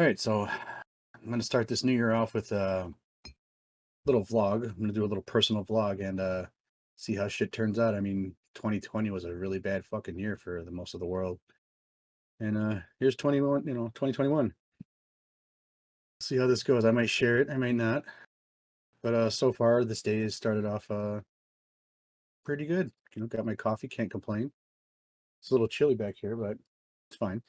right, so I'm gonna start this new year off with a little vlog. I'm gonna do a little personal vlog and see how shit turns out. I mean, 2020 was a really bad fucking year for the most of the world, and here's 2021. See how this goes. I might share it, I might not, but so far this day has started off pretty good. Got my coffee, can't complain. It's a little chilly back here, but it's fine.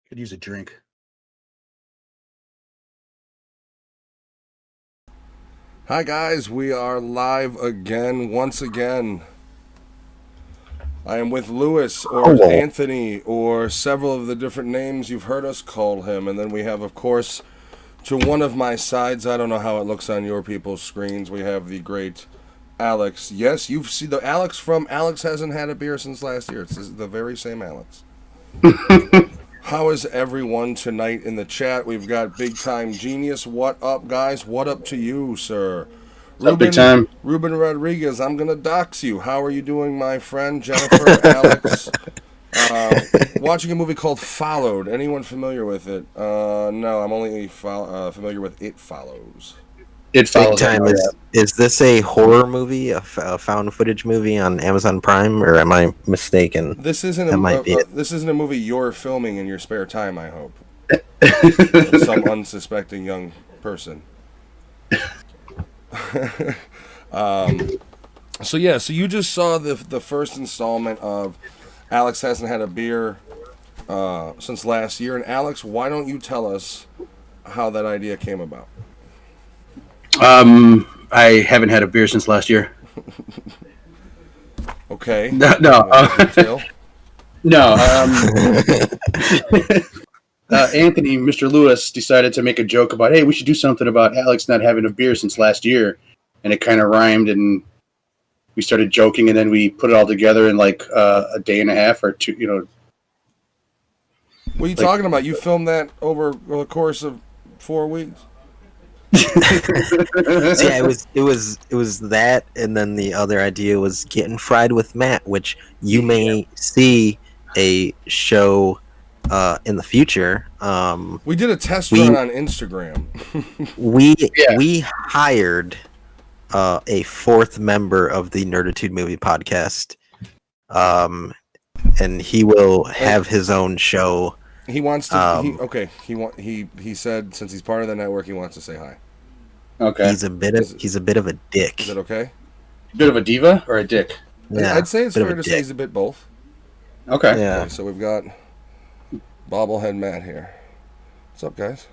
Could use a drink. Hi guys, we are live again, once again. I am with Lewis or Anthony or several of the different names you've heard us call him. And then we have, of course, to one of my sides, I don't know how it looks on your people's screens, we have the great Alex. Yes, you've seen the Alex from Alex Hasn't Had a Beer Since Last Year. It's the very same Alex. How is everyone tonight in the chat? We've got Big Time Genius. What up, guys? What up to you, sir? Big time. Ruben Rodriguez, I'm going to dox you. How are you doing, my friend? Jennifer, Alex. Watching a movie called Followed. Anyone familiar with it? No, I'm only familiar with It Follows. It Follows. Big Time. Is this a horror movie, a found footage movie on Amazon Prime, or am I mistaken? This isn't this isn't a movie you're filming in your spare time, I hope. Some unsuspecting young person. So you just saw the first installment of Alex Hasn't Had a Beer since last year. And Alex, why don't you tell us how that idea came about? I haven't had a beer since last year. Okay. No. Anthony, Mr. Lewis, decided to make a joke about, hey, we should do something about Alex not having a beer since last year. And it kind of rhymed, and we started joking, and then we put it all together in like a day and a half or two, What are you talking about? You filmed that over the course of 4 weeks? Yeah, it was that, and then the other idea was Getting Fried with Matt, which you may see a show in the future. We did a test run on Instagram. we hired a fourth member of the Nerdattude movie podcast, and he will have his own show. He wants to. He said since he's part of the network, he wants to say hi. Okay. He's a bit of a dick. Is it okay? A bit of a diva or a dick? Yeah, I'd say it's fair to say he's a bit both. Okay. Yeah. Okay, so we've got Bobblehead Matt here. What's up, guys?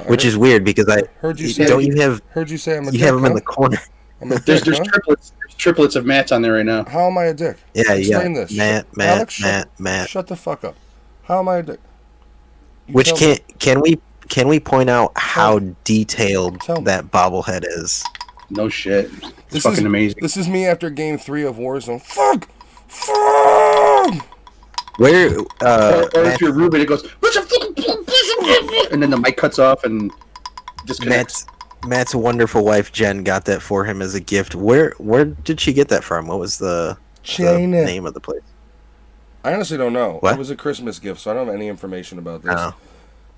Which is weird because I heard you say. Heard you say I'm a dick. You have him in the corner. There's triplets of Matts on there right now. How am I a dick? Yeah, Explain this. Matt. Shut the fuck up. How am I a dick? Can we point out how detailed that bobblehead is? No shit. It's fucking amazing. This is me after game 3 of Warzone. Fuck! Where or if you're Ruben, it goes, and then the mic cuts off and disconnects. Matt's wonderful wife Jen got that for him as a gift. Where did she get that from? What was the name of the place? I honestly don't know. What? It was a Christmas gift, so I don't have any information about this. Oh.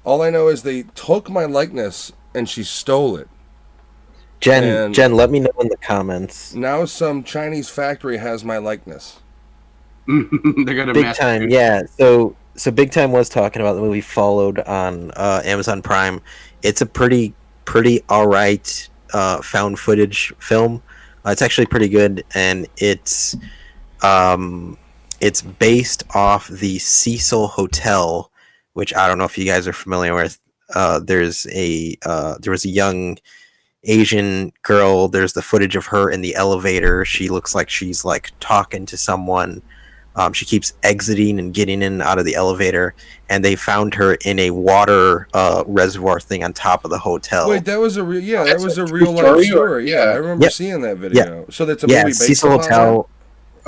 All I know is they took my likeness and she stole it. Jen, let me know in the comments. Now some Chinese factory has my likeness. They're gonna Big Time, yeah. So Big Time was talking about the movie Followed on Amazon Prime. It's a pretty alright found footage film. It's actually pretty good, and it's based off the Cecil Hotel, which I don't know if you guys are familiar with. There was a young Asian girl. There's the footage of her in the elevator. She looks like she's like talking to someone. She keeps exiting and getting in and out of the elevator, and they found her in a water reservoir thing on top of the hotel. Wait, that was a real life story. Yeah, I remember seeing that video. So that's a movie based Cecil on Hotel. That?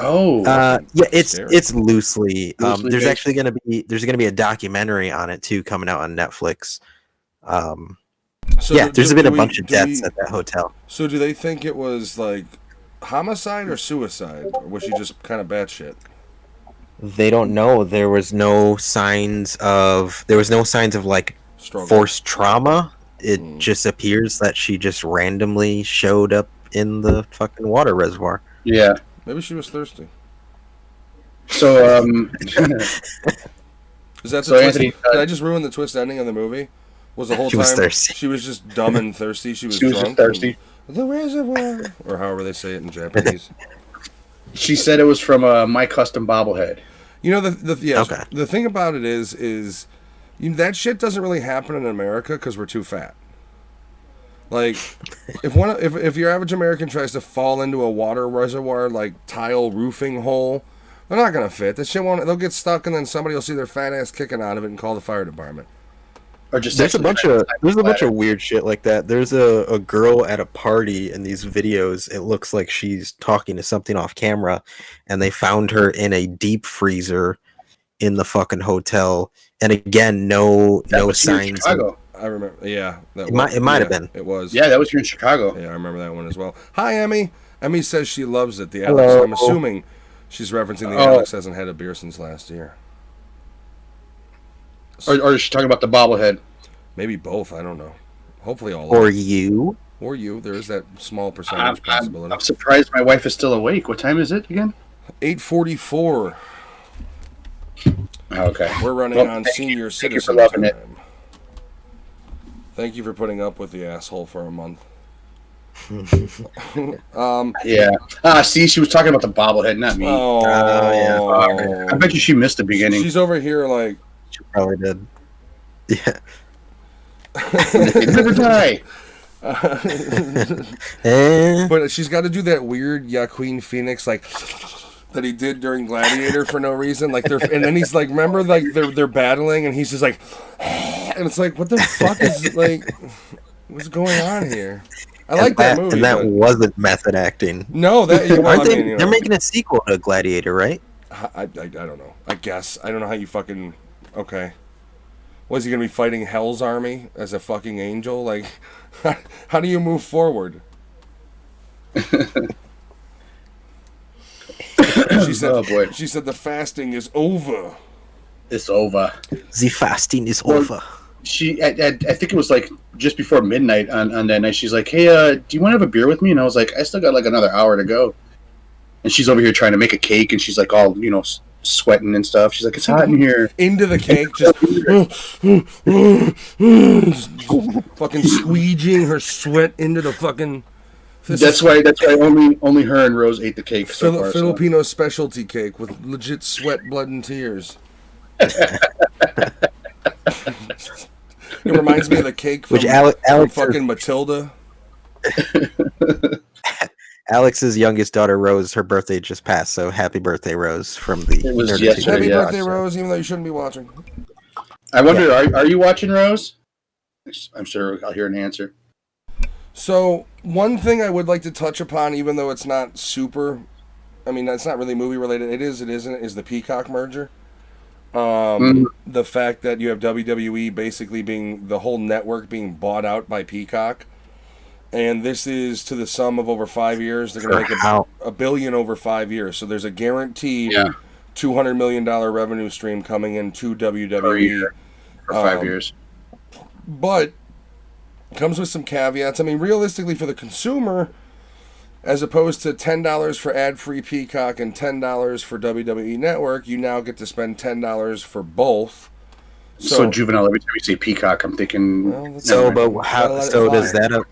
Oh, it's loosely. There's actually gonna be a documentary on it too coming out on Netflix. There's been a bunch of deaths at that hotel. So do they think it was like homicide or suicide? Or was she just kind of batshit? They don't know. There was no signs of like Struggle. forced trauma. It just appears that she just randomly showed up in the fucking water reservoir. Yeah. Maybe she was thirsty. So Is that the So, twist? Anthony, Did I just ruin the twist ending of the movie? Was the whole She time was thirsty. she was just dumb and thirsty? She was She was drunk just thirsty. and the reservoir, or however they say it in Japanese. she said it was from My Custom Bobblehead. You know the Okay. the thing about it is that shit doesn't really happen in America because we're too fat. Like, if your average American tries to fall into a water reservoir like tile roofing hole, they're not gonna fit. This shit won't. They'll get stuck, and then somebody will see their fat ass kicking out of it and call the fire department. Or just There's a actually- bunch of weird shit like that. There's a girl at a party in these videos. It looks like she's talking to something off camera, and they found her in a deep freezer in the fucking hotel. And again, no That was here in signs. Chicago. I remember. Yeah, It might have been. It was. Yeah, that was here in Chicago. Yeah, I remember that one as well. Hi, Emmy. Emmy says she loves it. The Hello. Alex. I'm assuming she's referencing the Oh. Alex hasn't had a beer since last year. Or is she talking about the bobblehead? Maybe both. I don't know. Hopefully all. Or of them. you. Or you. There is that small percentage possibility. I'm surprised my wife is still awake. What time is it again? 8:44. Okay. We're running Well, on thank senior you for citizen loving it. time. Thank you for putting up with the asshole for a month. Yeah. See, she was talking about the bobblehead, not me. Oh, yeah. I bet you she missed the beginning. She's over here like. She probably did. Yeah. Never die. Eh. But she's got to do that weird Joaquin Phoenix like that he did during Gladiator for no reason. Like and then he's like, remember, like they're battling, and he's just like, and it's like, what the fuck is like, what's going on here? I like that movie. And that but wasn't method acting. no, that well, Aren't I they? mean, you They're know, making a sequel to Gladiator, right? I don't know. I guess I don't know how you fucking okay. Was he gonna be fighting Hell's Army as a fucking angel? Like, how do you move forward? She said, Oh, boy. She said the fasting is over. It's over. The fasting is Well, over. She, I think it was like just before midnight on that night. She's like, "Hey, do you want to have a beer with me?" And I was like, "I still got like another hour to go." And she's over here trying to make a cake, and she's like all sweating and stuff. She's like, "It's hot in here." Into the cake, just fucking squeegeeing her sweat into the fucking. That's why only her and Rose ate the cake so far. So. Filipino specialty cake with legit sweat, blood, and tears. It reminds me of the cake from, Which Alex fucking Matilda. Alex's youngest daughter, Rose, her birthday just passed, so happy birthday, Rose, from the It was Nerdattude. yesterday. Happy Yeah, birthday, so- Rose, even though you shouldn't be watching. I wonder, are you watching Rose? I'm sure I'll hear an answer. So, one thing I would like to touch upon, even though it's not super, I mean, it's not really movie related, it isn't, is the Peacock merger. The fact that you have WWE basically being, the whole network being bought out by Peacock. And this is to the sum of over 5 years. They're going to make a billion over 5 years. So there's a guaranteed $200 million revenue stream coming in to WWE. Per year for 5 years. But comes with some caveats. I mean, realistically, for the consumer, as opposed to $10 for ad-free Peacock and $10 for WWE Network, you now get to spend $10 for both. So juvenile. Every time you say Peacock, I'm thinking. Well, So, but Gotta how? let it So fly.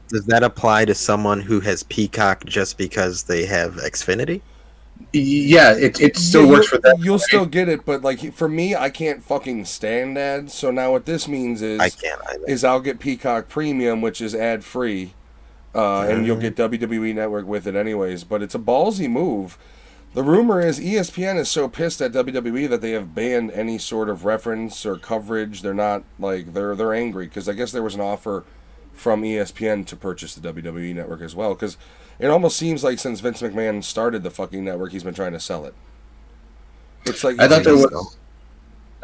does that apply to someone who has Peacock just because they have Xfinity? Yeah, it still works for them. You'll still get it, but like for me, I can't fucking stand ads. So now what this means is I can't either. is I'll get Peacock Premium, which is ad free, and you'll get WWE Network with it anyways. But it's a ballsy move. The rumor is ESPN is so pissed at WWE that they have banned any sort of reference or coverage. They're not like they're angry because I guess there was an offer from ESPN to purchase the WWE Network as well. Because it almost seems like since Vince McMahon started the fucking network, he's been trying to sell it. It's like I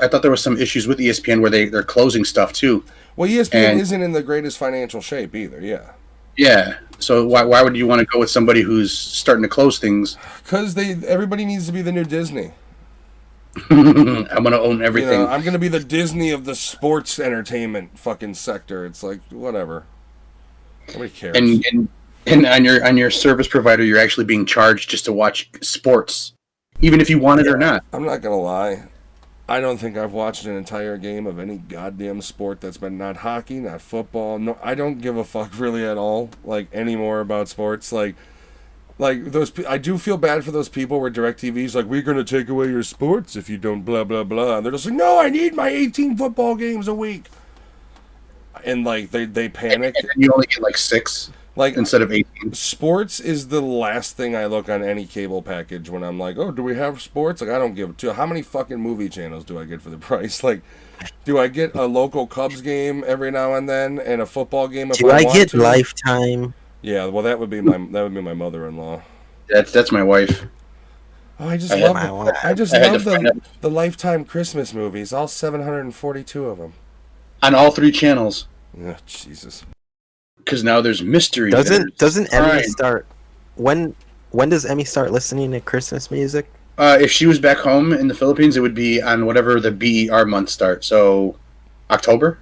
thought there was some issues with ESPN where they're closing stuff too. well, ESPN and- isn't in the greatest financial shape either. Yeah. Yeah. So why would you want to go with somebody who's starting to close things? Because everybody needs to be the new Disney. I'm gonna own everything. I'm gonna be the Disney of the sports entertainment fucking sector. It's like whatever. Nobody cares. And on your service provider, you're actually being charged just to watch sports, even if you want it or not. I'm not gonna lie. I don't think I've watched an entire game of any goddamn sport that's been not hockey, not football. No, I don't give a fuck really at all. Like anymore about sports. Like those. I do feel bad for those people where DirecTV's like, we're gonna take away your sports if you don't blah blah blah. And they're just like, no, I need my 18 football games a week. And like they panic. And you only get like 6. Like instead of 18. Sports is the last thing I look on any cable package when I'm like, oh, do we have sports? Like, I don't give a two. How many fucking movie channels do I get for the price? Like, do I get a local Cubs game every now and then and a football game if Do I want get to? Lifetime? Yeah, well, that would be my mother-in-law. That's my wife. Oh, I just I love the Lifetime Christmas movies, all 742 of them. On all 3 channels. Oh, Jesus. Because now there's mystery. Doesn't Emmy start when does Emmy start listening to Christmas music? If she was back home in the Philippines, it would be on whatever the BER month starts. So October.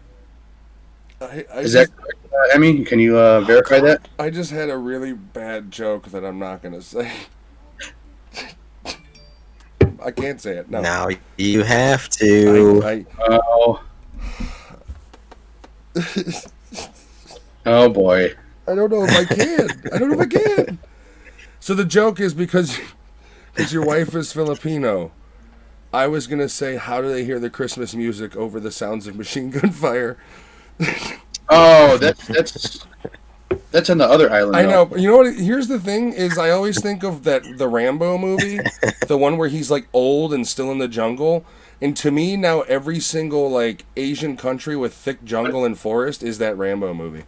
Is that correct, Emmy? Can you verify that? I just had a really bad joke that I'm not gonna say. I can't say it. No. Now you have to. Oh. Oh boy. I don't know if I can. So the joke is because your wife is Filipino. I was gonna say, how do they hear the Christmas music over the sounds of machine gun fire? Oh, that's on the other island. I know. You know what? Here's the thing: is I always think of the Rambo movie, the one where he's like old and still in the jungle. And to me now, every single like Asian country with thick jungle and forest is that Rambo movie.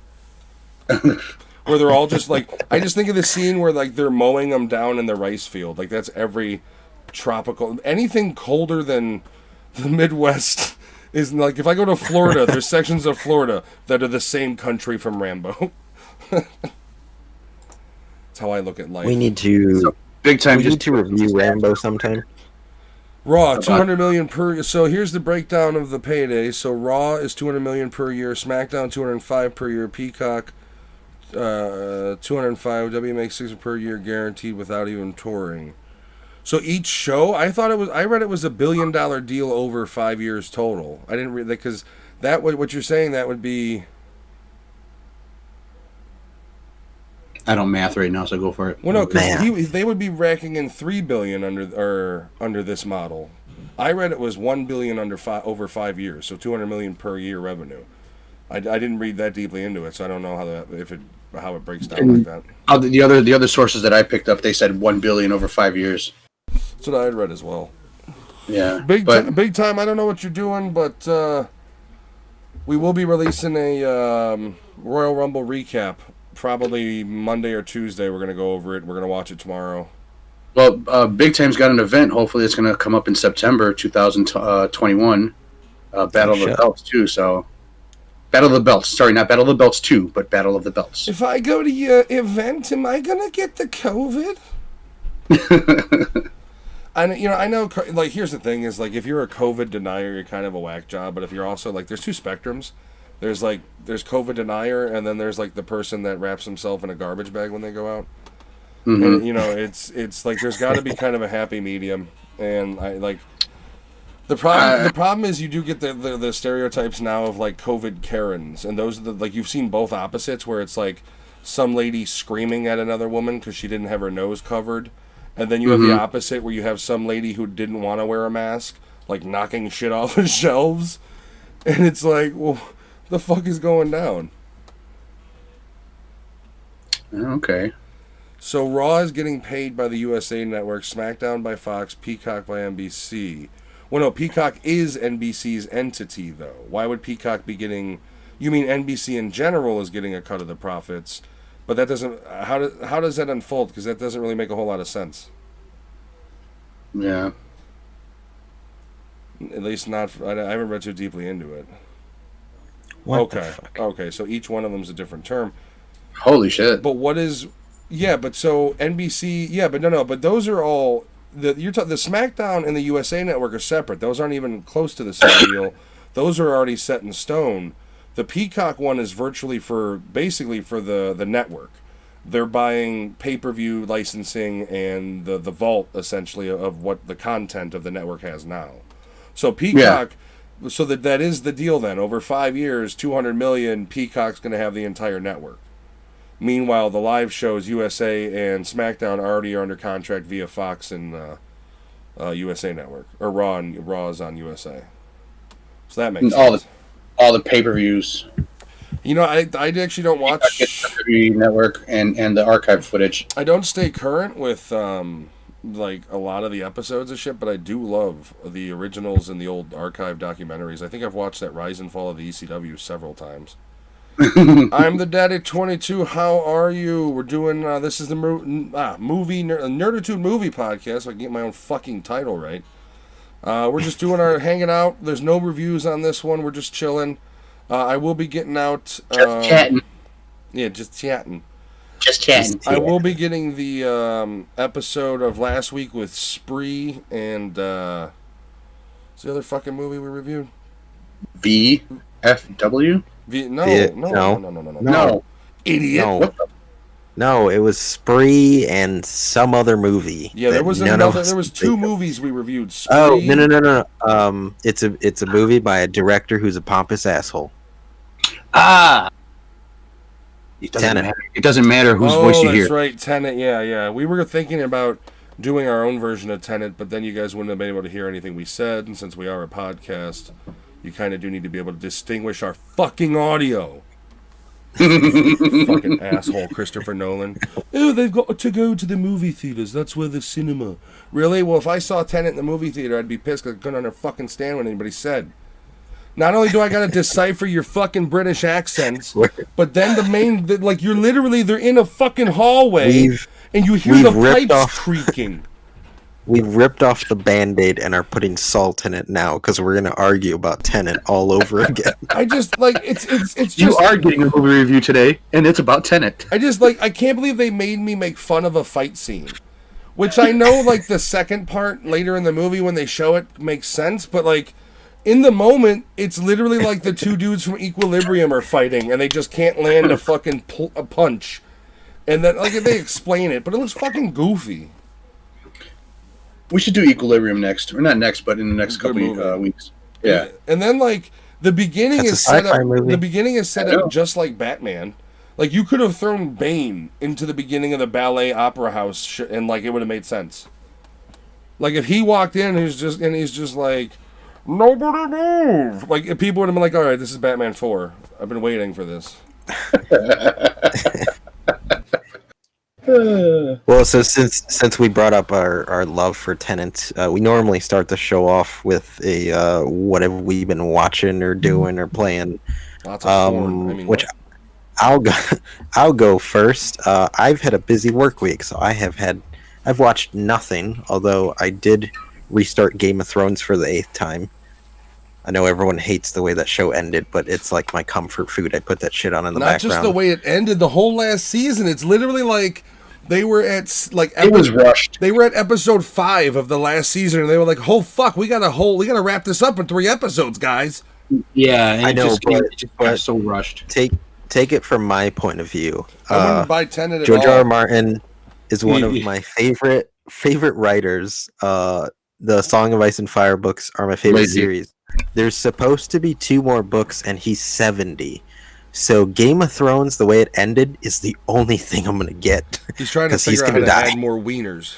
Where they're all just like, I just think of the scene where like they're mowing them down in the rice field. Like that's every tropical, anything colder than the Midwest is like, if I go to Florida, there's sections of Florida that are the same country from Rambo. That's how I look at life. We need to big time. We need to review Rambo sometime. Raw, 200 million per. So here's the breakdown of the payday. So Raw is 200 million per year. SmackDown 205 per year. Peacock 205. WMX 60 per year guaranteed without even touring. So each show, I read it was $1 billion deal over 5 years total. I didn't read that because what you're saying that would be. I don't math right now, so go for it. Well, no, because they would be racking in $3 billion under this model. I read it was $1 billion over 5 years, so $200 million per year revenue. I didn't read that deeply into it, so I don't know how it breaks down like that. The other sources that I picked up, they said $1 billion over 5 years. That's what I had read as well. Yeah, big time. I don't know what you're doing, but we will be releasing a Royal Rumble recap. Probably Monday or Tuesday. We're gonna go over it. We're gonna watch it tomorrow. Well, Big Time's got an event. Hopefully, it's gonna come up in September 2021. Battle of the Belts too. So, Battle of the Belts. Sorry, not Battle of the Belts 2, but Battle of the Belts. If I go to your event, am I gonna get the COVID? I know. Like, here's the thing: is like if you're a COVID denier, you're kind of a whack job. But if you're also like, there's 2 spectrums. There's COVID denier, and then there's like the person that wraps himself in a garbage bag when they go out. Mm-hmm. And it's like there's got to be kind of a happy medium, and I like the problem. The problem is you do get the stereotypes now of like COVID Karens, and those are like you've seen both opposites where it's like some lady screaming at another woman because she didn't have her nose covered, and then you have the opposite where you have some lady who didn't want to wear a mask, like knocking shit off of shelves, and it's like, well. The fuck is going down? Okay. So Raw is getting paid by the USA Network, SmackDown by Fox, Peacock by NBC. Well, no, Peacock is NBC's entity, though. Why would Peacock be getting... You mean NBC in general is getting a cut of the profits, but that doesn't... How does that unfold? Because that doesn't really make a whole lot of sense. Yeah. At least not... I haven't read too deeply into it. What the fuck? Okay, so each one of them is a different term. Holy shit! But what is? Yeah, but so NBC. Yeah, but no. But those are all the the SmackDown and the USA Network are separate. Those aren't even close to the same deal. Those are already set in stone. The Peacock one is virtually basically for the network. They're buying pay-per-view licensing and the vault essentially of what the content of the network has now. So Peacock, so that is the deal then. Over 5 years, 200 million. Peacock's going to have the entire network. Meanwhile, the live shows USA and SmackDown already are under contract via Fox and USA Network, or Raw's on USA. So that makes sense. All the pay-per-views. You know, I actually don't watch network and the archive footage. I don't stay current with like a lot of the episodes of shit, but I do love the originals and the old archive documentaries. I think I've watched that Rise and Fall of the ECW several times. I'm the Daddy 22. How are you? We're doing this is the Nerdattude movie podcast. So I can get my own fucking title right. We're just doing our hanging out. There's no reviews on this one. We're just chilling. I will be getting out. Just chatting. Yeah, just chatting. Just chatting. I will be getting the episode of last week with Spree and what's the other fucking movie we reviewed? VFW? No. Idiot. No. No, it was Spree and some other movie. Yeah, there was there was two movies we reviewed. Spree. Oh, no. It's a movie by a director who's a pompous asshole. It doesn't matter whose voice you hear. That's right, Tenet. Yeah. We were thinking about doing our own version of Tenet, but then you guys wouldn't have been able to hear anything we said, and since we are a podcast, you kind of do need to be able to distinguish our fucking audio. Fucking asshole, Christopher Nolan. Oh, they've got to go to the movie theaters. That's where the cinema. Really? Well, if I saw Tenet in the movie theater, I'd be pissed because I couldn't understand what anybody said. Not only do I gotta decipher your fucking British accents, but then they're in a fucking hallway and you hear the pipes creaking. We've ripped off the Band-Aid and are putting salt in it now because we're gonna argue about Tenet all over again. I just it's just you are getting a movie review today, and it's about Tenet. I just I can't believe they made me make fun of a fight scene, which I know the second part later in the movie when they show it makes sense, but in the moment it's literally like the two dudes from Equilibrium are fighting and they just can't land a fucking a punch, and then they explain it, but it looks fucking goofy. We should do Equilibrium next, or not next, but in the next couple weeks. Yeah, and then the beginning is set up. The beginning is set up just like Batman. You could have thrown Bane into the beginning of the ballet opera house, and it would have made sense. If he walked in, he's just like, nobody move. If people would have been like, all right, this is Batman 4. I've been waiting for this. Well, so since we brought up our love for Tenet, we normally start the show off with a whatever we've been watching or doing or playing. Lots of porn. Which I'll go first. I've had a busy work week, so I've watched nothing. Although I did restart Game of Thrones for the 8th time. I know everyone hates the way that show ended, but it's like my comfort food. I put that shit on in the background. Not just the way it ended, the whole last season. It's literally they were at it was rushed. They were at episode 5 of the last season, and they were like, "Oh fuck, we gotta wrap this up in 3 episodes, guys." Yeah, I know, it just got so rushed. Take it from my point of view. I wouldn't buy Tenet at George all. R. Martin is one of my favorite writers. The Song of Ice and Fire books are my favorite series. There's supposed to be 2 more books, and he's 70. So Game of Thrones, the way it ended, is the only thing I'm gonna get. He's trying to figure out how to add more wieners.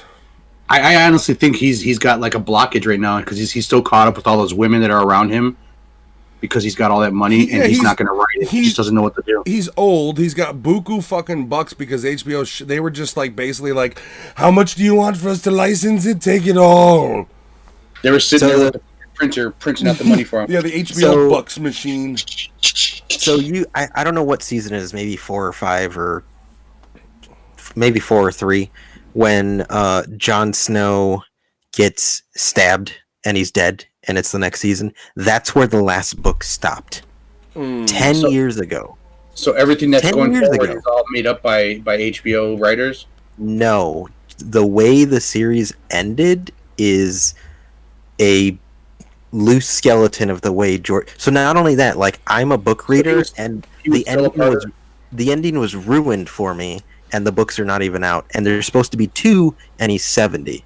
I honestly think he's got a blockage right now because he's still caught up with all those women that are around him because he's got all that money and he's not gonna write it. He just doesn't know what to do. He's old. He's got buku fucking bucks because HBO they were just basically how much do you want for us to license it? Take it all. They were sitting there with the printer printing out the money for him. Yeah, the HBO Bucks machine. So I don't know what season it is, maybe 4 or 5 or maybe 4 or 3, when Jon Snow gets stabbed and he's dead, and it's the next season. That's where the last book stopped. 10 years ago. So everything that's 10 going years forward ago. is all made up by HBO writers. No, the way the series ended is a loose skeleton of the way George. So not only that, like I'm a book So he reader, was and he was still a part of. the ending was ruined for me, and the books are not even out, and there's supposed to be two, and he's 70.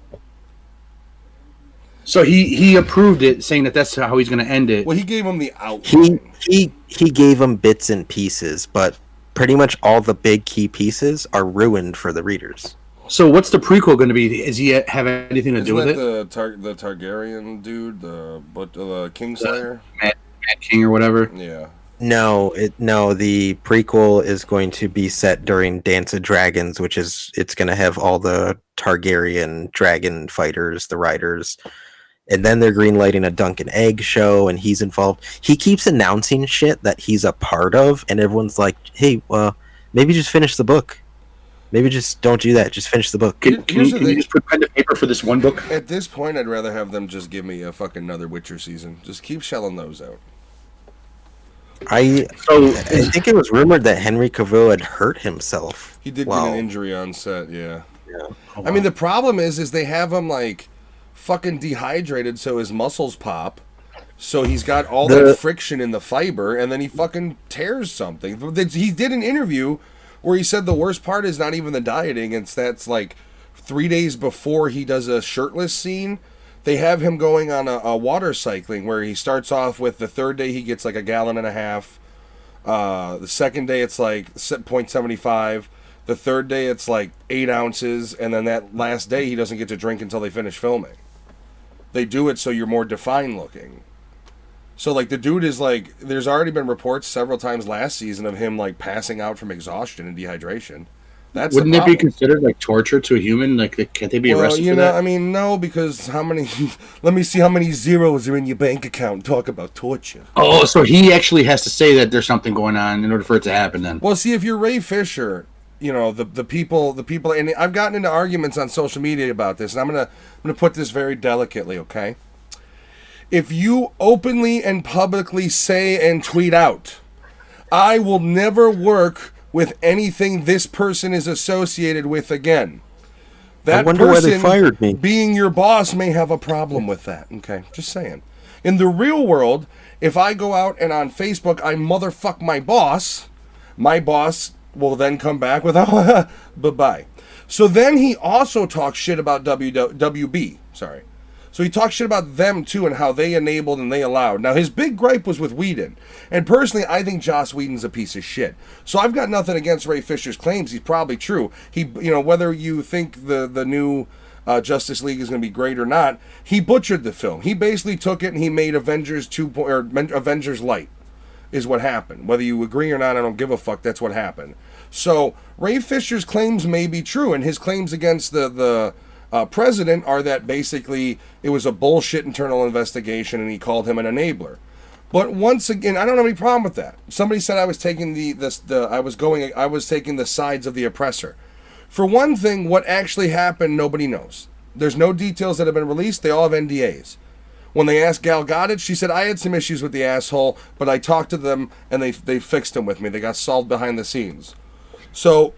So he approved it, saying that that's how he's going to end it. Well, he gave him the outline. He gave him bits and pieces, but pretty much all the big key pieces are ruined for the readers. So what's the prequel going to be? Is he have anything to do with it? The Targaryen dude, the Kingslayer, Mad King or whatever. Yeah. No, the prequel is going to be set during Dance of Dragons, which is it's going to have all the Targaryen dragon fighters, the riders. And then they're greenlighting a Duncan Egg show, and he's involved. He keeps announcing shit that he's a part of, and everyone's like, "Hey, maybe just finish the book. Maybe just don't do that. Just finish the book." Can you just put pen to paper for this one book? At this point, I'd rather have them just give me a fucking another Witcher season. Just keep shelling those out. I think it was rumored that Henry Cavill had hurt himself. He did get an injury on set, yeah. Yeah. I mean, the problem is they have him like fucking dehydrated, so his muscles pop. So he's got all that friction in the fiber, and then he fucking tears something. He did an interview where he said the worst part is not even the dieting. That's like 3 days before he does a shirtless scene. They have him going on a water cycling where he starts off with the third day he gets like 1.5 gallons. The second day it's like 0.75. The third day it's like 8 ounces. And then that last day he doesn't get to drink until they finish filming. They do it so you're more defined looking. So like the dude is like, there's already been reports several times last season of him like passing out from exhaustion and dehydration. Wouldn't it be considered like torture to a human? Like, can't they be arrested for that? I mean, no, because how many? Let me see how many zeros are in your bank account. Talk about torture. Oh, so he actually has to say that there's something going on in order for it to happen. Then, well, see, if you're Ray Fisher, the people, and I've gotten into arguments on social media about this, and I'm gonna put this very delicately, okay? If you openly and publicly say and tweet out, I will never work with anything this person is associated with again. That I wonder why they fired me. Being your boss may have a problem with that. Okay, just saying. In the real world, if I go out and on Facebook I motherfuck my boss will then come back with bye-bye. So then he also talks shit about WB. Sorry. So he talks shit about them too and how they enabled and they allowed. Now his big gripe was with Whedon. And personally, I think Joss Whedon's a piece of shit. So I've got nothing against Ray Fisher's claims. He's probably true. He, whether you think the new Justice League is going to be great or not, he butchered the film. He basically took it and he made Avengers Avengers Light is what happened. Whether you agree or not, I don't give a fuck. That's what happened. So Ray Fisher's claims may be true, and his claims against the president are that basically it was a bullshit internal investigation and he called him an enabler. But once again, I don't have any problem with that. Somebody said I was taking I was taking the sides of the oppressor. For one thing, what actually happened, nobody knows. There's no details that have been released. They all have NDAs. When they asked Gal Gadot, she said, I had some issues with the asshole, but I talked to them and they fixed him with me. They got solved behind the scenes. So,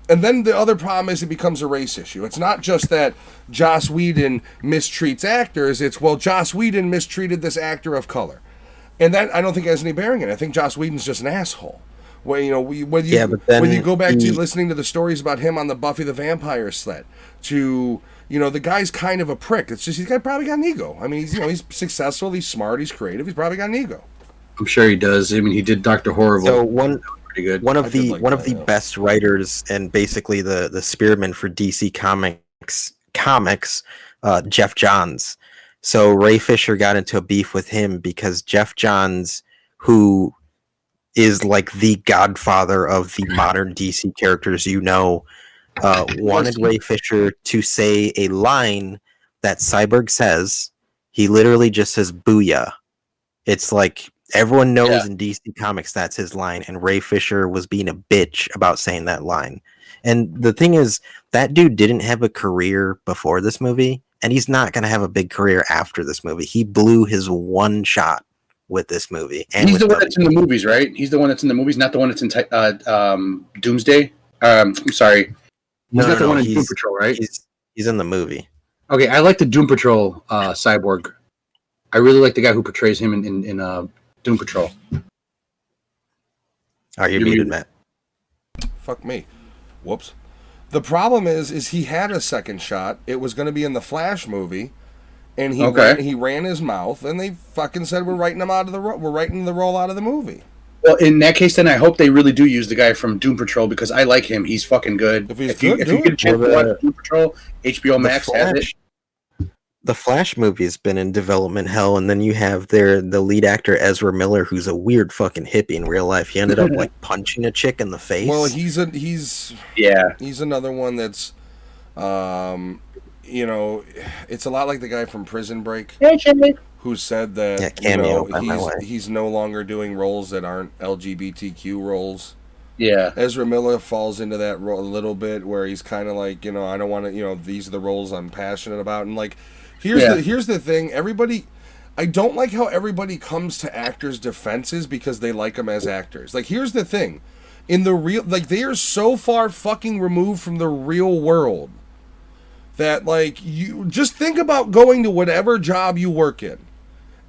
and then the other problem is it becomes a race issue. It's not just that Joss Whedon mistreats actors. It's, well, Joss Whedon mistreated this actor of color. And that, I don't think has any bearing in it. I think Joss Whedon's just an asshole. When you go back to listening to the stories about him on the Buffy the Vampire set, to, the guy's kind of a prick. It's just, probably got an ego. I mean, he's successful, he's smart, he's creative, he's probably got an ego. I'm sure he does. I mean, he did Dr. Horrible. So one of the best writers and basically the spearman for DC Comics, Jeff Johns. So Ray Fisher got into a beef with him because Jeff Johns, who is like the godfather of the modern DC characters, wanted Ray Fisher to say a line that Cyborg says. He literally just says "booyah." It's like everyone knows in DC Comics that's his line, and Ray Fisher was being a bitch about saying that line. And the thing is, that dude didn't have a career before this movie, and he's not going to have a big career after this movie. He blew his one shot. with this movie. And He's with the one that's in the movies, right? He's the one that's in the movies, not the one that's in Doomsday. I'm sorry. He's not the one in Doom Patrol, right? He's in the movie. Okay, I like the Doom Patrol cyborg. I really like the guy who portrays him in Doom Patrol. Are you muted, Matt? Fuck me. Whoops. The problem is he had a second shot. It was going to be in the Flash movie, and he ran his mouth, and they fucking said we're writing him out of the we're writing the role out of the movie. Well, in that case, then I hope they really do use the guy from Doom Patrol because I like him. He's fucking good. If you get a chance to watch Doom Patrol, HBO Max has it. The Flash movie has been in development hell, and then you have the lead actor Ezra Miller, who's a weird fucking hippie in real life. He ended up like punching a chick in the face. Well, he's another one that's, it's a lot like the guy from Prison Break, who said that he's no longer doing roles that aren't LGBTQ roles. Yeah, Ezra Miller falls into that role a little bit, where he's kind of like, I don't want to, these are the roles I'm passionate about, and like. Here's the thing. I don't like how everybody comes to actors' defenses because they like them as actors. Like, here's the thing. In the real, like, they are so far fucking removed from the real world that, like, you just think about going to whatever job you work in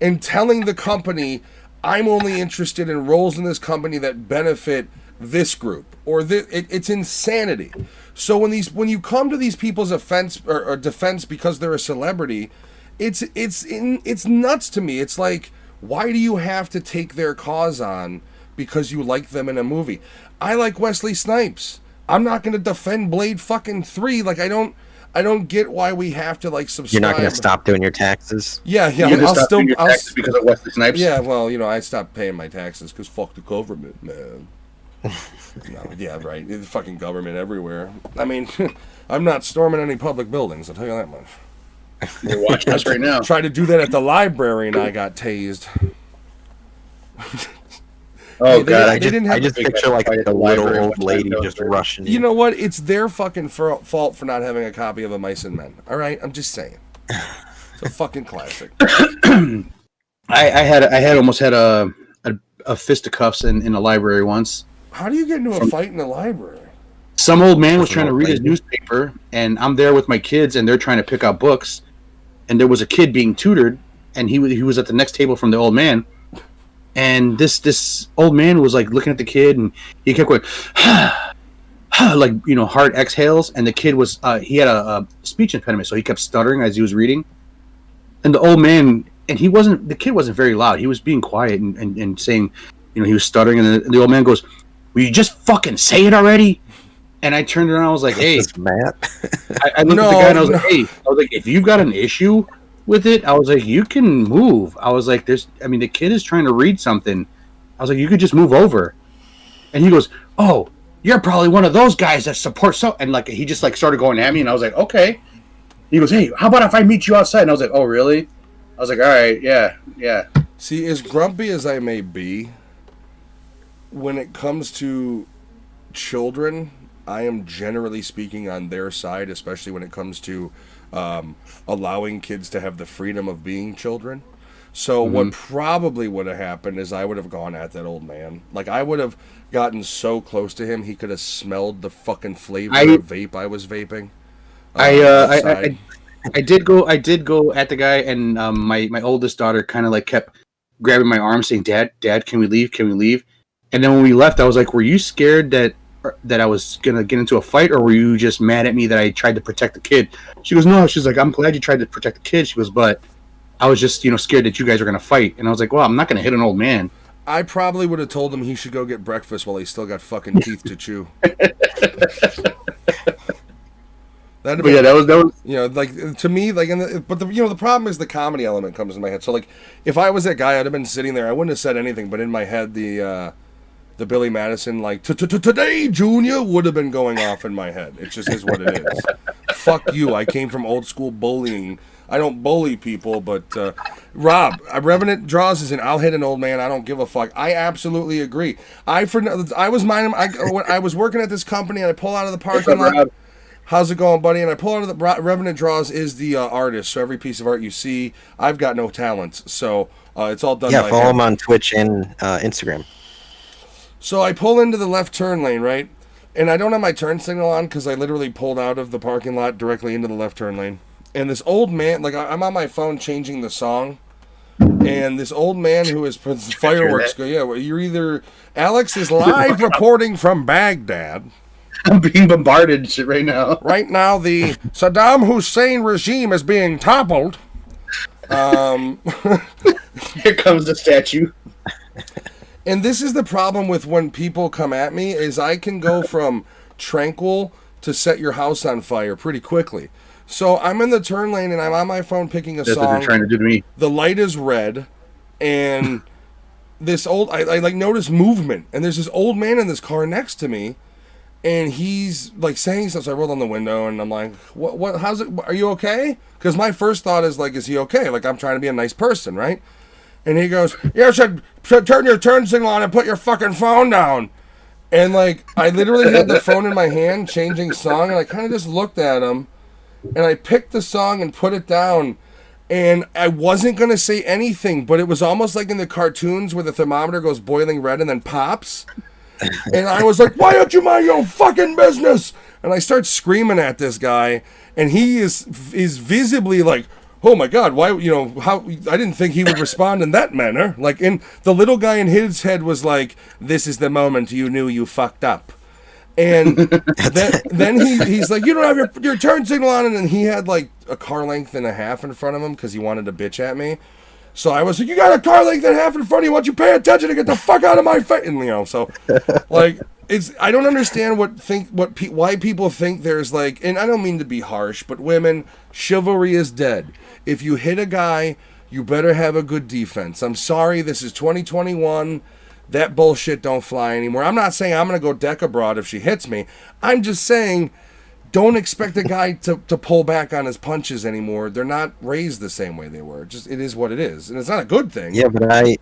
and telling the company, I'm only interested in roles in this company that benefit this group, or it's insanity. So when you come to these people's offense or defense because they're a celebrity, it's nuts to me. It's like, why do you have to take their cause on because you like them in a movie? I like Wesley Snipes. I'm not going to defend Blade fucking 3. Like, I don't get why we have to like subscribe. You're not going to stop doing your taxes? Yeah. I'll still doing your taxes because of Wesley Snipes. Yeah, well, I stopped paying my taxes because fuck the government, man. No, yeah, right. The fucking government everywhere. I mean, I'm not storming any public buildings, I'll tell you that much. You're watching us right now. Tried to do that at the library and I got tased. Oh, God. I just picture like a little old lady just rushing. You know what? It's their fucking fault for not having a copy of A Mice and Men. All right? I'm just saying. It's a fucking classic. I almost had a fisticuffs in a library once. How do you get into a fight in the library? Some old man was trying to read his newspaper, and I'm there with my kids, and they're trying to pick out books. And there was a kid being tutored, and he was at the next table from the old man. And this old man was like looking at the kid, and he kept going, like, hard exhales. And the kid was he had a speech impediment, so he kept stuttering as he was reading. And the old man, and the kid wasn't very loud. He was being quiet and saying, he was stuttering. And the old man goes, "Will you just fucking say it already?" And I turned around. I was like, "Hey, Matt." I looked at the guy and I was like, "Hey," I was like, "If you've got an issue with it," I was like, "you can move." I was like, the kid is trying to read something. I was like, "You could just move over." And he goes, "Oh, you're probably one of those guys that support so," and like he just like started going at me, and I was like, "Okay." He goes, "Hey, how about if I meet you outside?" And I was like, "Oh, really?" I was like, "All right, yeah." See, as grumpy as I may be, when it comes to children, I am generally speaking on their side, especially when it comes to allowing kids to have the freedom of being children. So what probably would have happened is I would have gone at that old man. Like, I would have gotten so close to him, he could have smelled the fucking flavor of vape I was vaping. I did go at the guy, and my oldest daughter kind of like kept grabbing my arm saying, Dad, can we leave? And then when we left, I was like, "Were you scared that I was gonna get into a fight, or were you just mad at me that I tried to protect the kid?" She goes, "No." She's like, "I'm glad you tried to protect the kid." She goes, "But I was just scared that you guys were gonna fight." And I was like, "Well, I'm not gonna hit an old man." I probably would have told him he should go get breakfast while he's still got fucking teeth to chew. That was like, to me, like, the problem is the comedy element comes in my head. So like, if I was that guy, I'd have been sitting there. I wouldn't have said anything, but in my head, the Billy Madison, like, today, Junior, would have been going off in my head. It just is what it is. Fuck you. I came from old school bullying. I don't bully people, but Rob, Revenant Draws is I'll hit an old man. I don't give a fuck. I absolutely agree. I was working at this company, and I pull out of the parking lot. How's it going, buddy? And I pull out of the Revenant Draws is the artist. So every piece of art you see, I've got no talents. So It's all done. Yeah, by follow him. him on Twitch and Instagram. So I pull into the left turn lane, right? And I don't have my turn signal on because I literally pulled out of the parking lot directly into the left turn lane. And this old man, like I'm on my phone changing the song, and this old man who is fireworks go, yeah, well, you're either Alex is live reporting from Baghdad. I'm being bombarded and shit right now. Right now, the Saddam Hussein regime is being toppled. Here comes the statue. And this is the problem with when people come at me is I can go from tranquil to set your house on fire pretty quickly. So I'm in the turn lane and I'm on my phone picking a That's song. what they're trying to do to me. The light is red, and this old I like notice movement, and there's this old man in this car next to me, and he's like saying stuff. So I rolled on the window and I'm like, what how's it, are you okay? Because my first thought is like, is he okay? Like I'm trying to be a nice person, right? And he goes, yeah, should turn your turn signal on and put your fucking phone down. And like I literally had the phone in my hand changing song, and I kind of just looked at him, and I picked the song and put it down. And I wasn't going to say anything, but it was almost like in the cartoons where the thermometer goes boiling red and then pops. And I was like, why don't you mind your own fucking business? And I start screaming at this guy, and he is visibly like, oh my God, why, how, I didn't think he would respond in that manner. Like, in the little guy in his head was like, this is the moment you knew you fucked up. And then he's like, you don't have your turn signal on. And then he had like a car length and a half in front of him because he wanted to bitch at me. So I was like, you got a car length and a half in front of you. Why don't you pay attention and get the fuck out of my face? And, so like, I don't understand why people think there's like, and I don't mean to be harsh, but women, chivalry is dead. If you hit a guy, you better have a good defense. I'm sorry, this is 2021. That bullshit don't fly anymore. I'm not saying I'm going to go deck abroad if she hits me. I'm just saying don't expect a guy to pull back on his punches anymore. They're not raised the same way they were. Just it is what it is. And it's not a good thing. Yeah, but I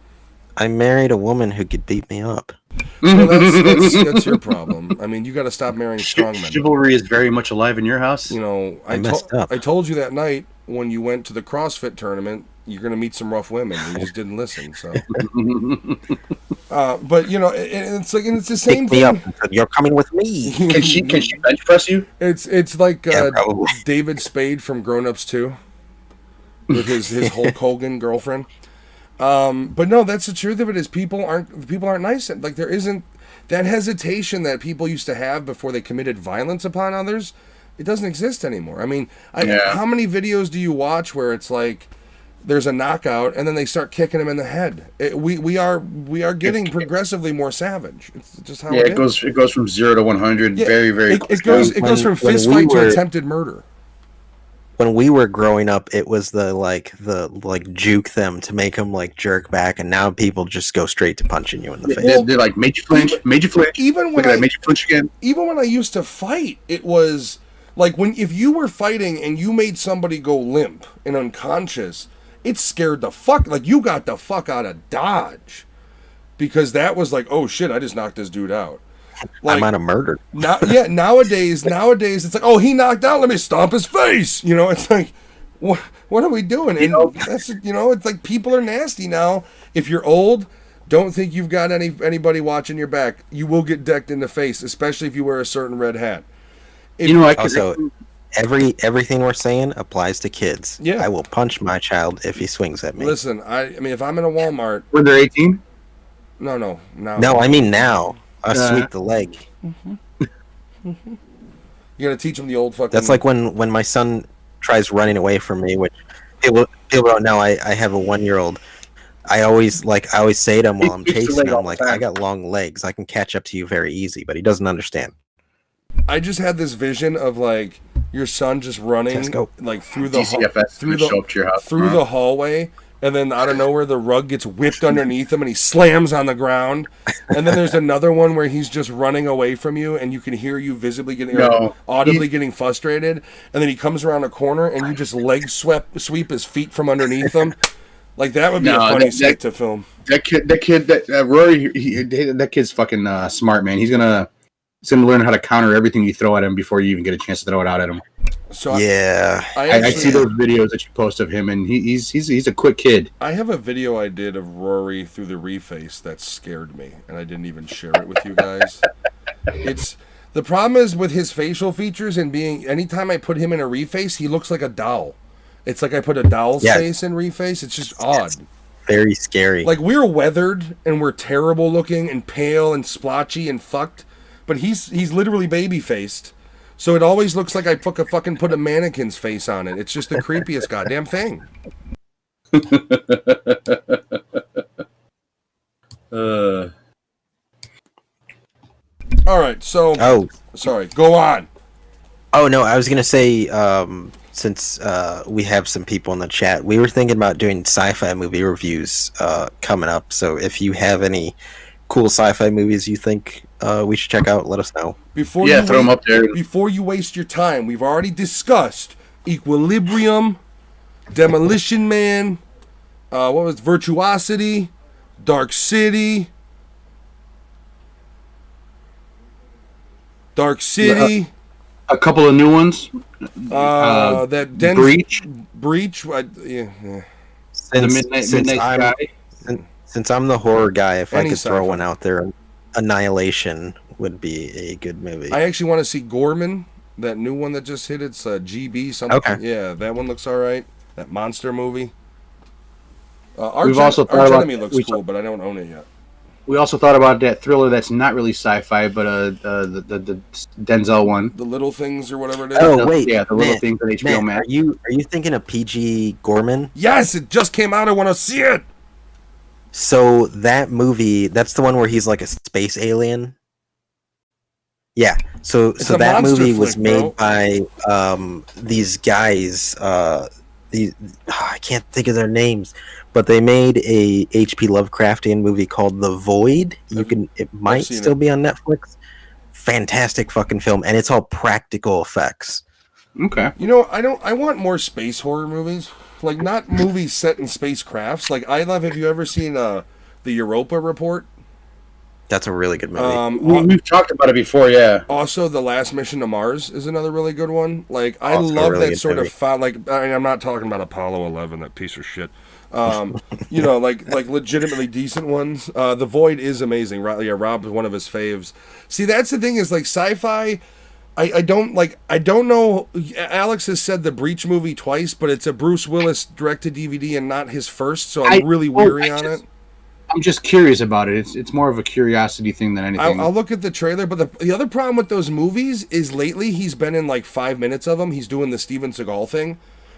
married a woman who could beat me up. Well, that's your problem. I mean, you got to stop marrying strong men. Chivalry is very much alive in your house. I told you that night when you went to the CrossFit tournament, you're going to meet some rough women. You just didn't listen. So, but it's like, and it's the same Pick me thing. up. You're coming with me. Can she bench press you? It's like Yeah, probably. David Spade from Grown Ups 2 with his Hulk Hogan girlfriend. But no, that's the truth of it. Is people aren't nice. Like there isn't that hesitation that people used to have before they committed violence upon others. It doesn't exist anymore. I mean, how many videos do you watch where it's like there's a knockout and then they start kicking him in the head? We are getting progressively more savage. It's just how it is. It goes from 0 to 100 very, very quickly. It goes from fist fight to attempted murder. When we were growing up, it was the juke them to make them like jerk back, and now people just go straight to punching you in the face. They're like, made you flinch. Even when I made you flinch again. Even when I used to fight, it was like if you were fighting and you made somebody go limp and unconscious, it scared the fuck. Like you got the fuck out of Dodge, because that was like, oh shit, I just knocked this dude out. Like, I might have murdered. Nowadays it's like, oh, he knocked out, let me stomp his face. It's like, what are we doing? And that's it's like people are nasty now. If you're old, don't think you've got anybody watching your back. You will get decked in the face, especially if you wear a certain red hat. Everything we're saying applies to kids. Yeah. I will punch my child if he swings at me. Listen, I mean, if I'm in a Walmart, when they're 18. No, I mean now. I sweep the leg. You gotta teach them the old fucking. That's like when my son tries running away from me, which people don't know. I have a 1-year-old. I always say to him while I'm chasing him, like, I got long legs. I can catch up to you very easy, but he doesn't understand. I just had this vision of like your son just running like through the hallway. And then out of nowhere, the rug gets whipped underneath him, and he slams on the ground. And then there's another one where he's just running away from you, and you can hear you visibly audibly getting frustrated. And then he comes around a corner, and you just leg sweep his feet from underneath him. Like that would be a funny sight to film. Rory, that kid's fucking smart, man. He's gonna learn how to counter everything you throw at him before you even get a chance to throw it out at him. So Yeah. I see those videos that you post of him, and he's a quick kid. I have a video I did of Rory through the reface that scared me, and I didn't even share it with you guys. It's the problem is with his facial features and being anytime I put him in a reface, he looks like a doll. It's like I put a doll's face in reface. It's just odd. It's very scary. Like we're weathered and we're terrible looking and pale and splotchy and fucked, but he's literally baby faced. So it always looks like I fucking put a mannequin's face on it. It's just the creepiest goddamn thing. All right, so sorry, go on. Oh no, I was gonna say since we have some people in the chat, we were thinking about doing sci-fi movie reviews coming up. So if you have any cool sci-fi movies you think we should check out, let us know. Throw them up there. Before you waste your time, we've already discussed Equilibrium, Demolition Man, what was Virtuosity, Dark City. A couple of new ones. Breach. Since I'm the horror guy, if I could throw one out there, Annihilation would be a good movie. I actually want to see Gorman, that new one that just hit. It's GB something. Okay. Yeah, that one looks all right. That monster movie. Arch Enemy looks cool, but I don't own it yet. We also thought about that thriller that's not really sci-fi, but the Denzel one. The Little Things or whatever it is. Oh, wait. Yeah, the Little Things on HBO Max. Are you thinking of PG Gorman? Yes, it just came out. I want to see it. So that movie, that's the one where he's like a space alien? Yeah. So that movie was made by these guys. I can't think of their names. But they made a H.P. Lovecraftian movie called The Void. It might still be on Netflix. Fantastic fucking film, and it's all practical effects. Okay. You know, I want more space horror movies. Like not movies set in spacecrafts. Like have you ever seen the Europa Report? That's a really good movie. We've talked about it before, yeah. Also, The Last Mission to Mars is another really good one. Like I love really that sort of I'm not talking about Apollo 11, that piece of shit. You know, like legitimately decent ones. The Void is amazing. Yeah, Rob is one of his faves. See, that's the thing is like sci-fi. I don't know. Alex has said the Breach movie twice, but it's a Bruce Willis direct-to-DVD and not his first, so I'm really weary on it. I'm just curious about it. It's more of a curiosity thing than anything. I'll look at the trailer, but the other problem with those movies is lately he's been in like 5 minutes of them. He's doing the Steven Seagal thing,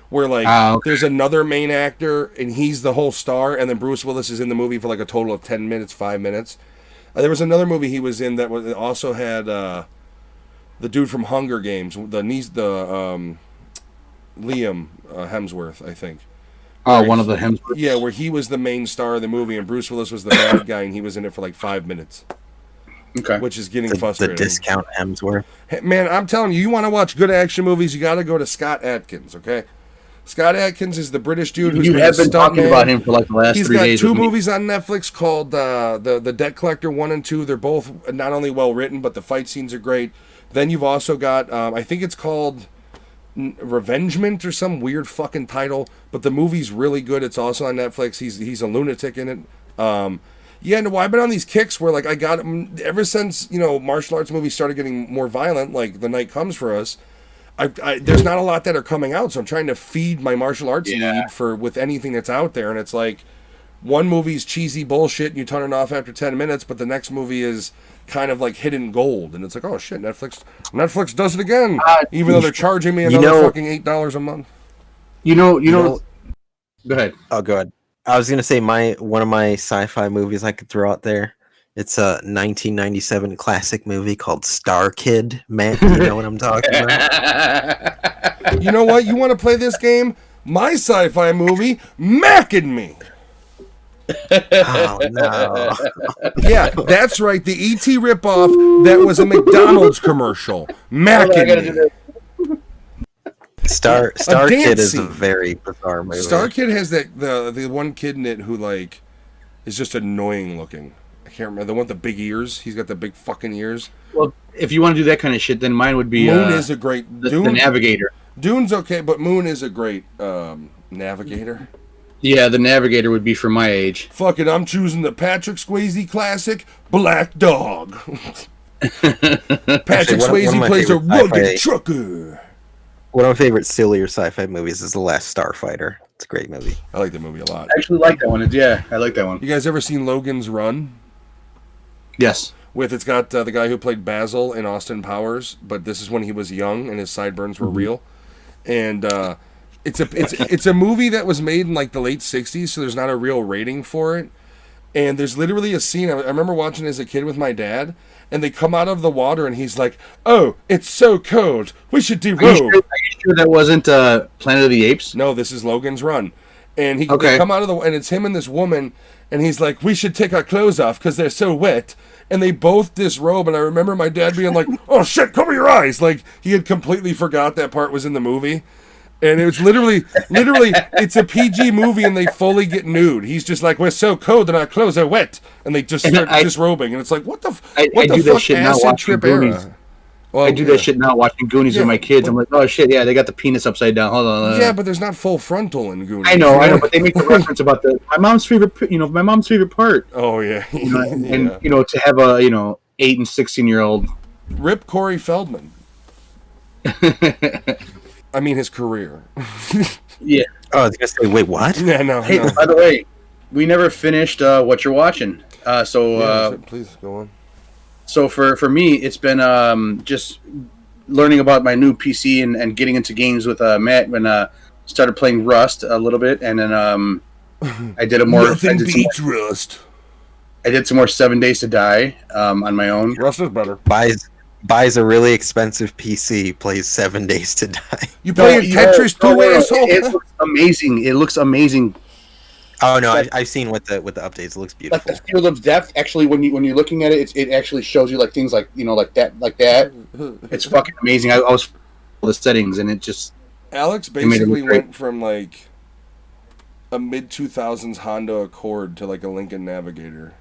where like there's another main actor and he's the whole star, and then Bruce Willis is in the movie for like a total of 10 minutes, 5 minutes. There was another movie he was in that also had the dude from Hunger Games, Liam Hemsworth, I think. One of the Hemsworths. Yeah, where he was the main star of the movie and Bruce Willis was the bad guy, and he was in it for like 5 minutes. Okay. Which is getting frustrating. The discount Hemsworth. Hey, man, I'm telling you, you want to watch good action movies, you got to go to Scott Adkins, okay? Scott Adkins is the British dude who's been talking about him for like the last 3 days. He's got 2 movies on Netflix called the Debt Collector 1 and 2. They're both not only well written, but the fight scenes are great. Then you've also got, I think it's called Revengement or some weird fucking title, but the movie's really good. It's also on Netflix. He's a lunatic in it. Yeah, no, I've been on these kicks where like I got ever since martial arts movies started getting more violent, like The Night Comes for Us. There's not a lot that are coming out, so I'm trying to feed my martial arts need with anything that's out there, and it's like one movie's cheesy bullshit and you turn it off after 10 minutes, but the next movie is kind of like hidden gold, and it's like, oh shit, Netflix does it again, even though they're charging me another fucking $8 a month. Go ahead. Oh, go ahead. I was gonna say one of my sci-fi movies I could throw out there. It's a 1997 classic movie called Star Kid. Matt, you know what I'm talking about? You know what? You want to play this game? My sci-fi movie, Mac and Me. Oh no! Yeah, that's right. The E.T. ripoff that was a McDonald's commercial. Mac and Me. Star Kid is a very bizarre movie. Star Kid has the one kid in it who like is just annoying looking, I can't remember the one with the big ears. He's got the big fucking ears. Well, if you want to do that kind of shit, then mine would be Moon is a great the Navigator. Dune's okay, but Moon is a great Navigator. Yeah, the Navigator would be for my age. Fuck it, I'm choosing the Patrick Swayze classic, Black Dog. Patrick Swayze plays a rugged trucker. One of my favorite sillier sci-fi movies is The Last Starfighter. It's a great movie. I like the movie a lot. I actually like that one. Yeah, I like that one. You guys ever seen Logan's Run? Yes. It's got the guy who played Basil in Austin Powers, but this is when he was young and his sideburns were real. And it's a movie that was made in like the late 60s, so there's not a real rating for it. And there's literally a scene, I remember watching it as a kid with my dad, and they come out of the water and he's like, "Oh, it's so cold. We should derobe." Are you sure that wasn't Planet of the Apes? No, this is Logan's Run. And they Okay. come out of and it's him and this woman, and he's like, "We should take our clothes off because they're so wet." And they both disrobe, and I remember my dad being like, "Oh shit, cover your eyes!" Like he had completely forgot that part was in the movie. And it was literally, it's a PG movie, and they fully get nude. He's just like, "We're so cold, and our clothes are wet," and they just start disrobing, and it's like, what the fuck, acid trip era? Well, I do that shit now, watching Goonies with my kids. I'm like, oh shit, yeah, they got the penis upside down. Hold on. Yeah, but there's not full frontal in Goonies. I know, but they make the reference about my mom's favorite part. Oh yeah, and to have a 8 and 16-year-old. Rip Corey Feldman. I mean his career. Yeah. Oh, I was gonna say, wait, what? Yeah, no. Hey, no. by the way, we never finished what you're watching. Please go on. So for me, it's been just learning about my new PC and getting into games with Matt when started playing Rust a little bit, and then I did Rust. I did some more 7 Days to Die on my own. Rust is better. Buys a really expensive PC, plays 7 Days to Die. You playing Tetris 2, asshole? It looks amazing. It looks amazing. Oh no, I've seen with the updates. It looks beautiful. Like the field of depth, actually, when you're looking at it, it actually shows you like things like like that. It's fucking amazing. I was the settings, and it just Alex basically went from like a mid 2000s Honda Accord to like a Lincoln Navigator.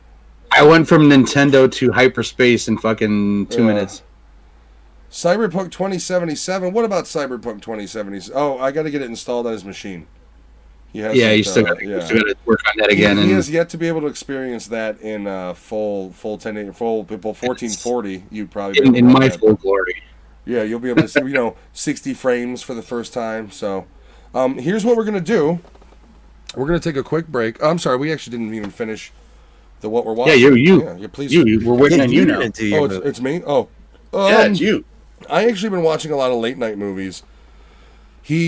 I went from Nintendo to hyperspace in fucking 2 minutes. Cyberpunk 2077. What about Cyberpunk 2077? Oh, I got to get it installed on his machine. You still got to work on that again. He has yet to be able to experience that in full 1440. You'd probably be in my full glory. Yeah, you'll be able to see 60 frames for the first time. So, here's what we're gonna do. We're gonna take a quick break. I'm sorry, we actually didn't even finish what we're watching. Yeah, please. We're waiting on you now. It's me. Oh, it's you. I actually been watching a lot of late night movies.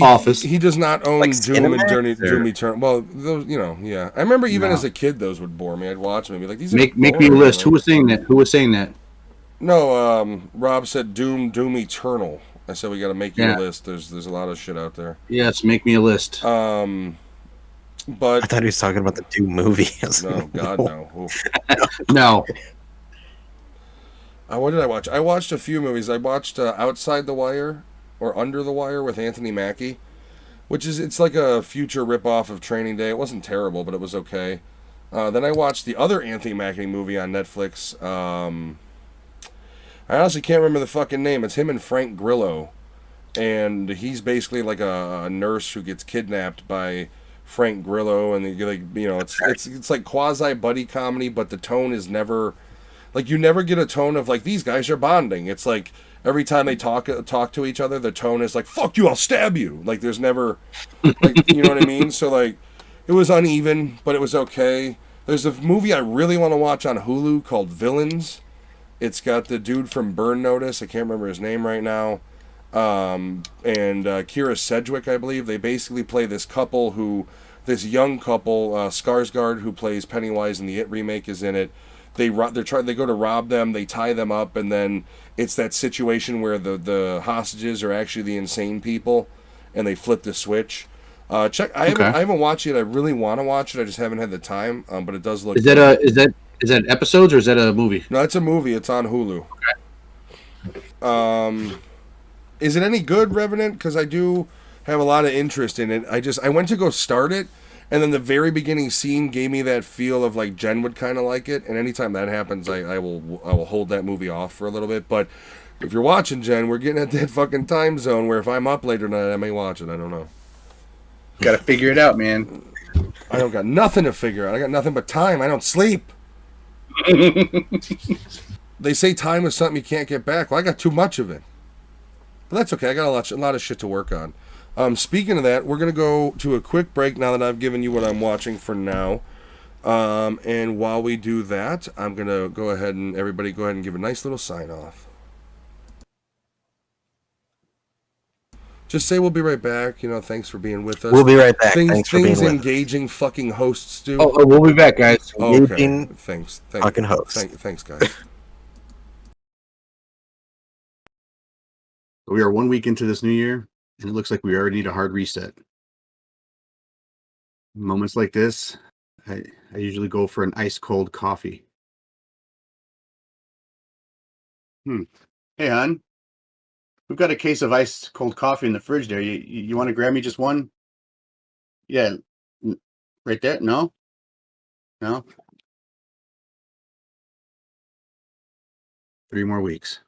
Office. He does not own like Doom Eternal. Well, those, yeah. I remember even as a kid, those would bore me. I'd watch them and be like, "These make me a list." Who was saying that? No, Rob said Doom Eternal. I said we got to make you a list. There's a lot of shit out there. Yes, make me a list. But I thought he was talking about the Doom movie. No, God no. No. What did I watch? I watched a few movies. I watched Outside the Wire. Or Under the Wire with Anthony Mackie, it's like a future ripoff of Training Day. It wasn't terrible, but it was okay. Then I watched the other Anthony Mackie movie on Netflix. I honestly can't remember the fucking name. It's him and Frank Grillo, and he's basically like a nurse who gets kidnapped by Frank Grillo, and it's like quasi buddy comedy, but the tone is never like you never get a tone of like these guys are bonding. It's like. Every time they talk to each other, the tone is like "fuck you, I'll stab you." Like there's never, like, you know what I mean. So like, it was uneven, but it was okay. There's a movie I really want to watch on Hulu called Villains. It's got the dude from Burn Notice. I can't remember his name right now. And Kira Sedgwick, I believe. They basically play this young couple, Skarsgård, who plays Pennywise in the It remake, is in it. They go to rob them. They tie them up, and then it's that situation where the hostages are actually the insane people, and they flip the switch. I haven't watched it. I really want to watch it. I just haven't had the time. But it does look. Is that episodes or is that a movie? No, it's a movie. It's on Hulu. Okay. Is it any good, Revenant? Because I do have a lot of interest in it. I went to go start it, And then the very beginning scene gave me that feel of like Jen would kind of like it. And anytime that happens, I will hold that movie off for a little bit. But if you're watching, Jen, we're getting at that fucking time zone where if I'm up later tonight, I may watch it. I don't know. Got to figure it out, man. I don't got nothing to figure out. I got nothing but time. I don't sleep. They say time is something you can't get back. Well, I got too much of it. But that's okay. I got a lot of shit to work on. Speaking of that, we're going to go to a quick break now that I've given you what I'm watching for now. And while we do that, I'm going to go ahead and everybody go ahead and give a nice little sign off. Just say we'll be right back. You know, thanks for being with us. We'll be right back. Things Thanks for being with us. engaging fucking hosts do. Oh, we'll be back, guys. Okay. Thanks. Fucking hosts. Thanks, guys. We are 1 week into this new year, and it looks like we already need a hard reset. Moments like this, I usually go for an ice cold coffee. Hey, hon. We've got a case of ice cold coffee in the fridge there. You want to grab me just one? Yeah. Right there? No? No? 3 more weeks.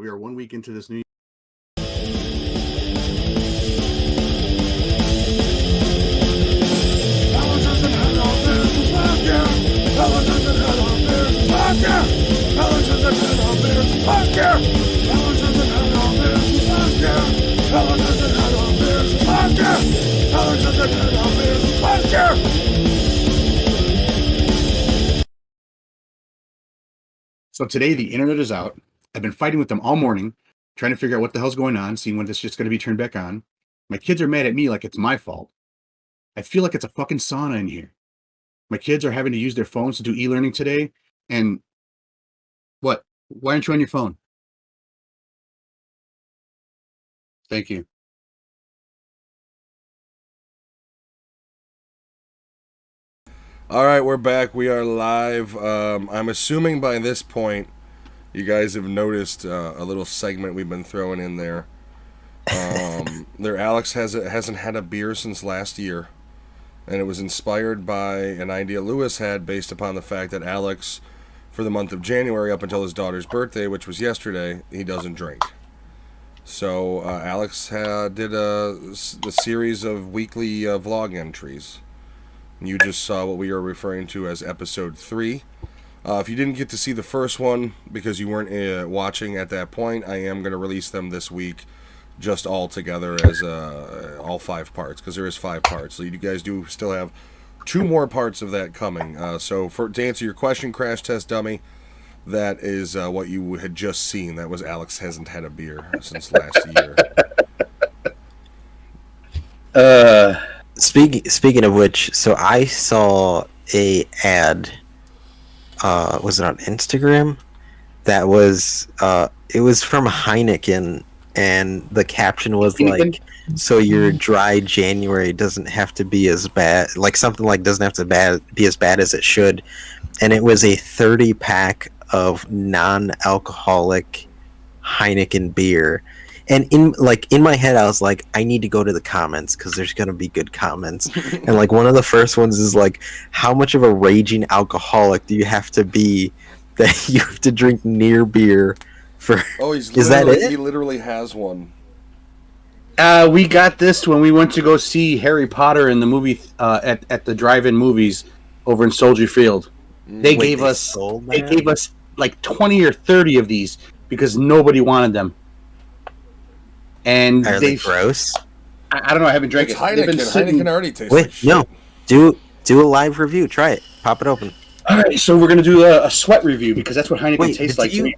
We are 1 week into this new. So today the internet is out. I've been fighting with them all morning, trying to figure out what the hell's going on, seeing when this shit's going to be turned back on. My kids are mad at me like it's my fault. I feel like it's a fucking sauna in here. My kids are having to use their phones to do e-learning today, and what? Why aren't you on your phone? Thank you. All right, we're back. We are live. I'm assuming by this point you guys have noticed a little segment we've been throwing in there. Alex hasn't had a beer since last year, and it was inspired by an idea Lewis had based upon the fact that Alex, for the month of January up until his daughter's birthday, which was yesterday, he doesn't drink. So Alex did a series of weekly vlog entries. You just saw what we are referring to as episode 3. If you didn't get to see the first one because you weren't watching at that point, I am going to release them this week just all together as all 5 parts, because there is 5 parts. So you guys do still have 2 more parts of that coming. So to answer your question, Crash Test Dummy, that is what you had just seen. That was Alex hasn't had a beer since last year. Speaking of which, so I saw a ad. Was it on Instagram? That was it was from Heineken, and the caption was like, "So your dry January doesn't have to be as bad, like something like doesn't have to be as bad as it should." And it was a 30-pack of non-alcoholic Heineken beer. And in my head, I was like, I need to go to the comments because there's gonna be good comments. And like one of the first ones is like, how much of a raging alcoholic do you have to be that you have to drink near beer for? Oh, is that it? He literally has one. We got this when we went to go see Harry Potter in the movie at the drive-in movies over in Soldier Field. They gave us like 20 or 30 of these because nobody wanted them. And are they gross? I don't know. I haven't drank it. Heineken already tastes like shit. No, do a live review. Try it. Pop it open. All right, so we're gonna do a sweat review because that's what Heineken tastes like to me.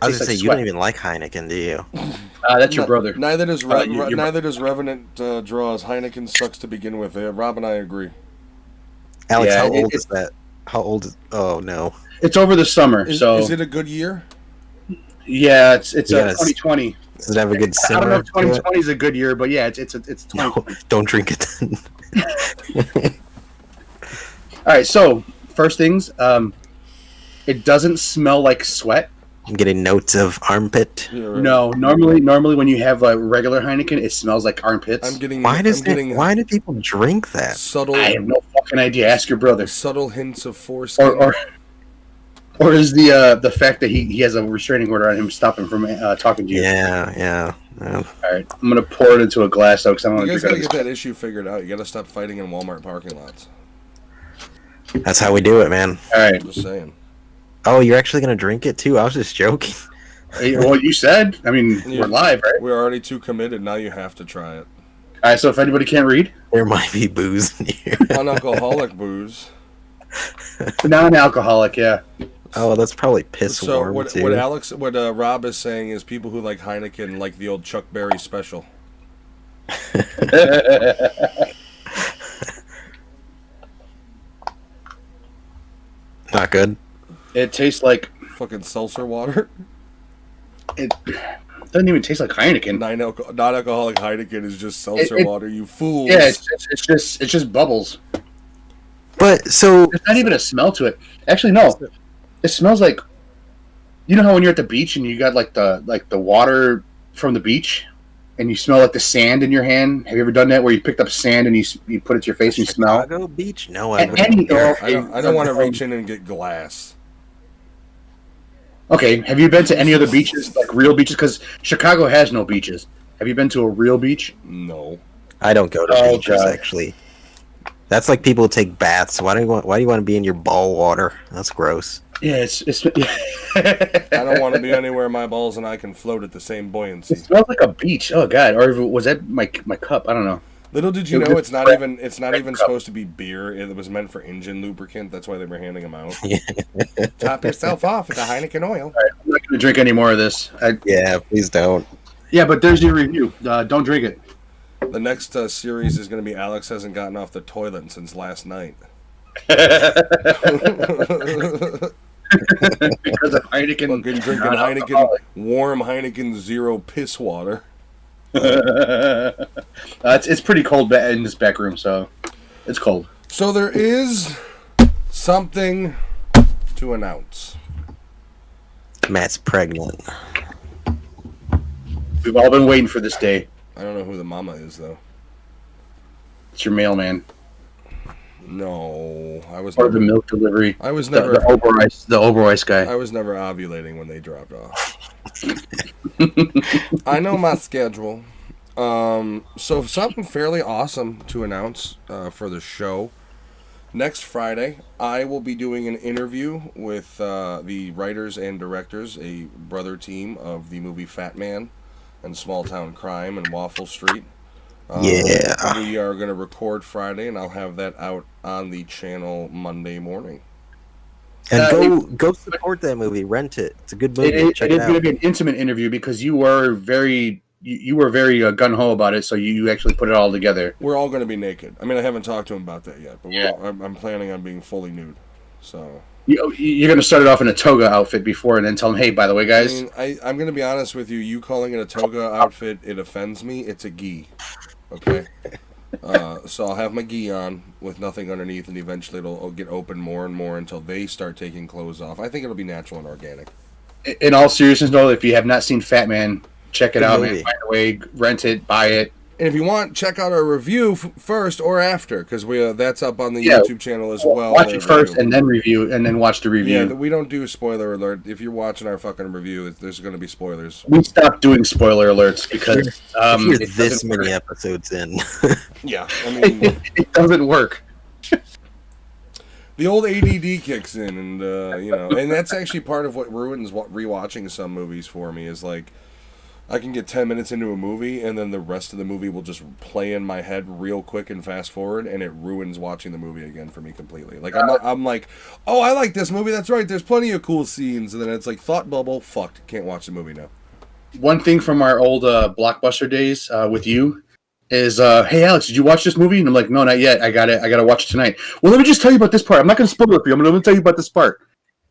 I was gonna say you don't even like Heineken, do you? That's your brother. Neither does Revenant Draws. Heineken sucks to begin with. Rob and I agree. Alex, how old is that? How old is? Oh no, it's over the summer. Is it a good year? Yeah, it's 2020. Does it have a good simmer? I don't know if 2020 is a good year, but yeah, it's 2020. No, don't drink it then. All right, so first things, it doesn't smell like sweat. I'm getting notes of armpit. Yeah, right. No, normally when you have a regular Heineken, it smells like armpits. Why do people drink that? Subtle. I have no fucking idea. Ask your brother. Subtle hints of foreskin. Or is the fact that he has a restraining order on him stop him from talking to you? Yeah. All right, I'm gonna pour it into a glass though, because I don't want to You drink guys gotta get that issue figured out. You gotta stop fighting in Walmart parking lots. That's how we do it, man. All right. Just saying. Oh, you're actually gonna drink it too? I was just joking. Well, you said. I mean, we're live, right? We're already too committed. Now you have to try it. All right. So if anybody can't read, there might be booze in here. Non-alcoholic booze. Non-alcoholic, yeah. Oh, that's probably piss warm too. What Rob is saying is people who like Heineken like the old Chuck Berry special. Not good. It tastes like fucking seltzer water. It doesn't even taste like Heineken. Non-alcoholic Heineken is just seltzer water. You fools. Yeah, it's just bubbles. But so there's not even a smell to it. Actually, no. It smells like, you know how when you're at the beach and you got like the water from the beach, and you smell like the sand in your hand. Have you ever done that where you picked up sand and you put it to your face and you smell? Chicago beach? No, I don't want to reach in and get glass. Okay, have you been to any other beaches, like real beaches? Because Chicago has no beaches. Have you been to a real beach? No. I don't go to Oh, beaches God. actually. That's like people who take baths. Why do you want to be in your ball water? That's gross. Yeah, it's I don't want to be anywhere my balls and I can float at the same buoyancy. It smells like a beach. Oh God! Or was that my cup? I don't know. Little did you It know was it's not even cup. supposed to be beer. It was meant for engine lubricant. That's why they were handing them out. Top yourself off with the Heineken oil. All right, I'm not going to drink any more of this. Yeah, please don't. Yeah, but there's your review. Don't drink it. The next series is going to be Alex hasn't gotten off the toilet since last night. Because of Heineken. Fucking drinking Heineken, non-alcoholic. warm Heineken Zero piss water. It's pretty cold in this back room, so it's cold. So there is something to announce. Matt's pregnant. We've all been waiting for this day. I don't know who the mama is though. It's your mailman No, I was or the never. milk delivery. I was The never. Oberweis guy. I was never ovulating when they dropped off. I know my schedule. So something fairly awesome to announce for the show. Next Friday, I will be doing an interview with the writers and directors, a brother team of the movie Fat Man and Small Town Crime and Waffle Street. Yeah. We are going to record Friday, and I'll have that out on the channel Monday morning. And go support that movie. Rent it. It's a good movie. Check It it is going to out. be an intimate interview because you were very gun ho about it, so you actually put it all together. We're all going to be naked. I mean, I haven't talked to him about that yet, but Yeah. I'm planning on being fully nude. So You're going to start it off in a toga outfit before, and then tell them, "Hey, by the way, guys." I'm going to be honest with you. You calling it a toga outfit, it offends me. It's a gi. Okay? So I'll have my gi on with nothing underneath, and eventually it'll get open more and more until they start taking clothes off. I think it'll be natural and organic. In all seriousness, though, if you have not seen Fat Man, check it Good out, movie. man. Find a way, rent it, buy it. And if you want, check out our review first or after, because that's up on the Yeah. YouTube channel as well. Watch the it first, review. and then review, and then watch the Yeah, review. we don't do spoiler alert. If you're watching our fucking review, there's going to be spoilers. We stopped doing spoiler alerts because If you're it this doesn't many work. episodes in. Yeah, I mean, It doesn't work. the old ADD kicks in, and and that's actually part of what ruins rewatching some movies for me. Is like, I can get 10 minutes into a movie, and then the rest of the movie will just play in my head real quick and fast forward, and it ruins watching the movie again for me completely. Like, I'm like, oh, I like this movie. That's right. There's plenty of cool scenes, and then it's like thought bubble. Fucked. Can't watch the movie now. One thing from our old Blockbuster days with you is, hey, Alex, did you watch this movie? And I'm like, no, not yet. I got to watch it tonight. Well, let me just tell you about this part. I'm not going to spoil it for you. I'm going to tell you about this part.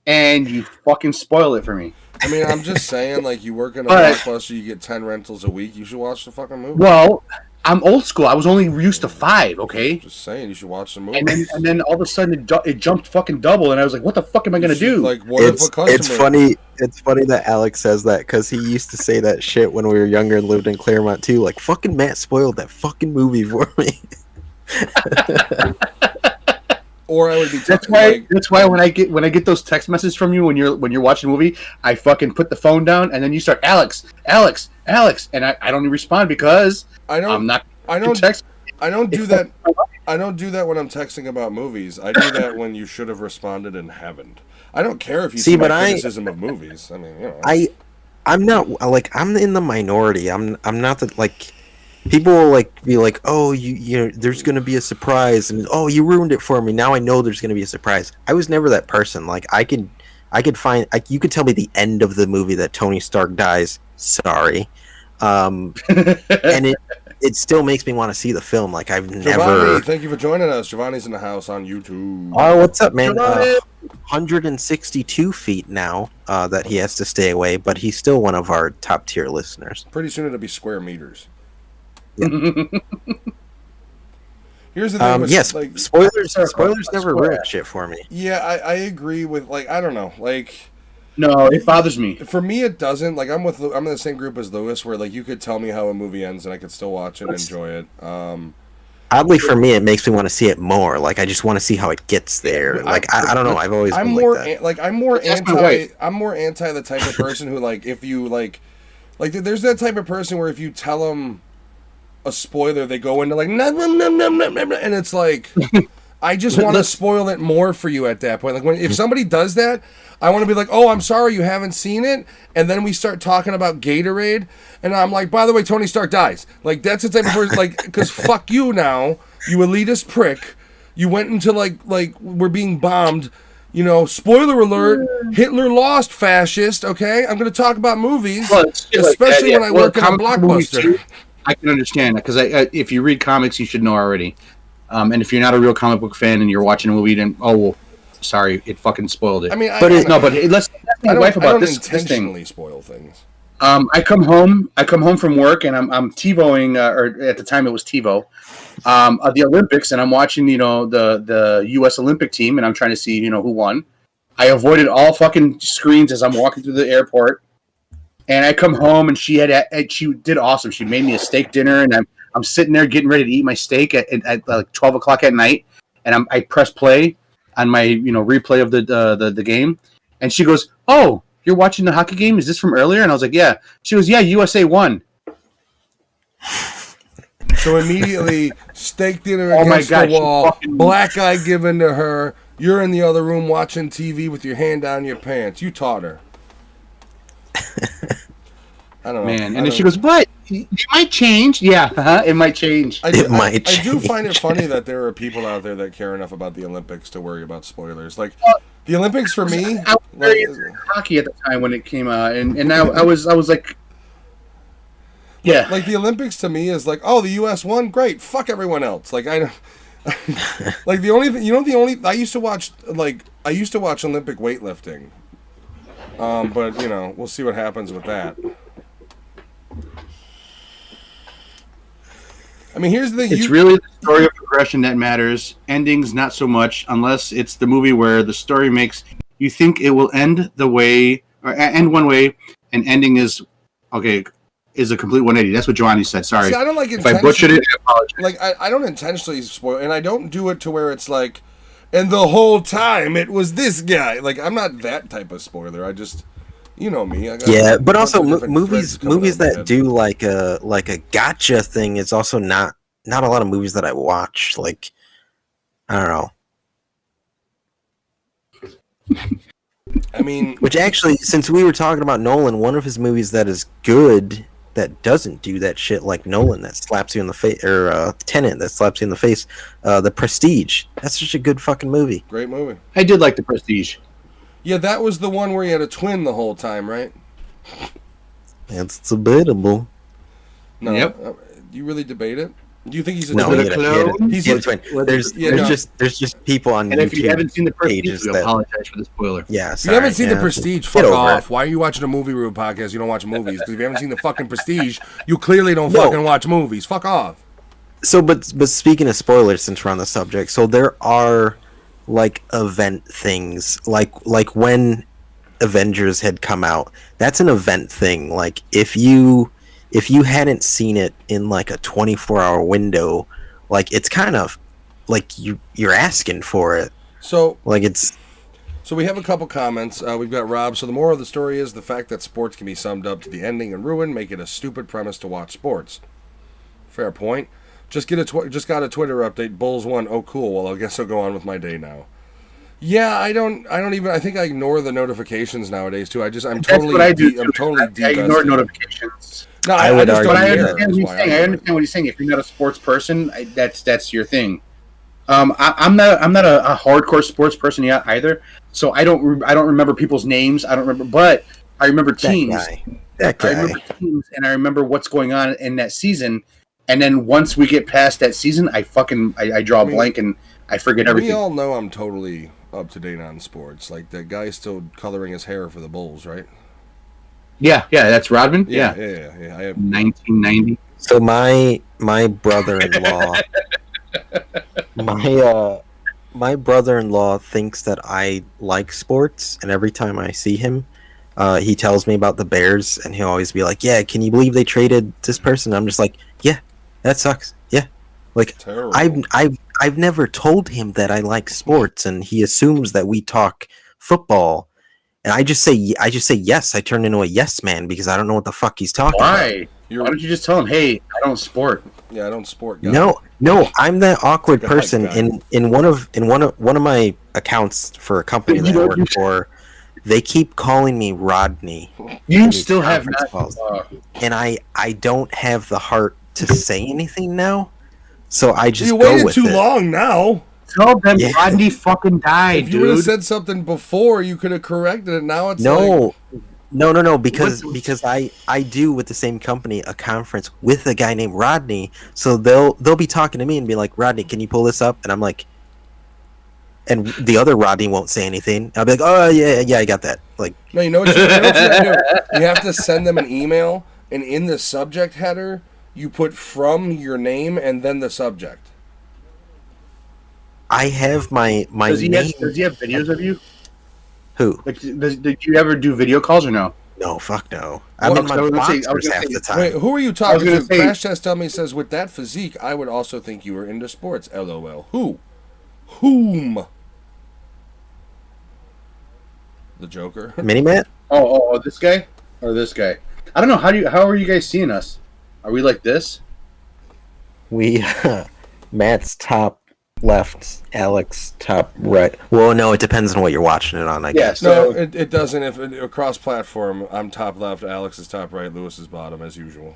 And you fucking spoil it for me. I mean, I'm just saying, like, you work in a But- Blockbuster, you get 10 rentals a week. You should watch the fucking movie. Well, I'm old school. I was only used to 5, okay? Just saying, you should watch the movie. And then all of a sudden it jumped fucking double, and I was like, what the fuck am I going to do? Like, what if a customer? It's funny. It's funny that Alex says that because he used to say that shit when we were younger and lived in Claremont too. Like, fucking Matt spoiled that fucking movie for me. Or I would be. That's why when I get those text messages from you when you're watching a movie, I fucking put the phone down and then you start Alex, and I don't even respond because I don't. I'm not. I don't. Text. I don't do that. I don't do that when I'm texting about movies. I do that when you should have responded and haven't. I don't care if you see my criticism of movies. I mean, you know. I'm not like I'm in the minority. I'm not the like. People will like be like, oh, you know, there's gonna be a surprise, and oh, you ruined it for me. Now I know there's gonna be a surprise. I was never that person. Like I could find, you could tell me the end of the movie that Tony Stark dies. Sorry, and it still makes me want to see the film. Like I've Giovanni, never. thank you for joining us. Giovanni's in the house on YouTube. Oh, what's up, man? Giovanni! 162 feet now that he has to stay away, but he's still one of our top tier listeners. Pretty soon it'll be square meters. Yeah. Here's the thing. With, yes, like, spoilers never Square. ruin shit for me. yeah, I agree with, like, I don't know, like. No, it bothers me. For me, it doesn't. Like, I'm in the same group as Lewis, where like you could tell me how a movie ends, and I could still watch it and enjoy it. Oddly for me, it makes me want to see it more. Like I just want to see how it gets there. Like I don't know. I've always I'm been more like that. like I'm more That's my anti. wife. I'm more anti the type of person who like if you like there's that type of person where if you tell them a spoiler, they go into like nom, nom, nom, nom, nom, nom, and it's like I just want to spoil it more for you at that point. Like if somebody does that, I want to be like, oh, I'm sorry you haven't seen it, and then we start talking about Gatorade, and I'm like, by the way, Tony Stark dies. Like that's the type of person like because fuck you now, you elitist prick. You went into like we're being bombed. You know, spoiler alert, Hitler lost, fascist, okay? I'm going to talk about movies, Well, it's shit especially like that, when I Well, work in a comic movies blockbuster. too, I can understand that because if you read comics, you should know already. And if you're not a real comic book fan and you're watching a movie, then sorry, it fucking spoiled it. I mean, But let's ask my wife I about don't this thing. intentionally spoil things. I come home from work, and I'm TiVoing, or at the time it was TiVo, the Olympics, and I'm watching, the U.S. Olympic team, and I'm trying to see, who won. I avoided all fucking screens as I'm walking through the airport, and I come home, and she did awesome. She made me a steak dinner, and I'm sitting there getting ready to eat my steak at like 12 o'clock at night, and I press play on my replay of the game, and she goes, "Oh, you're watching the hockey game? Is this from earlier?" And I was like, "Yeah." She goes, "Yeah, USA won." So immediately, steak dinner Oh my against God, the she wall, fucking- black eye given to her. You're in the other room watching TV with your hand down your pants. You taught her. I don't know. Man, and then she goes, "But it might change." Yeah, it might change. I It might I do find it change. funny that there are people out there that care enough about the Olympics to worry about spoilers. Like the Olympics for me, I was very like, into hockey at the time when it came out, and I was like, yeah, like the Olympics to me is like, oh, the U.S. won, great, fuck everyone else. Like I, like the only thing, I used to watch Olympic weightlifting, but we'll see what happens with that. I mean, here's the thing. it's really the story of progression that matters. Endings, not so much, unless it's the movie where the story makes you think it will end the way or end one way, and ending is a complete 180. That's what Giovanni said. Sorry, See, I don't like if I butchered it, I apologize. Like I don't intentionally spoil, and I don't do it to where it's like, and the whole time it was this guy. Like I'm not that type of spoiler. I just, you know me. I got Yeah, but a also bunch of different movies threads coming out of my that head. do like a gotcha thing is also not a lot of movies that I watch. Like I don't know. I mean, Which actually, since we were talking about Nolan, one of his movies that is good that doesn't do that shit like Nolan that slaps you in the face, or Tenet that slaps you in the face, The Prestige. That's such a good fucking movie. great movie. I did like The Prestige. Yeah, that was the one where he had a twin the whole time, right? It's debatable. No. Yep. Do you really debate it? Do you think he's a No, twin? it a clone? He's he a- had a twin. was it- There's yeah, there's no. just people on And YouTube. if you haven't seen The Prestige, pages we that- apologize for the spoiler. Yeah, If you sorry, haven't seen The yeah. Prestige, Get fuck over off. it. Why are you watching a movie review podcast? You don't watch movies. Because if you haven't seen the fucking Prestige, you clearly don't No. fucking watch movies. Fuck off. So, but speaking of spoilers, since we're on the subject, so there are like event things, like when Avengers had come out. That's an event thing. Like if you hadn't seen it in like a 24-hour window, like it's kind of like you're asking for it. So Like it's we have a couple comments. We've got Rob. So the moral of the story is the fact that sports can be summed up to the ending and ruin make it a stupid premise to watch sports. Fair point. Just got a Twitter update. Bulls won. Oh, cool. Well, I guess I'll go on with my day now. Yeah, I think I ignore the notifications nowadays too. I'm That's totally, what I do. I'm totally I ignore divested. notifications. No, I I would just argue don't But I care. understand what That's he's why saying. do I it. understand what he's saying. If you're not a sports person, that's your thing. I'm not a hardcore sports person yet either. So I don't remember people's names. I don't remember, but I remember teams. that I guy. remember teams, and I remember what's going on in that season. And then once we get past that season, I draw a blank and I forget We everything. all know I'm totally up to date on sports. Like the guy's still coloring his hair for the Bulls, right? Yeah, that's Rodman. Yeah, I have 1990. So my brother-in-law, my brother-in-law thinks that I like sports, and every time I see him, he tells me about the Bears, and he'll always be like, "Yeah, can you believe they traded this person?" I'm just like, "Yeah, that sucks. Yeah, Like Terrible. I've never told him that I like sports, and he assumes that we talk football. And I just say yes. I turn into a yes man because I don't know what the fuck he's talking about. Why? Why don't you just tell him, hey, I don't sport? Yeah, I don't sport. Guy. No, I'm that awkward Guy, person guy. in one of my accounts for a company that I work for. They keep calling me Rodney. You still have not. Calls. And I don't have the heart to say anything now, so I just you go waited with too it. long now. Tell them Rodney fucking died, If you would have dude. said something before, you could have corrected it. Now it's No, because I do with the same company a conference with a guy named Rodney, so they'll be talking to me and be like, Rodney, can you pull this up? And I'm like, and the other Rodney won't say anything. I'll be like, oh yeah, I got that. Like, no, you know what you gotta do? You have to send them an email, and in the subject header, you put from your name and then the subject. I have my Does he name. have videos of you? Who? Like, did you ever do video calls or no? No, fuck no. I'm Well, in my I was gonna say- boxers half the time. Wait, who are you talking to? gonna say- Crash Test Dummy says, with that physique, I would also think you were into sports. LOL. Who? Whom? The Joker? Mini-Matt? Oh, this guy or this guy? I don't know. How are you guys seeing us? Are we like this? We Matt's top left, Alex top right. Well, no, it depends on what you're watching it on, I guess. No, it doesn't. If across platform, I'm top left, Alex is top right, Lewis is bottom, as usual.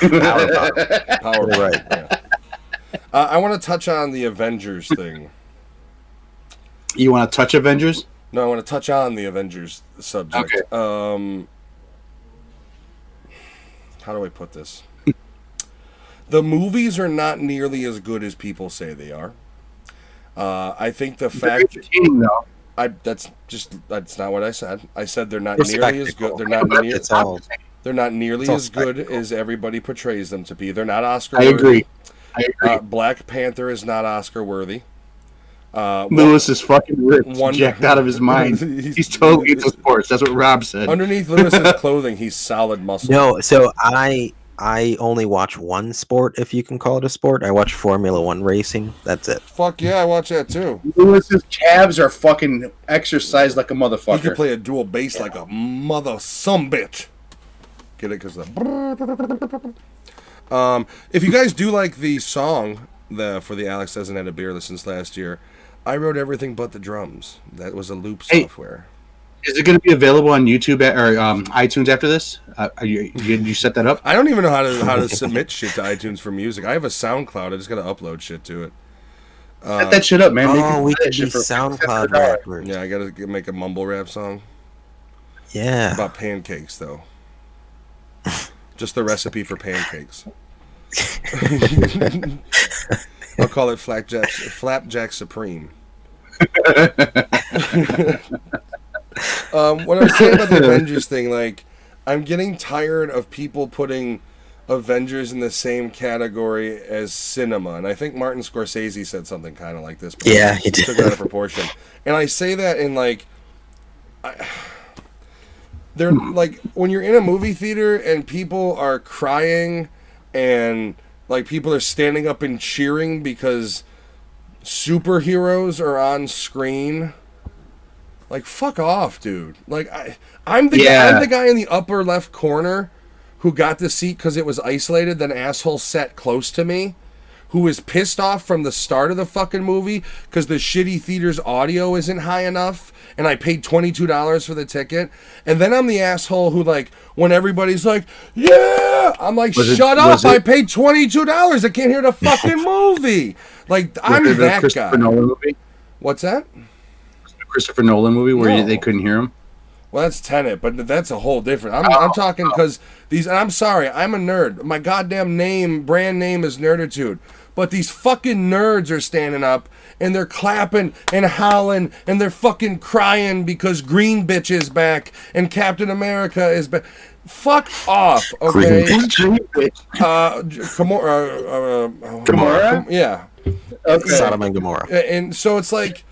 Power bottom. Power Right. Yeah. I want to touch on the Avengers thing. You want to touch Avengers? No, I want to touch on the Avengers subject. Okay. How do I put this? The movies are not nearly as good as people say they are. I think the fact though. that's not what I said. I said they're not It's nearly as good. They're not nearly It's all. they're not nearly all as good spectacle. as everybody portrays them to be. They're not Oscar I worthy. agree. Black Panther is not Oscar worthy. Lewis is fucking ripped, One- jacked out of his mind. He's totally into sports. That's what Rob said. Underneath Lewis's clothing, he's solid muscle. No, so I only watch one sport, if you can call it a sport. I watch Formula One racing. That's it. Fuck yeah, I watch that too. Lewis's calves are fucking exercised like a He could motherfucker. play a dual bass like a mother bitch. Get it? Because if you guys do like the song for the Alex Doesn't Have a Beer since last year, I wrote everything but the drums. That was a loop software. Is it going to be available on YouTube or iTunes after this? You set that up? I don't even know how to submit shit to iTunes for music. I have a SoundCloud. I just got to upload shit to it. Set that shit up, man. We could be SoundCloud rappers. Yeah, I got to make a mumble rap song Yeah. about pancakes, though. Just the recipe for pancakes. I'll call it Flapjack Supreme. What I was saying about the Avengers thing, like, I'm getting tired of people putting Avengers in the same category as cinema, and I think Martin Scorsese said something kind of like this. But Yeah, he did. Took it out of proportion, and I say that in like, they're like when you're in a movie theater and people are crying, and like people are standing up and cheering because superheroes are on screen. Like, fuck off, dude. Like, I'm the guy in the upper left corner who got the seat because it was isolated, then asshole sat close to me, who was pissed off from the start of the fucking movie because the shitty theater's audio isn't high enough, and I paid $22 for the ticket. And then I'm the asshole who, like, when everybody's like, yeah, I'm like, shut up, I paid $22. I can't hear the fucking movie. Like, I'm that guy. Nolan movie? What's that? Christopher Nolan movie where No. they couldn't hear him? Well, that's Tenet, but that's a whole different. I'm talking because these. And I'm sorry, I'm a nerd. My goddamn brand name is Nerdattude. But these fucking nerds are standing up and they're clapping and howling and they're fucking crying because Green Bitch is back and Captain America is back. Fuck off, okay? Gamora? Yeah. Okay. Sodom and Gomorrah. And so it's like,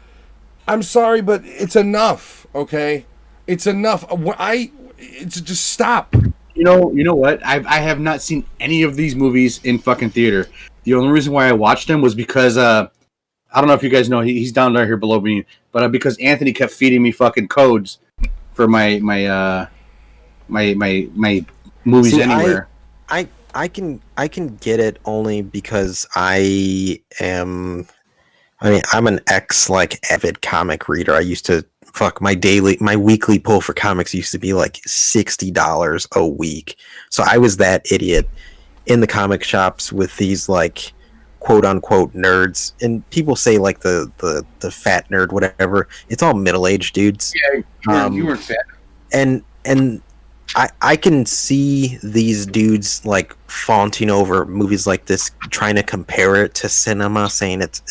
I'm sorry, but it's enough, okay? It's enough. It's just stop. You know what? I have not seen any of these movies in fucking theater. The only reason why I watched them was because I don't know if you guys know he's down right here below me, but because Anthony kept feeding me fucking codes for my movies See, anywhere. I can get it only because I am. I mean, I'm an avid comic reader. I used to my weekly pull for comics used to be like $60 a week. So I was that idiot in the comic shops with these like quote unquote nerds, and people say like the fat nerd, whatever. It's all middle aged dudes. Yeah, you were fat. And I can see these dudes like faunting over movies like this, trying to compare it to cinema, saying it's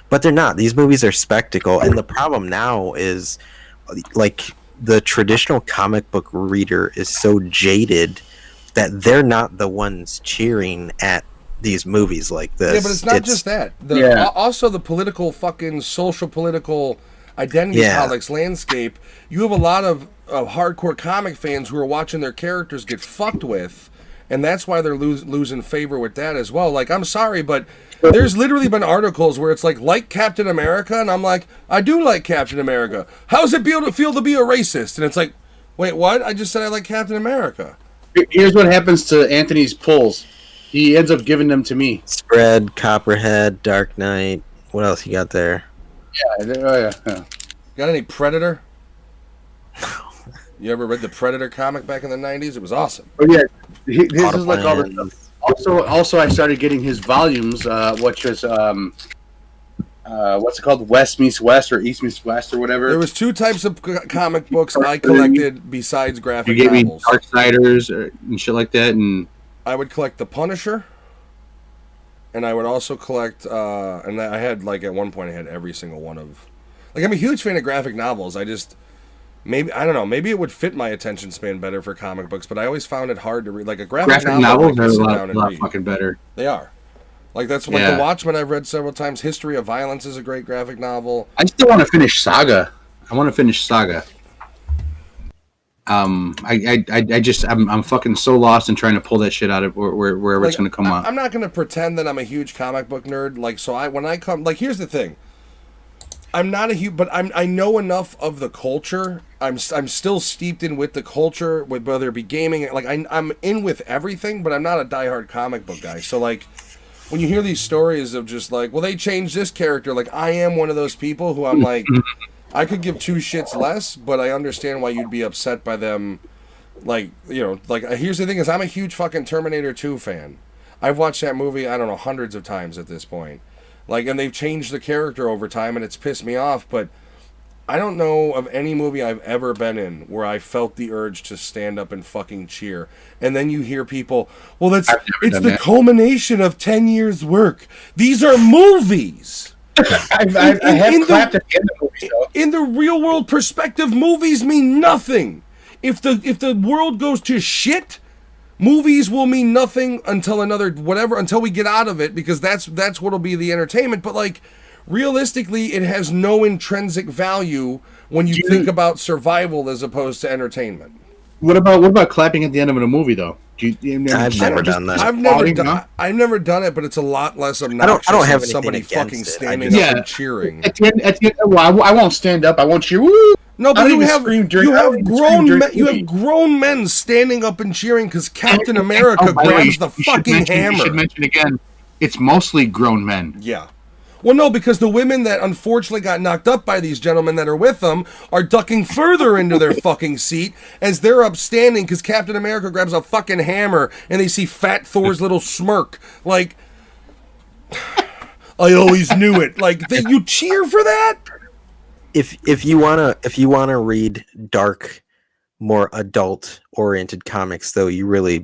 but they're not. These movies are spectacle, and the problem now is like the traditional comic book reader is so jaded that they're not the ones cheering at these movies like this. Yeah, but it's not just that. Also, the social political identity politics landscape. You have a lot of hardcore comic fans who are watching their characters get fucked with, and that's why they're losing favor with that as well. Like, I'm sorry, but there's literally been articles where it's like Captain America, and I'm like, I do like Captain America. How's it feel to be a racist? And it's like, wait, what? I just said I like Captain America. Here's what happens to Anthony's pulls. He ends up giving them to me. Spread, Copperhead, Dark Knight. What else you got there? Yeah. Got any Predator? You ever read the Predator comic back in the 90s? It was awesome. Oh yeah, this is like all the stuff. Also, I started getting his volumes, which was what's it called? West meets West or East meets West or whatever. There was two types of comic books I collected besides graphic novels. You gave me Darksiders and shit like that, and I would collect The Punisher, and I would also collect, and I had like at one point I had every single one of, like, I'm a huge fan of graphic novels. I don't know, maybe it would fit my attention span better for comic books, but I always found it hard to read. Like a graphic novel, novels are a lot fucking better. They are. Like that's like The Watchmen I've read several times. History of Violence is a great graphic novel. I still want to finish Saga. I'm fucking so lost in trying to pull that shit out of wherever it's going to come out. I'm not going to pretend that I'm a huge comic book nerd. Like, so here's the thing. I'm not a huge, but I know enough of the culture. I'm still steeped in with the culture, with whether it be gaming. Like I'm in with everything, but I'm not a diehard comic book guy. So like, when you hear these stories of just like, well, they changed this character. Like, I am one of those people who I'm like, I could give two shits less, but I understand why you'd be upset by them. Like, here's the thing is I'm a huge fucking Terminator 2 fan. I've watched that movie, I don't know, hundreds of times at this point. Like, and they've changed the character over time, and it's pissed me off, but I don't know of any movie I've ever been in where I felt the urge to stand up and fucking cheer. And then you hear people, well, it's the culmination of 10 years' work. These are movies. I have clapped at the end of movies, though. In the real world perspective, movies mean nothing. If the world goes to shit, movies will mean nothing until we get out of it, because that's what'll be the entertainment. But like, realistically, it has no intrinsic value when you think about survival as opposed to entertainment. What about clapping at the end of a movie, though? I've never done that. I've never done it, but it's a lot less obnoxious I don't have than somebody fucking it. standing up and cheering. At the end, well, I won't stand up. I won't cheer. Woo! No, but you have grown men standing up and cheering because Captain America grabs the fucking hammer. You should mention again, it's mostly grown men. Yeah. Well, no, because the women that unfortunately got knocked up by these gentlemen that are with them are ducking further into their fucking seat as they're upstanding because Captain America grabs a fucking hammer and they see Fat Thor's little smirk. Like, I always knew it. Like, you cheer for that? If you wanna read dark, more adult oriented comics, though, you really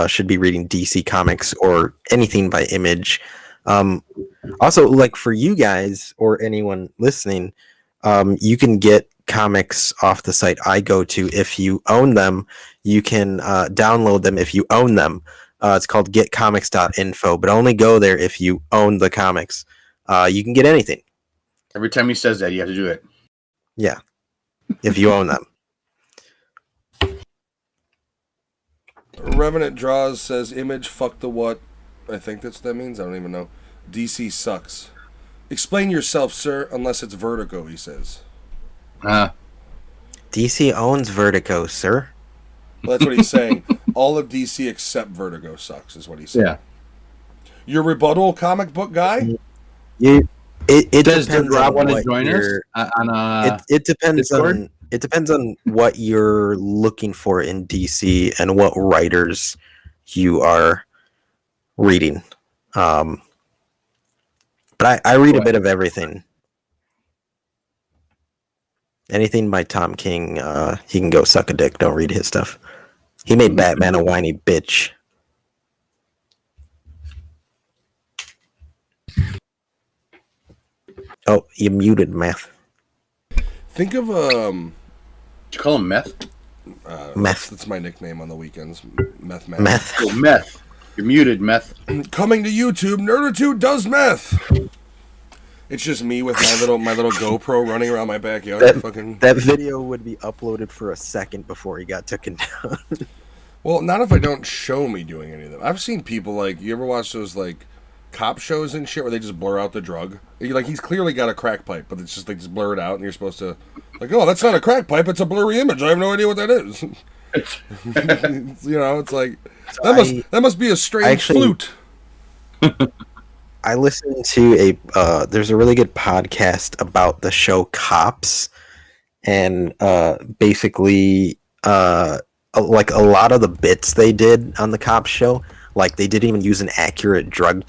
should be reading DC Comics or anything by Image. Also, like, for you guys or anyone listening, you can get comics off the site I go to. If you own them, you can download them if you own them. It's called getcomics.info, but only go there if you own the comics. You can get anything. Every time he says that, you have to do it. Yeah, if you own them. Revenant Draws says, Image, fuck the what? I think that's what that means. I don't even know. DC sucks. Explain yourself, sir, unless it's Vertigo, he says. DC owns Vertigo, sir. Well, that's what he's saying. All of DC except Vertigo sucks, is what he's saying. Yeah. Your rebuttal, comic book guy? It does depends Rob on want to what join us on it depends Discord? on it depends on what you're looking for in DC and what writers you are reading. But I read a bit of everything. Anything by Tom King, he can go suck a dick. Don't read his stuff. He made Batman a whiny bitch. Oh, you muted Meth. Think of Did you call him Meth? Meth. That's my nickname on the weekends. Meth. Oh, Meth. You're muted, Meth. Coming to YouTube, Nerdattude does meth. It's just me with my little GoPro running around my backyard. That video would be uploaded for a second before he got taken down. Well, not if I don't show me doing any of them. I've seen people like, you ever watch those like cop shows and shit where they just blur out the drug? Like, he's clearly got a crack pipe, but it's just like just blur it out, and you're supposed to like, oh, that's not a crack pipe, it's a blurry image. I have no idea what that is. You know, it's like that must be a strange flute. I listened to there's a really good podcast about the show Cops, and basically like a lot of the bits they did on the Cops show, like they didn't even use an accurate drug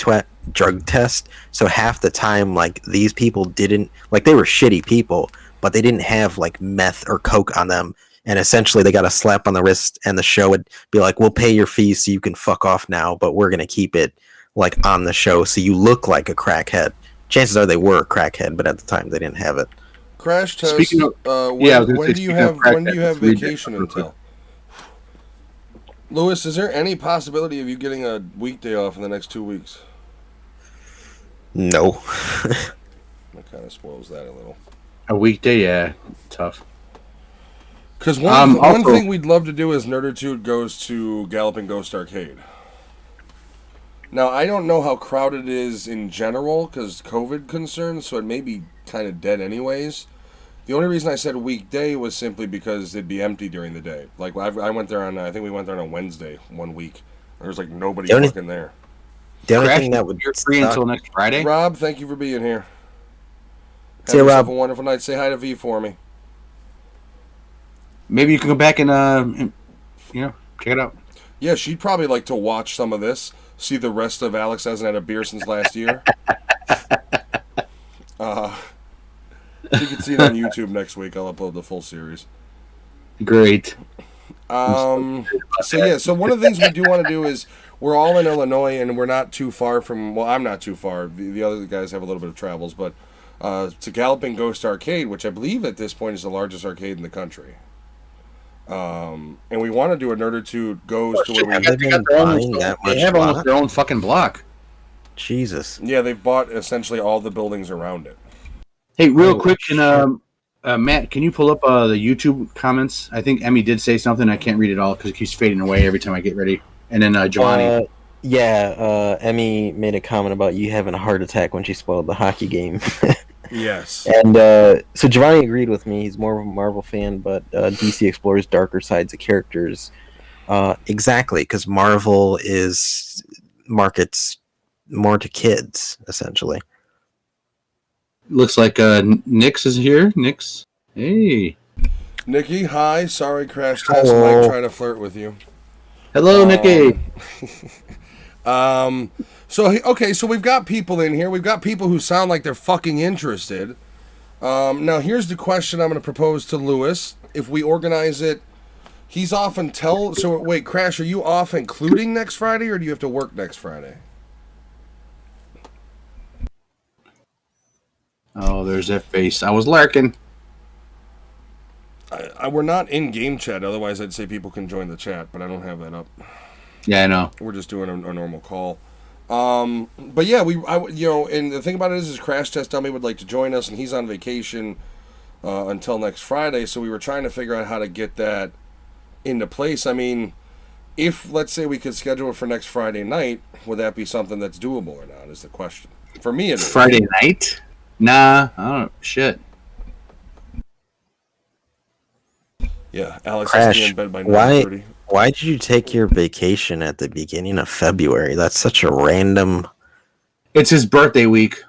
test. So half the time, like, these people didn't, like, they were shitty people, but they didn't have like meth or coke on them. And essentially they got a slap on the wrist, and the show would be like, we'll pay your fees so you can fuck off now, but we're going to keep it like on the show so you look like a crackhead. Chances are they were a crackhead, but at the time they didn't have it. Crash test. Speaking of, when do you have vacation until? Lewis, is there any possibility of you getting a weekday off in the next 2 weeks? No. That kind of spoils that a little. A weekday, yeah, tough. Because one thing we'd love to do is Nerdattude goes to Galloping Ghost Arcade. Now, I don't know how crowded it is in general because COVID concerns, so it may be kind of dead anyways. The only reason I said weekday was simply because it'd be empty during the day. Like, I went there I think we went there on a Wednesday 1 week. There was like nobody fucking there. The only thing that would you're free until next Friday? Rob, thank you for being here. See, Have Rob, a wonderful night. Say hi to V for me. Maybe you can go back and check it out. Yeah, she'd probably like to watch some of this. See the rest of Alex hasn't had a beer since last year. You can see it on YouTube next week. I'll upload the full series. Great. So one of the things we do want to do is we're all in Illinois, and we're not too far from, well, I'm not too far. The other guys have a little bit of travels, but to Galloping Ghost Arcade, which I believe at this point is the largest arcade in the country. And we want to do a Nerdattude goes to where they have almost their own fucking block. Jesus. Yeah, they've bought essentially all the buildings around it. Hey, real quick, and Matt, can you pull up the YouTube comments? I think Emmy did say something. I can't read it all because it keeps fading away every time I get ready. And then Giovanni. Emmy made a comment about you having a heart attack when she spoiled the hockey game. Yes. And so Giovanni agreed with me. He's more of a Marvel fan, but DC explores darker sides of characters. Exactly, because Marvel markets more to kids, essentially. Looks like Nix is here. Nix. Hey. Nikki, hi. Sorry, Crash Test Mike trying to flirt with you. Hello, Nikki. So we've got people in here. We've got people who sound like they're fucking interested. Now, here's the question I'm going to propose to Lewis. If we organize it, he's off until... So, wait, Crash, are you off including next Friday, or do you have to work next Friday? Oh, there's that face. I was lurking. We're not in game chat. Otherwise, I'd say people can join the chat, but I don't have that up. Yeah, I know. We're just doing a normal call. But yeah, and the thing about it is Crash Test Dummy would like to join us, and he's on vacation until next Friday. So we were trying to figure out how to get that into place. I mean, if, let's say, we could schedule it for next Friday night, would that be something that's doable or not, is the question. For me, it is. Friday night? Nah, I don't know. Shit. Yeah, Alex has to be in bed by 9:30. Why did you take your vacation at the beginning of February? That's such a random... It's his birthday week.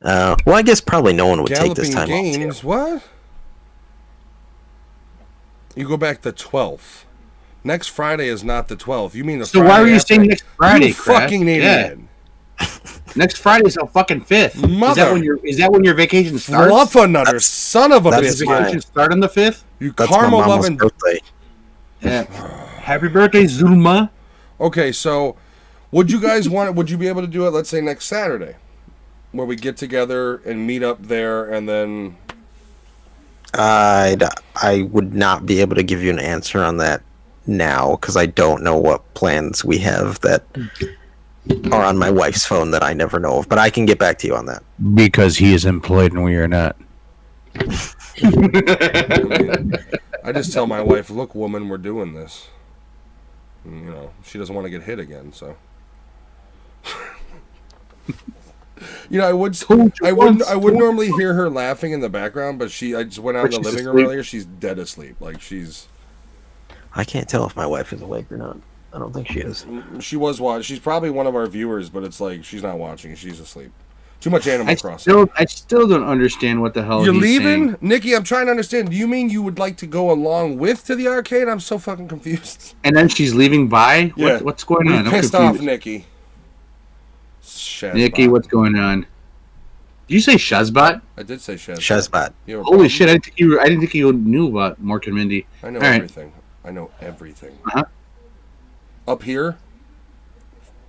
Well, I guess probably no one would take this time Games, off. what? You go back the 12th. Next Friday is not the 12th. You mean the so Friday why were you after? saying next Friday, You Crash? fucking idiot. Yeah. Next Friday's the fucking 5th. Mother. Is that when your vacation starts? Fluffernutter, son of a Does bitch. your vacation start on the 5th? You That's my caramel mama's loving. birthday. Yeah. Happy birthday, Zulma. Okay, so would you guys want it? Would you be able to do it, let's say, next Saturday? Where we get together and meet up there and then... I would not be able to give you an answer on that now because I don't know what plans we have that are on my wife's phone that I never know of. But I can get back to you on that. Because he is employed and we are not. I just tell my wife, look, woman, we're doing this. And, you know, she doesn't want to get hit again, so... You know, I would normally hear her laughing in the background, but I just went out in the living room earlier. She's dead asleep. Like she's. I can't tell if my wife is awake or not. I don't think she is. She was watching. She's probably one of our viewers, but it's like she's not watching. She's asleep. Too much Animal Crossing. I still don't understand what the hell you're he's leaving, saying. Nikki. I'm trying to understand. Do you mean you would like to go along to the arcade? I'm so fucking confused. And then she's leaving by. Yeah. What's going on? I'm pissed confused. off, Nikki. Shazbot. Nikki, what's going on? Did you say Shazbot? I did say Shazbot. Shazbot. Holy shit! I didn't think you knew about Mork and Mindy. I know All right. everything. I know everything. Uh-huh. Up here,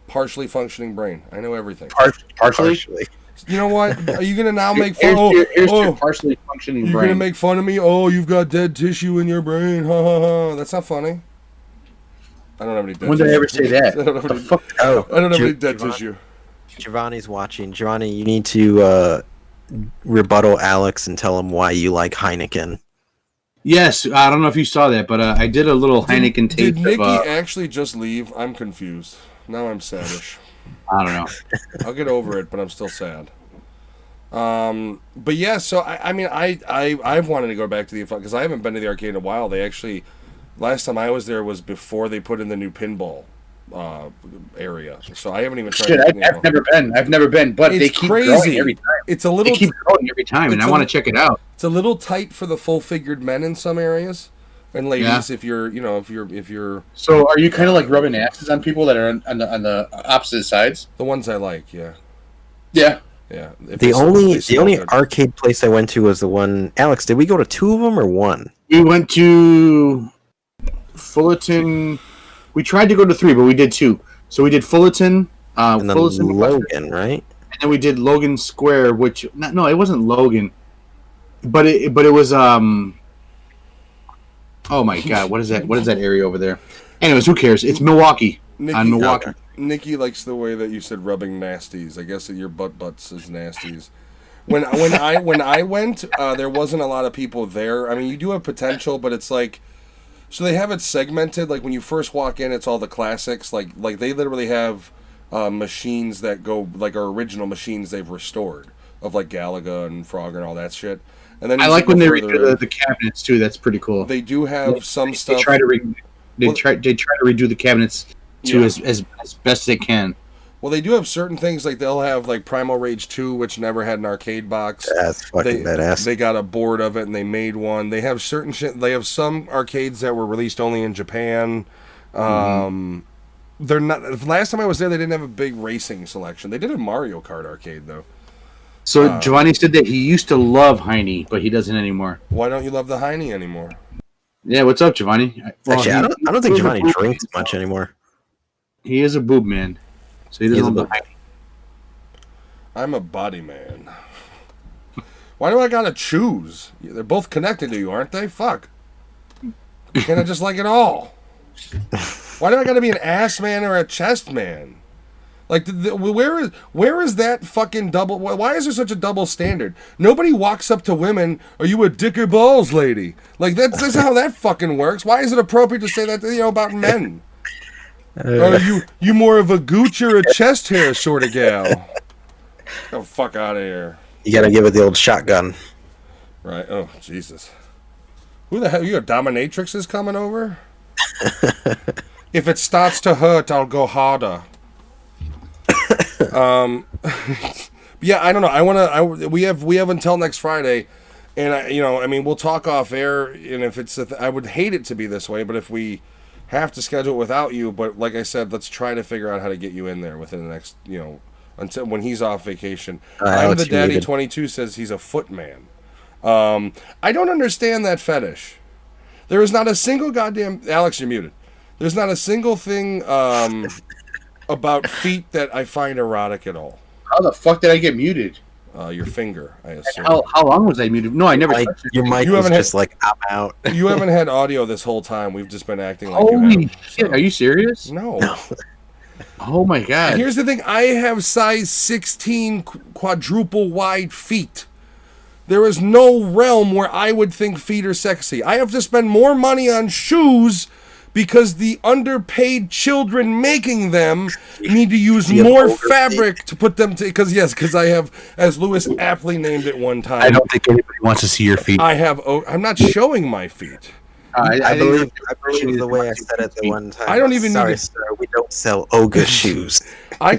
partially functioning brain. I know everything. Partially. You know what? Are you gonna now make fun? Here's your partially functioning you're brain. Gonna make fun of me? Oh, you've got dead tissue in your brain. Ha ha ha. That's not funny. I don't have any dead When tissue. did I ever say that? I don't have any, fuck? Oh, I don't have any dead tissue. Giovanni's watching. Giovanni, you need to rebuttal Alex and tell him why you like Heineken. Yes, I don't know if you saw that, but I did a little Heineken tape. Did Nikki actually just leave? I'm confused. Now I'm sadish. I don't know. I'll get over it, but I'm still sad. But yeah, so I've wanted to go back to the because I haven't been to the arcade in a while. They actually, last time I was there was before they put in the new pinball area, so I haven't even tried. Shit, I've never been, but it's they keep crazy. growing every time. It's a little. They keep growing every time, and I want to check it out. It's a little tight for the full-figured men in some areas, and ladies, if you're. So, are you kind of like rubbing asses on people that are on the opposite sides? The ones I like, yeah. Yeah. Yeah. The only arcade place I went to was the one. Alex, did we go to 2 of them or 1? We went to Fullerton. We tried to go to 3, but we did 2. So we did Fullerton, and then Fullerton, Logan, right? And then we did Logan Square, which no, it wasn't Logan, but it was Oh my god, what is that? What is that area over there? Anyways, who cares? It's Milwaukee. On Milwaukee. Nikki likes the way that you said rubbing nasties. I guess that your butts is nasties. When I went, there wasn't a lot of people there. I mean, you do have potential, but it's like. So they have it segmented. Like when you first walk in, it's all the classics. Like they literally have machines that go like our original machines they've restored of like Galaga and Frogger and all that shit. And then I like when they redo the cabinets too. That's pretty cool. They do have some stuff. They try to redo the cabinets too as best as they can. Well, they do have certain things like they'll have like Primal Rage 2, which never had an arcade box. That's fucking badass. They got a board of it and they made one. They have certain shit. They have some arcades that were released only in Japan. They're not. Last time I was there, they didn't have a big racing selection. They did a Mario Kart arcade though. So Giovanni said that he used to love Heine, but he doesn't anymore. Why don't you love the Heine anymore? Yeah, what's up, Giovanni? Actually, I don't think Giovanni drinks much anymore. He is a boob man. So he doesn't love Heine. I'm a body man. Why do I gotta choose? They're both connected to you, aren't they? Fuck. Can't I just like it all? Why do I gotta be an ass man or a chest man? Like, where is that fucking double? Why is there such a double standard? Nobody walks up to women, "Are you a dick or balls lady?" Like that's how that fucking works. Why is it appropriate to say that about men? Or you more of a gooch or a chest hair sort of gal? Oh, fuck out of here. You gotta give it the old shotgun. Right. Oh, Jesus. Who the hell? You a dominatrix is coming over? If it starts to hurt, I'll go harder. Yeah, I don't know. We have until next Friday, and we'll talk off air. And if it's, I would hate it to be this way, but if we have to schedule it without you, but like I said, let's try to figure out how to get you in there within the next, until when he's off vacation. I'm the daddy. 22 says he's a footman. I don't understand that fetish. There is not a single goddamn Alex. You're muted. There's not a single thing about feet that I find erotic at all. How the fuck did I get muted? Your finger, I assume. How long was I muted? No, I never. Your mic was just like, I'm out. You haven't had audio this whole time. We've just been acting like Holy you have. shit! So. Are you serious? No. Oh my god. Here's the thing. I have size 16 quadruple wide feet. There is no realm where I would think feet are sexy. I have to spend more money on shoes because the underpaid children making them need to use more fabric to put them to. Because I have, as Lewis aptly named it one time. I don't think anybody wants to see your feet. I'm not showing my feet. I believe the way I said it the one time. I don't even Sorry, sir, we don't sell Oga shoes. I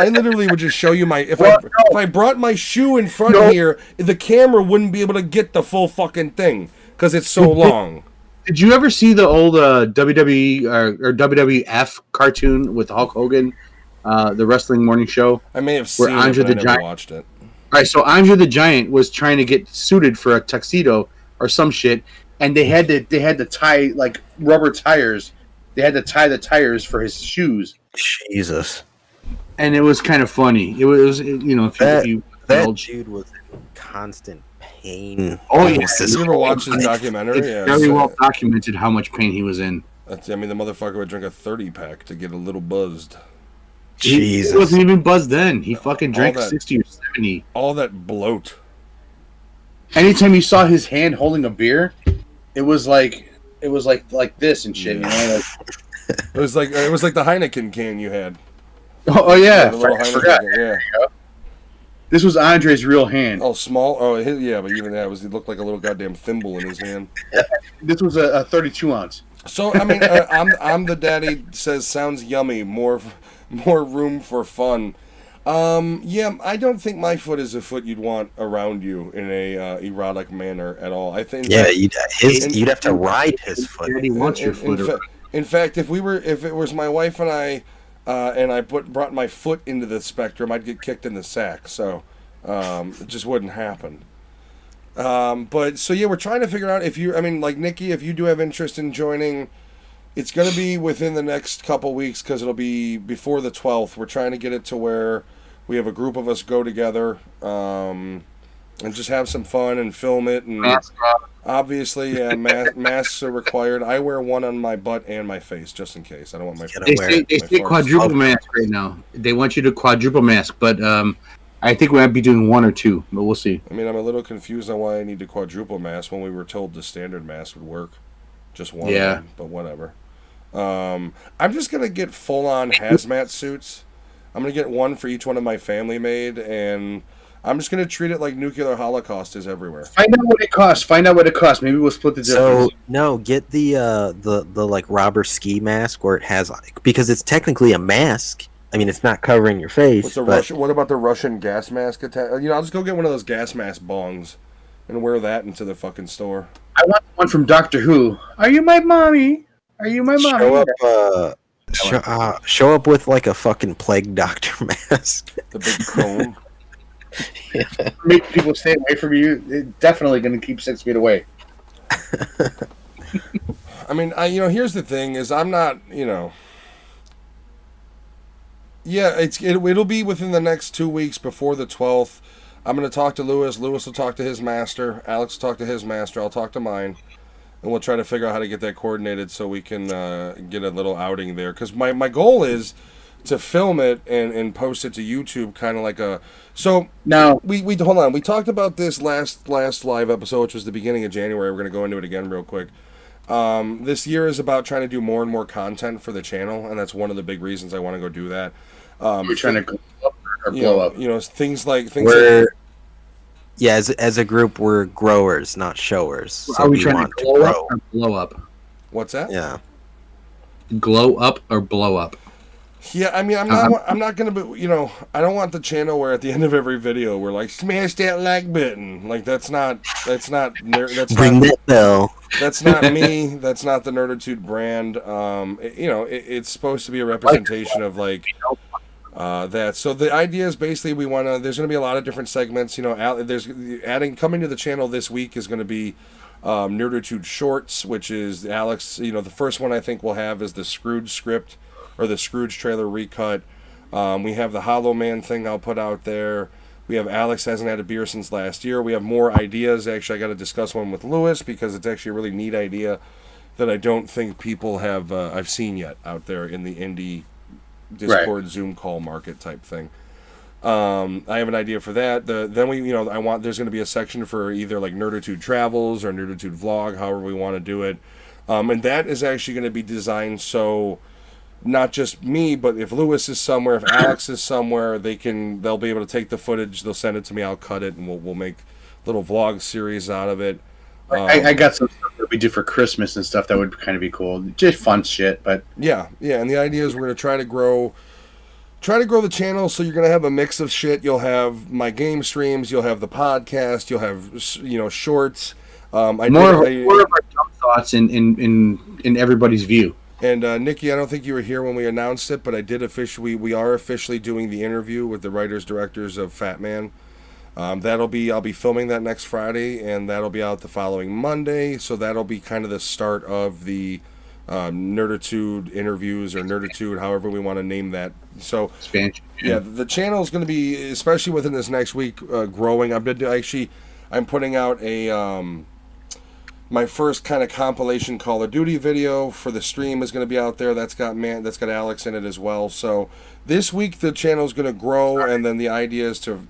literally would just show you my. If I brought my shoe in front here, the camera wouldn't be able to get the full fucking thing because it's so long. Did you ever see the old WWE or WWF cartoon with Hulk Hogan, the wrestling morning show? I may have seen it, but I never watched it. All right, so Andre the Giant was trying to get suited for a tuxedo or some shit, and they had to tie like rubber tires. They had to tie the tires for his shoes. Jesus. And it was kind of funny. It was that dude was in constant pain. Oh yeah, you ever watch his documentary? It's very well documented how much pain he was in. The motherfucker would drink a 30-pack to get a little buzzed. Jesus, he wasn't even buzzed then. He fucking drank 60 or 70. All that bloat. Anytime you saw his hand holding a beer, it was like this and shit. Yeah. It was like the Heineken can you had. Oh yeah, I forgot. Yeah. This was Andre's real hand. Oh, small. Oh, yeah, but even that it looked like a little goddamn thimble in his hand. This was a 32 ounce. So I'm the daddy. Says sounds yummy. More room for fun. Yeah, I don't think my foot is a foot you'd want around you in a erotic manner at all. I think. Yeah, you'd have to ride his foot. Daddy wants your foot. In fact, if it was my wife and I. And I brought my foot into the spectrum, I'd get kicked in the sack. So it just wouldn't happen. But so yeah, we're trying to figure out like Nikki, if you do have interest in joining, it's going to be within the next couple weeks because it'll be before the 12th. We're trying to get it to where we have a group of us go together and just have some fun and film it. And obviously, masks are required. I wear one on my butt and my face just in case. I don't want my. They say quadruple mask right now. They want you to quadruple mask, but I think we might be doing one or two, but we'll see. I mean, I'm a little confused on why I need to quadruple mask when we were told the standard mask would work. Just one. Yeah. But whatever. I'm just gonna get full on hazmat suits. I'm gonna get one for each one of my family made and. I'm just gonna treat it like nuclear holocaust is everywhere. Find out what it costs. Maybe we'll split the difference. So no, get the like robber ski mask where it has because it's technically a mask. I mean, it's not covering your face. What about the Russian gas mask attack? I'll just go get one of those gas mask bongs and wear that into the fucking store. I want one from Doctor Who. Are you my mommy? Are you my mommy? Show up with like a fucking plague doctor mask. The big cone. Yeah. Make people stay away from you. They're definitely going to keep 6 feet away. I mean, here's the thing: is I'm not, Yeah, it'll be within the next 2 weeks before the 12th. I'm going to talk to Lewis. Lewis will talk to his master. Alex will talk to his master. I'll talk to mine, and we'll try to figure out how to get that coordinated so we can get a little outing there. Because my goal is to film it and post it to YouTube, kind of like a. So now we hold on. We talked about this last live episode, which was the beginning of January. We're going to go into it again real quick. This year is about trying to do more and more content for the channel, and that's one of the big reasons I want to go do that. We're trying to go up or blow up. Things like yeah, as a group, we're growers, not showers. So are we trying to glow up or blow up? What's that? Yeah. Glow up or blow up? Yeah, I mean, I'm not gonna be, I don't want the channel where at the end of every video we're like, smash that like button. Like that's not Ring that bell. That's not me. That's not the Nerdattude brand. It's supposed to be a representation of like that. So the idea is basically there's going to be a lot of different segments. Coming to the channel this week is going to be Nerdattude Shorts, which is Alex. The first one I think we'll have is the Scrooge script or the Scrooge trailer recut. We have the Hollow Man thing I'll put out there. We have Alex hasn't had a beer since last year. We have more ideas. Actually, I got to discuss one with Lewis because it's actually a really neat idea that I don't think people have I've seen yet out there in the indie Discord Zoom call market type thing. I have an idea for that. There's going to be a section for either like Nerdattude Travels or Nerdattude Vlog, however we want to do it. And that is actually going to be designed so not just me, but if Lewis is somewhere, if Alex is somewhere, they'll be able to take the footage, they'll send it to me, I'll cut it, and we'll make little vlog series out of it. I got some stuff that we do for Christmas and stuff that would kind of be cool. Just fun shit, but yeah. And the idea is we're going to try to grow the channel, so you're going to have a mix of shit. You'll have my game streams, you'll have the podcast, you'll have shorts. More of our dumb thoughts in everybody's view. And Nikki, I don't think you were here when we announced it, but we are officially doing the interview with the writers directors of Fat Man. I'll be filming that next Friday, and that'll be out the following Monday. So that'll be kind of the start of the Nerdattude interviews or Nerdattude, however we want to name that. So expansion. Yeah, the channel is going to be, especially within this next week, growing. I'm putting out my first kind of compilation Call of Duty video for the stream is going to be out there. That's got Alex in it as well. So this week the channel is going to grow, and then the idea is to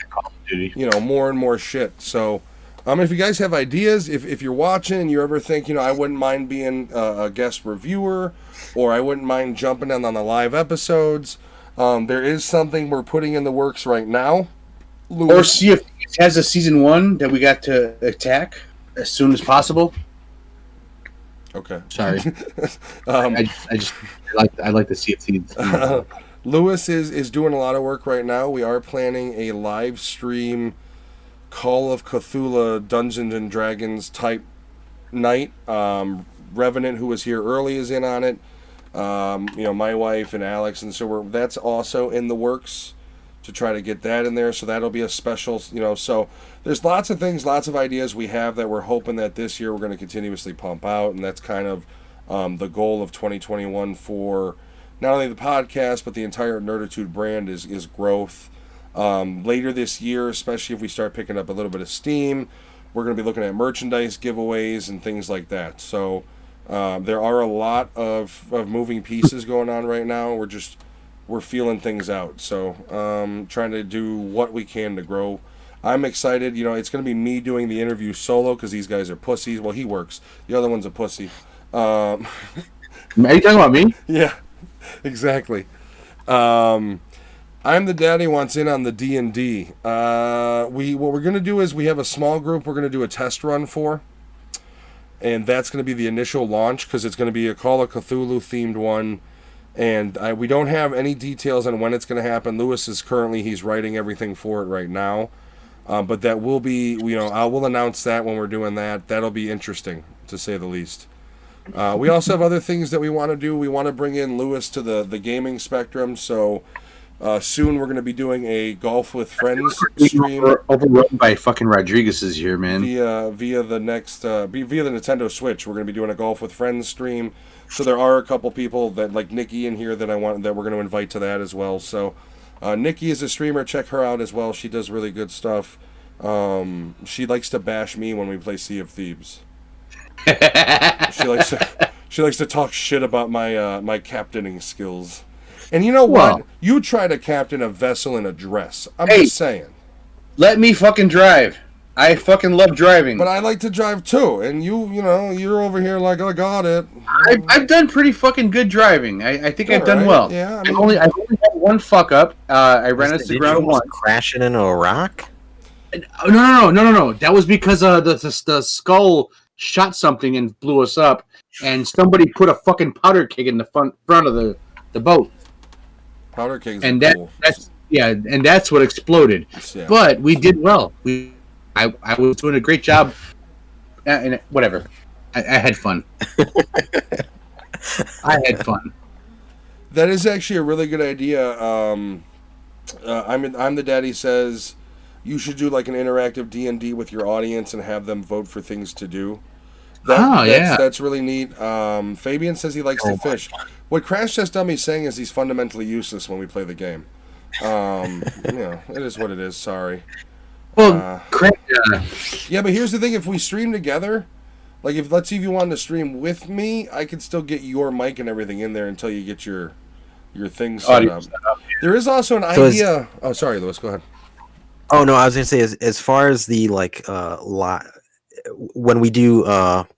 Call of Duty. more and more shit. So if you guys have ideas, if you're watching and you ever think I wouldn't mind being a guest reviewer, or I wouldn't mind jumping in on the live episodes, there is something we're putting in the works right now. Or see if it has a season 1 that we got to attack as soon as possible. Okay. Sorry. I like to see if Lewis is doing a lot of work right now. We are planning a live stream Call of Cthulhu Dungeons and Dragons type night. Revenant, who was here early, is in on it. My wife and Alex, and so that's also in the works to try to get that in there. So that'll be a special, so there's lots of things, lots of ideas we have that we're hoping that this year we're going to continuously pump out, and that's kind of the goal of 2021 for not only the podcast but the entire Nerdattude brand is growth. Later this year, especially if we start picking up a little bit of steam, we're going to be looking at merchandise giveaways and things like that. So there are a lot of moving pieces going on right now. We're feeling things out. So trying to do what we can to grow. I'm excited. It's going to be me doing the interview solo because these guys are pussies. Well, he works. The other one's a pussy. Are you talking about me? Yeah, exactly. I'm the daddy wants in on the D&D. What we're going to do is we have a small group we're going to do a test run for. And that's going to be the initial launch because it's going to be a Call of Cthulhu themed one. And we don't have any details on when it's going to happen. Lewis is he's writing everything for it right now. But that will be, I will announce that when we're doing that. That'll be interesting, to say the least. We also have other things that we want to do. We want to bring in Lewis to the gaming spectrum. So soon we're going to be doing a Golf with Friends stream. We're overrun by fucking Rodriguez's here, man. Via the Nintendo Switch, we're going to be doing a Golf with Friends stream. So there are a couple people that like Nikki in here that we're going to invite to that as well. So Nikki is a streamer. Check her out as well. She does really good stuff. She likes to bash me when we play Sea of Thieves. She likes to talk shit about my captaining skills. And you know what? Well, you try to captain a vessel in a dress. I'm just saying. Let me fucking drive. I fucking love driving. But I like to drive too, and you're over here like I got it. I've done pretty fucking good driving. I think I've done Alright, well. yeah, I've only had one fuck up. I ran into the Did you ground almost once. crashing into a rock? No. That was because the skull shot something and blew us up, and somebody put a fucking powder keg in the front of the boat. Powder kegs And are cool. that's what exploded. Yeah. But we did well. I was doing a great job. And whatever, I had fun. I had fun. That is actually a really good idea. I'm the daddy says you should do like an interactive D&D with your audience and have them vote for things to do. That's really neat. Fabian says he likes to fish. What Crash Test Dummy's saying is he's fundamentally useless when we play the game. It is what it is. Sorry. Well, yeah, but here's the thing: if we stream together, like let's see if you wanted to stream with me, I could still get your mic and everything in there until you get your thing set up. There is also an idea. Oh, sorry, Lewis. Go ahead. Oh no, I was gonna say as far as the when we do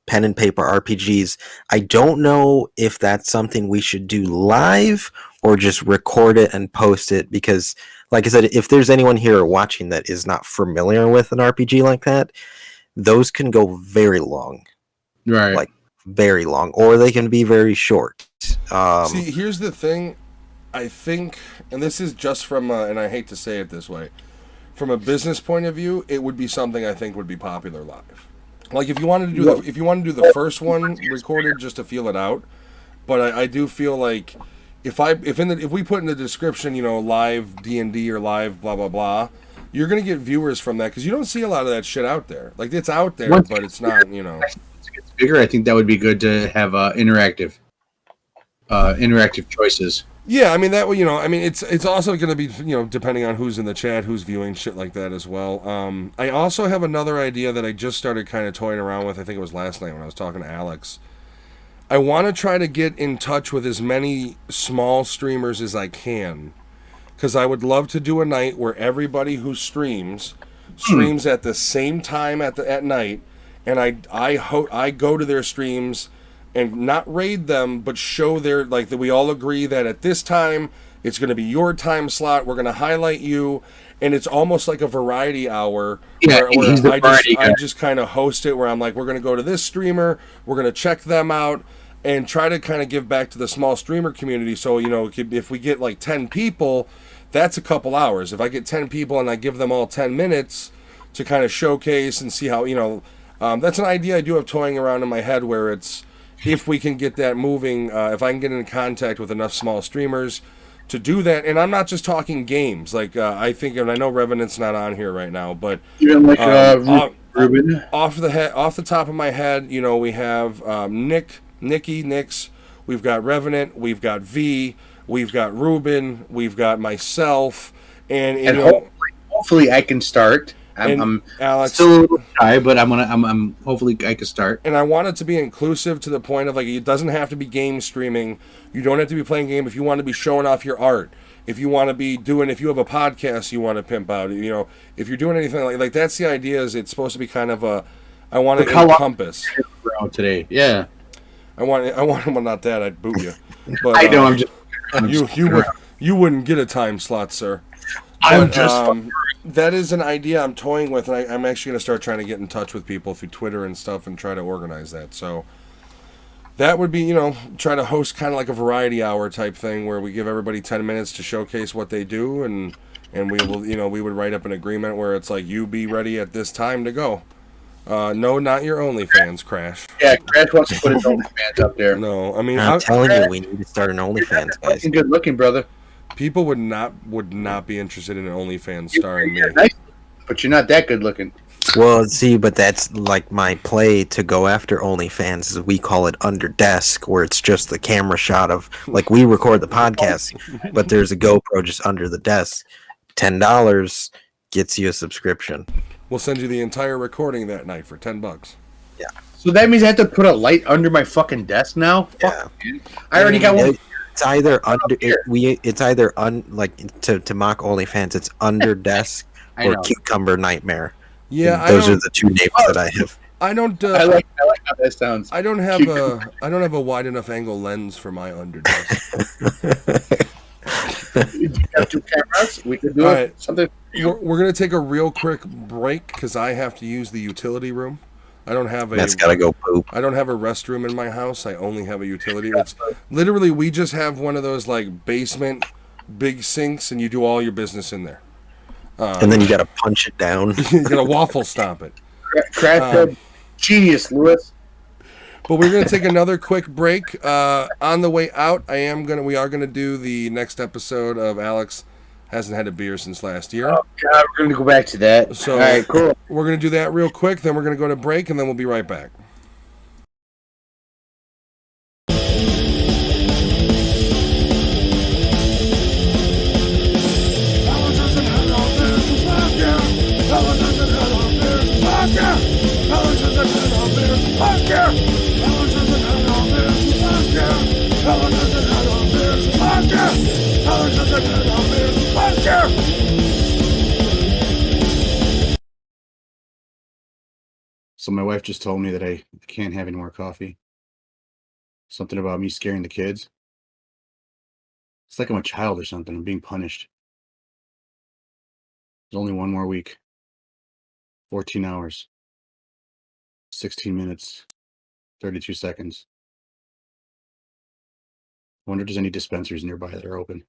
pen and paper RPGs, I don't know if that's something we should do live or just record it and post it, because like I said, if there's anyone here watching that is not familiar with an RPG like that, those can go very long. Right. Like very long, or they can be very short. See, here's the thing. I think, and this is just from, and I hate to say it this way, from a business point of view, it would be something I think would be popular live. Like if you wanted to do the first one recorded just to feel it out, but I do feel like if we put in the description, live D&D or live blah blah blah, you're gonna get viewers from that because you don't see a lot of that shit out there. Like it's out there, but it's not. Once it gets bigger, I think that would be good to have interactive choices. Yeah, I mean that way, it's also going to be, depending on who's in the chat, who's viewing, shit like that as well. I also have another idea that I just started kind of toying around with. I think it was last night when I was talking to Alex. I want to try to get in touch with as many small streamers as I can, because I would love to do a night where everybody who streams at the same time at night, and I go to their streams and not raid them, but show that we all agree that at this time it's going to be your time slot. We're going to highlight you, and it's almost like a variety hour. Yeah, where I just kind of host it, where I'm like, we're going to go to this streamer, we're going to check them out, and try to kind of give back to the small streamer community. So if we get like 10 people, that's a couple hours. If I get 10 people and I give them all 10 minutes to kind of showcase and see how that's an idea I do have toying around in my head, where it's, if we can get that moving, if I can get in contact with enough small streamers to do that, and I'm not just talking games. Like I think, and I know Revenant's not on here right now, but even like Ruben. Off the top of my head, we have Nix, we've got Revenant, we've got V, we've got Ruben, we've got myself, and hopefully I can start. I'm Alex, still a little shy, but I'm hopefully I can start. And I want it to be inclusive to the point of it doesn't have to be game streaming. You don't have to be playing game. If you want to be showing off your art, if you want to be if you have a podcast you want to pimp out, if you're doing anything like that's the idea. Is it's supposed to be kind of I want to encompass. Today, yeah. I want well, not that I'd boot you. But I know. I'm just you wouldn't get a time slot, sir. That is an idea I'm toying with, and I'm actually going to start trying to get in touch with people through Twitter and stuff and try to organize that. So that would be, try to host kind of like a variety hour type thing where we give everybody 10 minutes to showcase what they do, and we will, we would write up an agreement where it's like, you be ready at this time to go. No, not your OnlyFans, Crash. Yeah, Crash wants to put his OnlyFans up there. No, I mean, I'm telling you, we need to start an OnlyFans, guys. Good looking, brother. People would not be interested in an OnlyFans starring me. Nice, but you're not that good looking. Well, see, but that's like my play to go after OnlyFans. Is we call it under desk, where it's just the camera shot of like we record the podcast, but there's a GoPro just under the desk. $10 gets you a subscription. We'll send you the entire recording that night for $10. Yeah. So that means I have to put a light under my fucking desk now. Yeah. Fuck, I already got one. It's either under it's either like to mock OnlyFans. It's under desk or Cucumber Nightmare. Yeah, And those are the two names that I have. I don't. I like how that sounds. I don't have Cute. I don't have a wide enough angle lens for my underdress. If you have two cameras, we could do All it. right. Something. We're gonna take a real quick break because I have to use the utility room. I don't have That's gotta go poop. I don't have a restroom in my house. I only have a utility room. It's literally we just have one of those like basement big sinks, and you do all your business in there. And then you gotta punch it down. You gotta waffle stomp it. Craft genius, Lewis. But we're gonna take another quick break. On the way out, we are gonna do the next episode of Alex hasn't had a beer since last year. Oh God, we're gonna go back to that. So all right, cool. We're gonna do that real quick. Then we're gonna go to break, and then we'll be right back. So my wife just told me that I can't have any more coffee. Something about me scaring the kids. It's like I'm a child or something. I'm being punished. There's only one more week. 14 hours. 16 minutes. 32 seconds. I wonder if there's any dispensaries nearby that are open.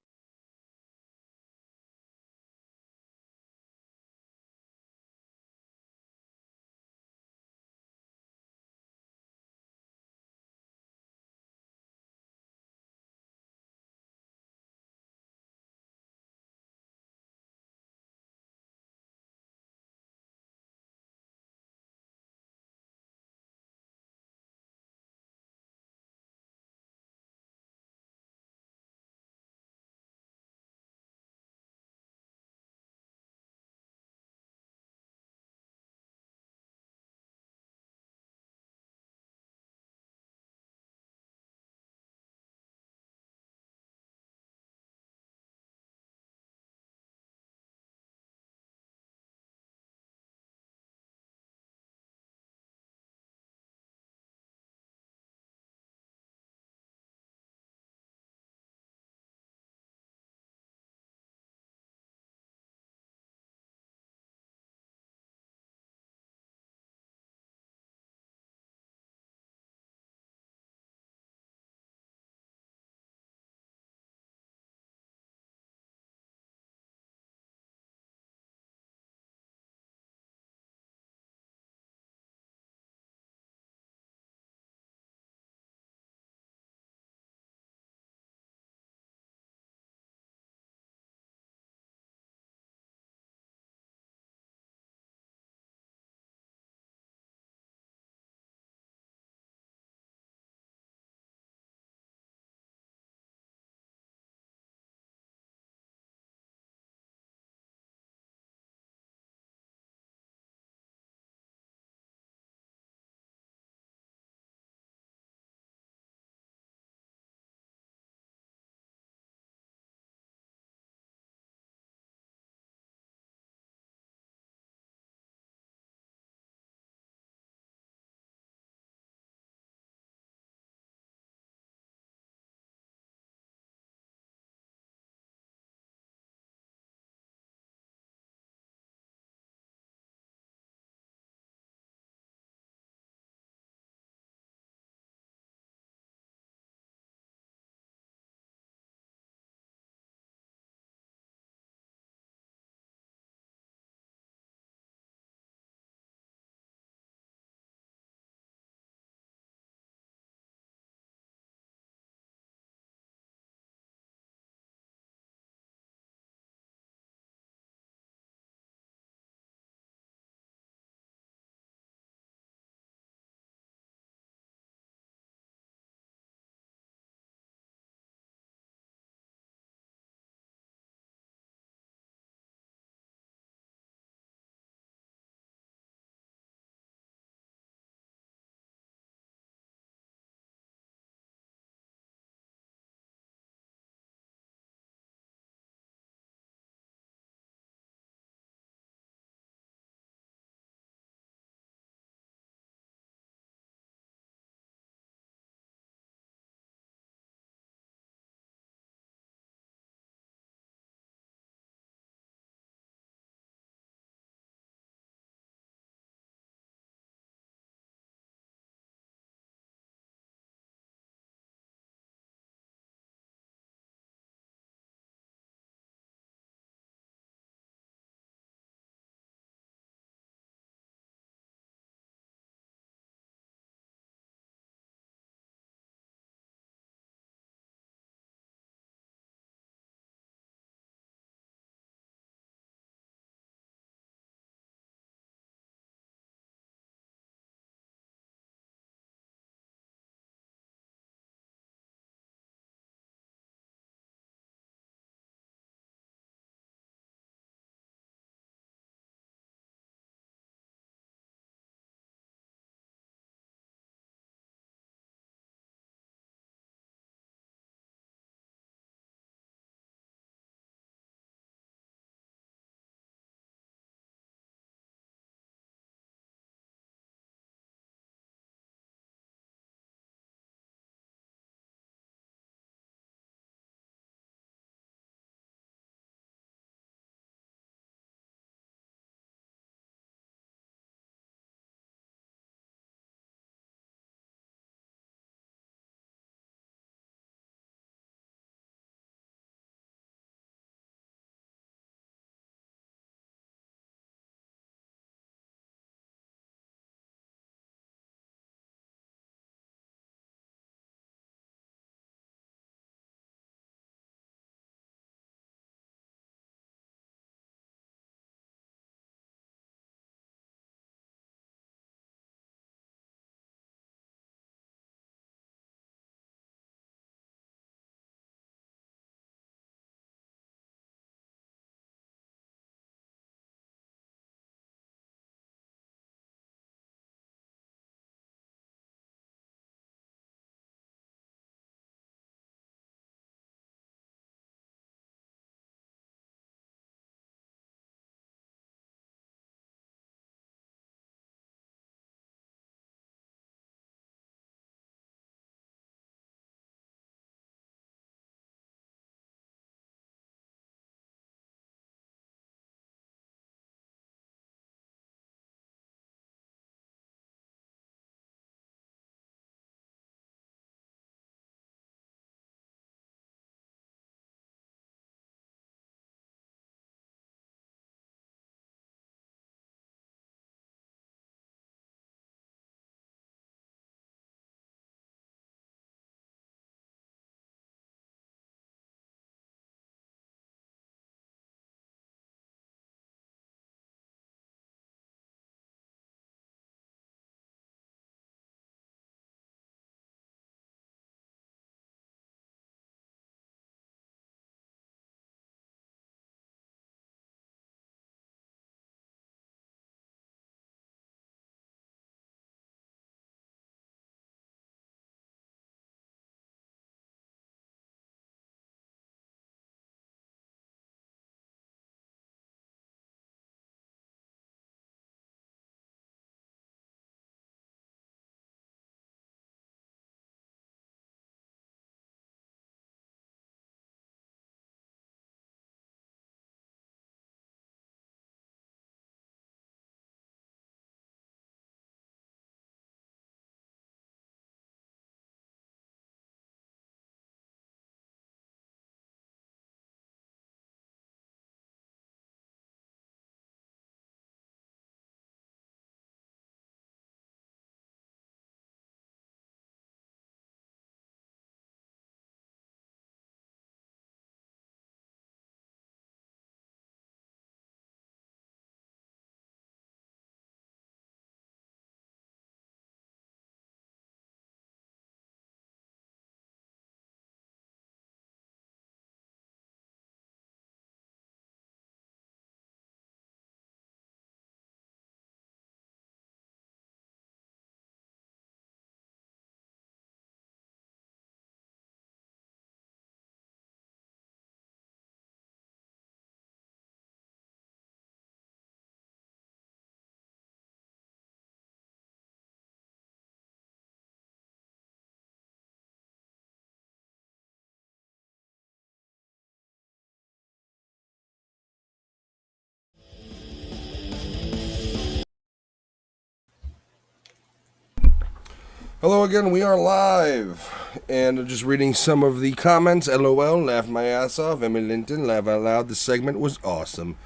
Hello again, we are live. And just reading some of the comments. LOL, laughed my ass off. Emmy Linton, laugh out loud. The segment was awesome.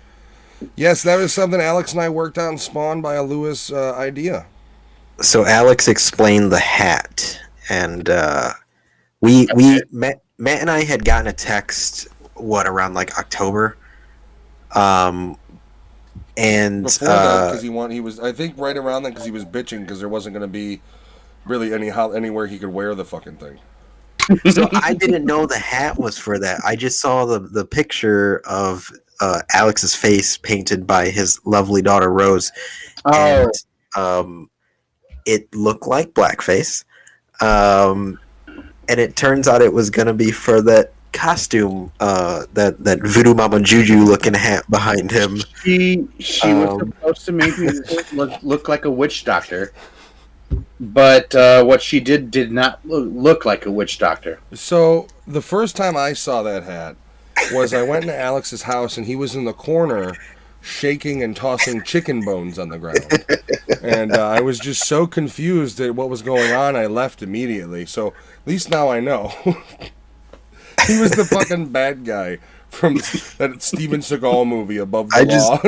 Yes, that was something Alex and I worked on, spawned by a Lewis idea. So Alex explained the hat, and Matt and I had gotten a text around like October, and Before that, because he was I think right around then because he was bitching because there wasn't going to be really anywhere he could wear the fucking thing. So I didn't know the hat was for that. I just saw the picture of Alex's face painted by his lovely daughter Rose, and it looked like blackface. And it turns out it was gonna be for that costume, that Voodoo Mama Juju looking hat behind him. She was supposed to make me look like a witch doctor. But what she did not look like a witch doctor. So the first time I saw that hat was I went into Alex's house and he was in the corner shaking and tossing chicken bones on the ground. And I was just so confused at what was going on, I left immediately. So at least now I know. He was the fucking bad guy from that Steven Seagal movie, Above the Law.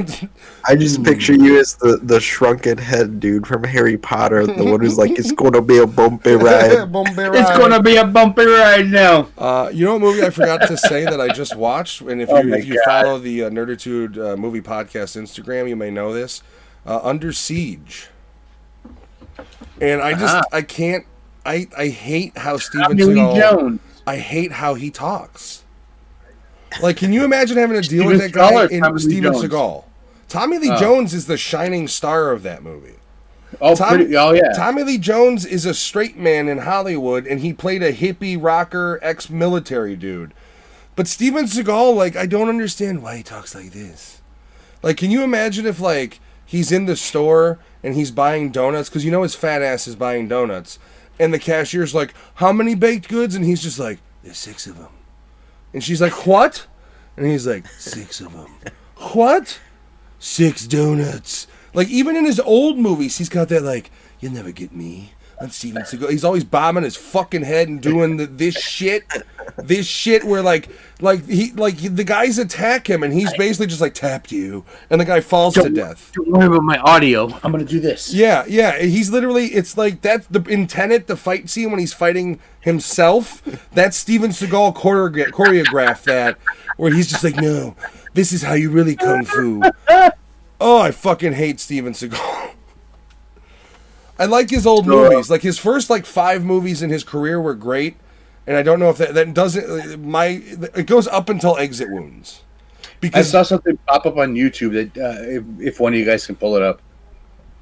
I just picture you as the shrunken head dude from Harry Potter, the one who's like, it's gonna be a bumpy ride. It's gonna be a bumpy ride now. You know what movie I forgot to say that I just watched? And if you follow the Nerdattude movie podcast Instagram, you may know this. Under Siege. And I hate how Steven Seagal... I hate how he talks. Like, can you imagine having to deal with that guy in Steven Seagal? Tommy Lee Jones is the shining star of that movie. Yeah. Tommy Lee Jones is a straight man in Hollywood, and he played a hippie rocker ex-military dude. But Steven Seagal, like, I don't understand why he talks like this. Like, can you imagine if, like, he's in the store and he's buying donuts, because you know his fat ass is buying donuts, and the cashier's like, how many baked goods? And he's just like, there's 6 of them. And she's like, what? And he's like, 6 of them. What? 6 donuts. Like, even in his old movies, he's got that, like, you'll never get me. I'm Steven Seagal. He's always bobbing his fucking head and doing this shit where, the guys attack him, and he's basically just like, tapped you. And the guy falls to death. Don't worry about my audio. I'm going to do this. Yeah. He's literally, it's like, that's in Tenet, the fight scene when he's fighting himself. That's Steven Seagal choreographed that, where he's just like, no, this is how you really kung fu. Oh, I fucking hate Steven Seagal. I like his old movies. Like, his first, 5 movies in his career were great. And I don't know if that doesn't... It goes up until Exit Wounds. Because I saw something pop up on YouTube that, if one of you guys can pull it up.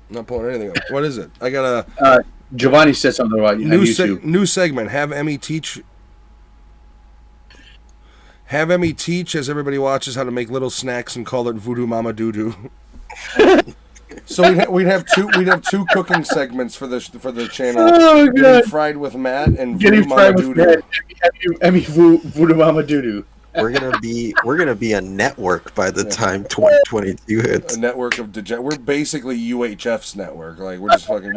I'm not pulling anything up. What is it? I got a... Giovanni said something about YouTube. New segment. Have Emmy teach as everybody watches how to make little snacks and call it Voodoo Mama Doo-Doo. So we'd have two cooking segments for the channel. Oh, God. Getting fried with Matt and Voodoo Mama Doo-Doo. Emmy Voodoo Mama Doo-Doo. We're gonna be a network by the time 2022 hits. A network of We're basically UHF's network. Like, we're just fucking.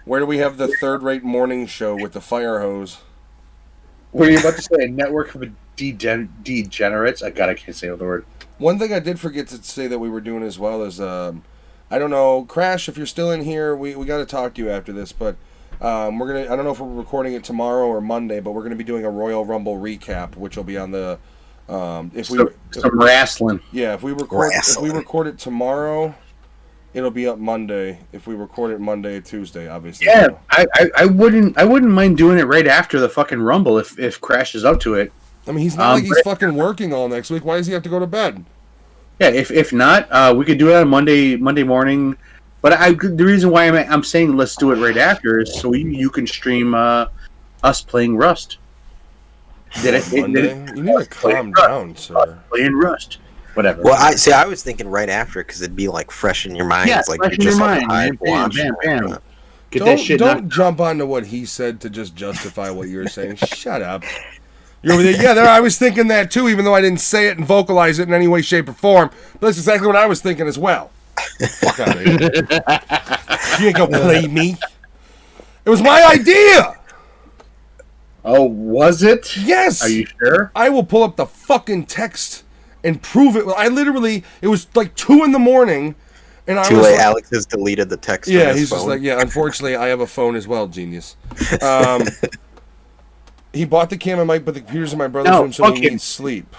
Where do we have the third-rate morning show with the fire hose? Were you about to say a network of degenerates? I can't say the word. One thing I did forget to say that we were doing as well is, I don't know, Crash, if you're still in here, we got to talk to you after this, but I don't know if we're recording it tomorrow or Monday, but we're gonna be doing a Royal Rumble recap, which will be on the some wrestling. Yeah, if we record it tomorrow, it'll be up Monday. If we record it Monday, Tuesday, obviously. Yeah, I wouldn't mind doing it right after the fucking Rumble if Crash is up to it. I mean, he's not like he's fucking working all next week. Why does he have to go to bed? Yeah, if not, we could do it on Monday morning. But the reason why I'm saying let's do it right after is so you can stream us playing Rust. You need to calm down, sir. Playing Rust, whatever. Well, I was thinking right after because it'd be like fresh in your mind. Yeah, like fresh in your mind. Bam. Get that shit. Don't jump onto what he said to just justify what you're saying. Shut up. You're over there. Yeah, I was thinking that too, even though I didn't say it and vocalize it in any way, shape, or form. But that's exactly what I was thinking as well. Fuck out of here. You ain't gonna play me. It was my idea. Oh, was it? Yes. Are you sure? I will pull up the fucking text and prove it. It was like 2 a.m. and I Too was late. like, Alex has deleted the text. yeah, from his he's phone. just like, yeah, unfortunately, I have a phone as well, genius. He bought the camera mic, but the computer's in my brother's room, so he needs sleep.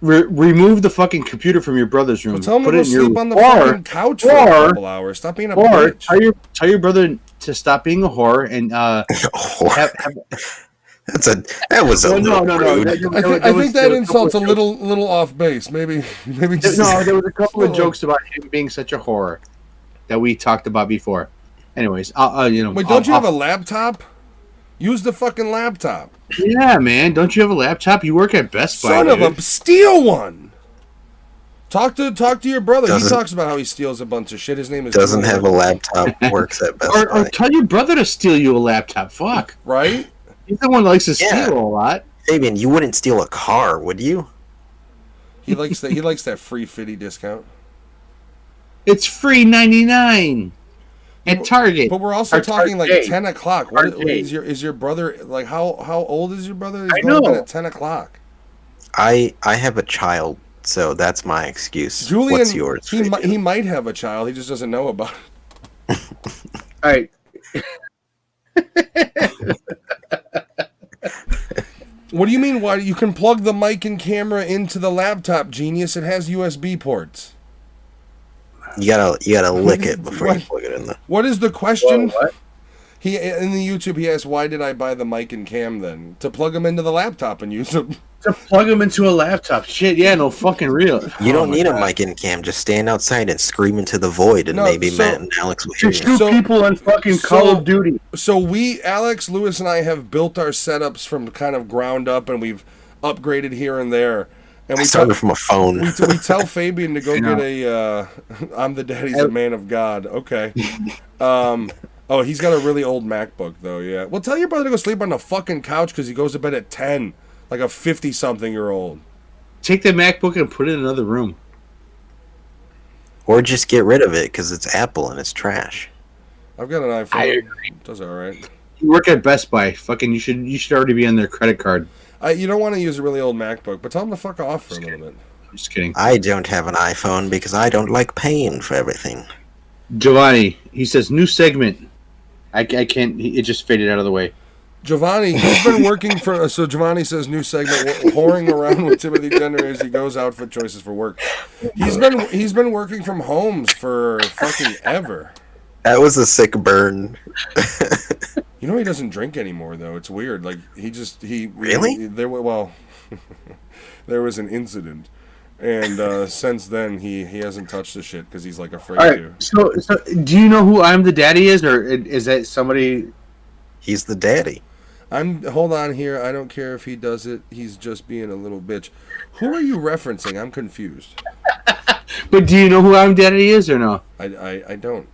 Remove the fucking computer from your brother's room. Well, tell him Put to it go in your sleep on the or- fucking couch for a couple hours. Stop being a bitch. Tell your brother to stop being a whore and That was a no, little no. rude. I think that insult's a little off base. Maybe. There was a couple of jokes about him being such a whore that we talked about before. Anyways, Wait, don't you have a laptop? Use the fucking laptop. Yeah, man. Don't you have a laptop? You work at Best Buy. Son of a, steal one. Talk to your brother. He talks about how he steals a bunch of shit. His name is doesn't have a laptop. Works at Best Buy. Or tell your brother to steal you a laptop. Fuck. Right? He's the one that likes to steal a lot. Fabian, you wouldn't steal a car, would you? He likes that. He likes that free fitty discount. It's free 99 at Target. But we're also talking like 10 o'clock. What is your brother like? How old is your brother? He's going to bed at 10 o'clock. I have a child, so that's my excuse. Julian, what's yours? He might have a child. He just doesn't know about it. All right. What do you mean? Why you can plug the mic and camera into the laptop, genius? It has USB ports. You gotta lick it before you plug it in there. What is the question? Whoa, what? He in the YouTube he asked, why did I buy the mic and cam then? To plug them into the laptop and use them. To plug them into a laptop. Shit, yeah, no fucking real. You don't need a mic and cam. Just stand outside and scream into the void, and maybe Matt and Alex will hear you. Two people on fucking Call of Duty. So Alex, Lewis, and I have built our setups from kind of ground up, and we've upgraded here and there. And we started from a phone. We tell Fabian to go get a. I'm the daddy's a man of God. Okay. Oh, he's got a really old MacBook though. Yeah. Well, tell your brother to go sleep on the fucking couch because he goes to bed at 10, like a 50-something-year-old. Take the MacBook and put it in another room. Or just get rid of it because it's Apple and it's trash. I've got an iPhone. It does all right. You work at Best Buy. Fucking, you should already be on their credit card. You don't want to use a really old MacBook, but tell him to fuck off for a little bit. I'm just kidding. I don't have an iPhone because I don't like paying for everything. Giovanni, he says new segment. I can't. It just faded out of the way. Giovanni, he's been working for. So Giovanni says new segment, whoring around with Timothy Jenner as he goes outfit choices for work. He's been working from homes for fucking ever. That was a sick burn. You know he doesn't drink anymore though. It's weird. Like he really there was an incident, and since then he hasn't touched the shit because he's like afraid to. So do you know who I'm the Daddy is, or is that somebody? He's the daddy. Hold on here. I don't care if he does it. He's just being a little bitch. Who are you referencing? I'm confused. But do you know who I'm Daddy is or no? I don't.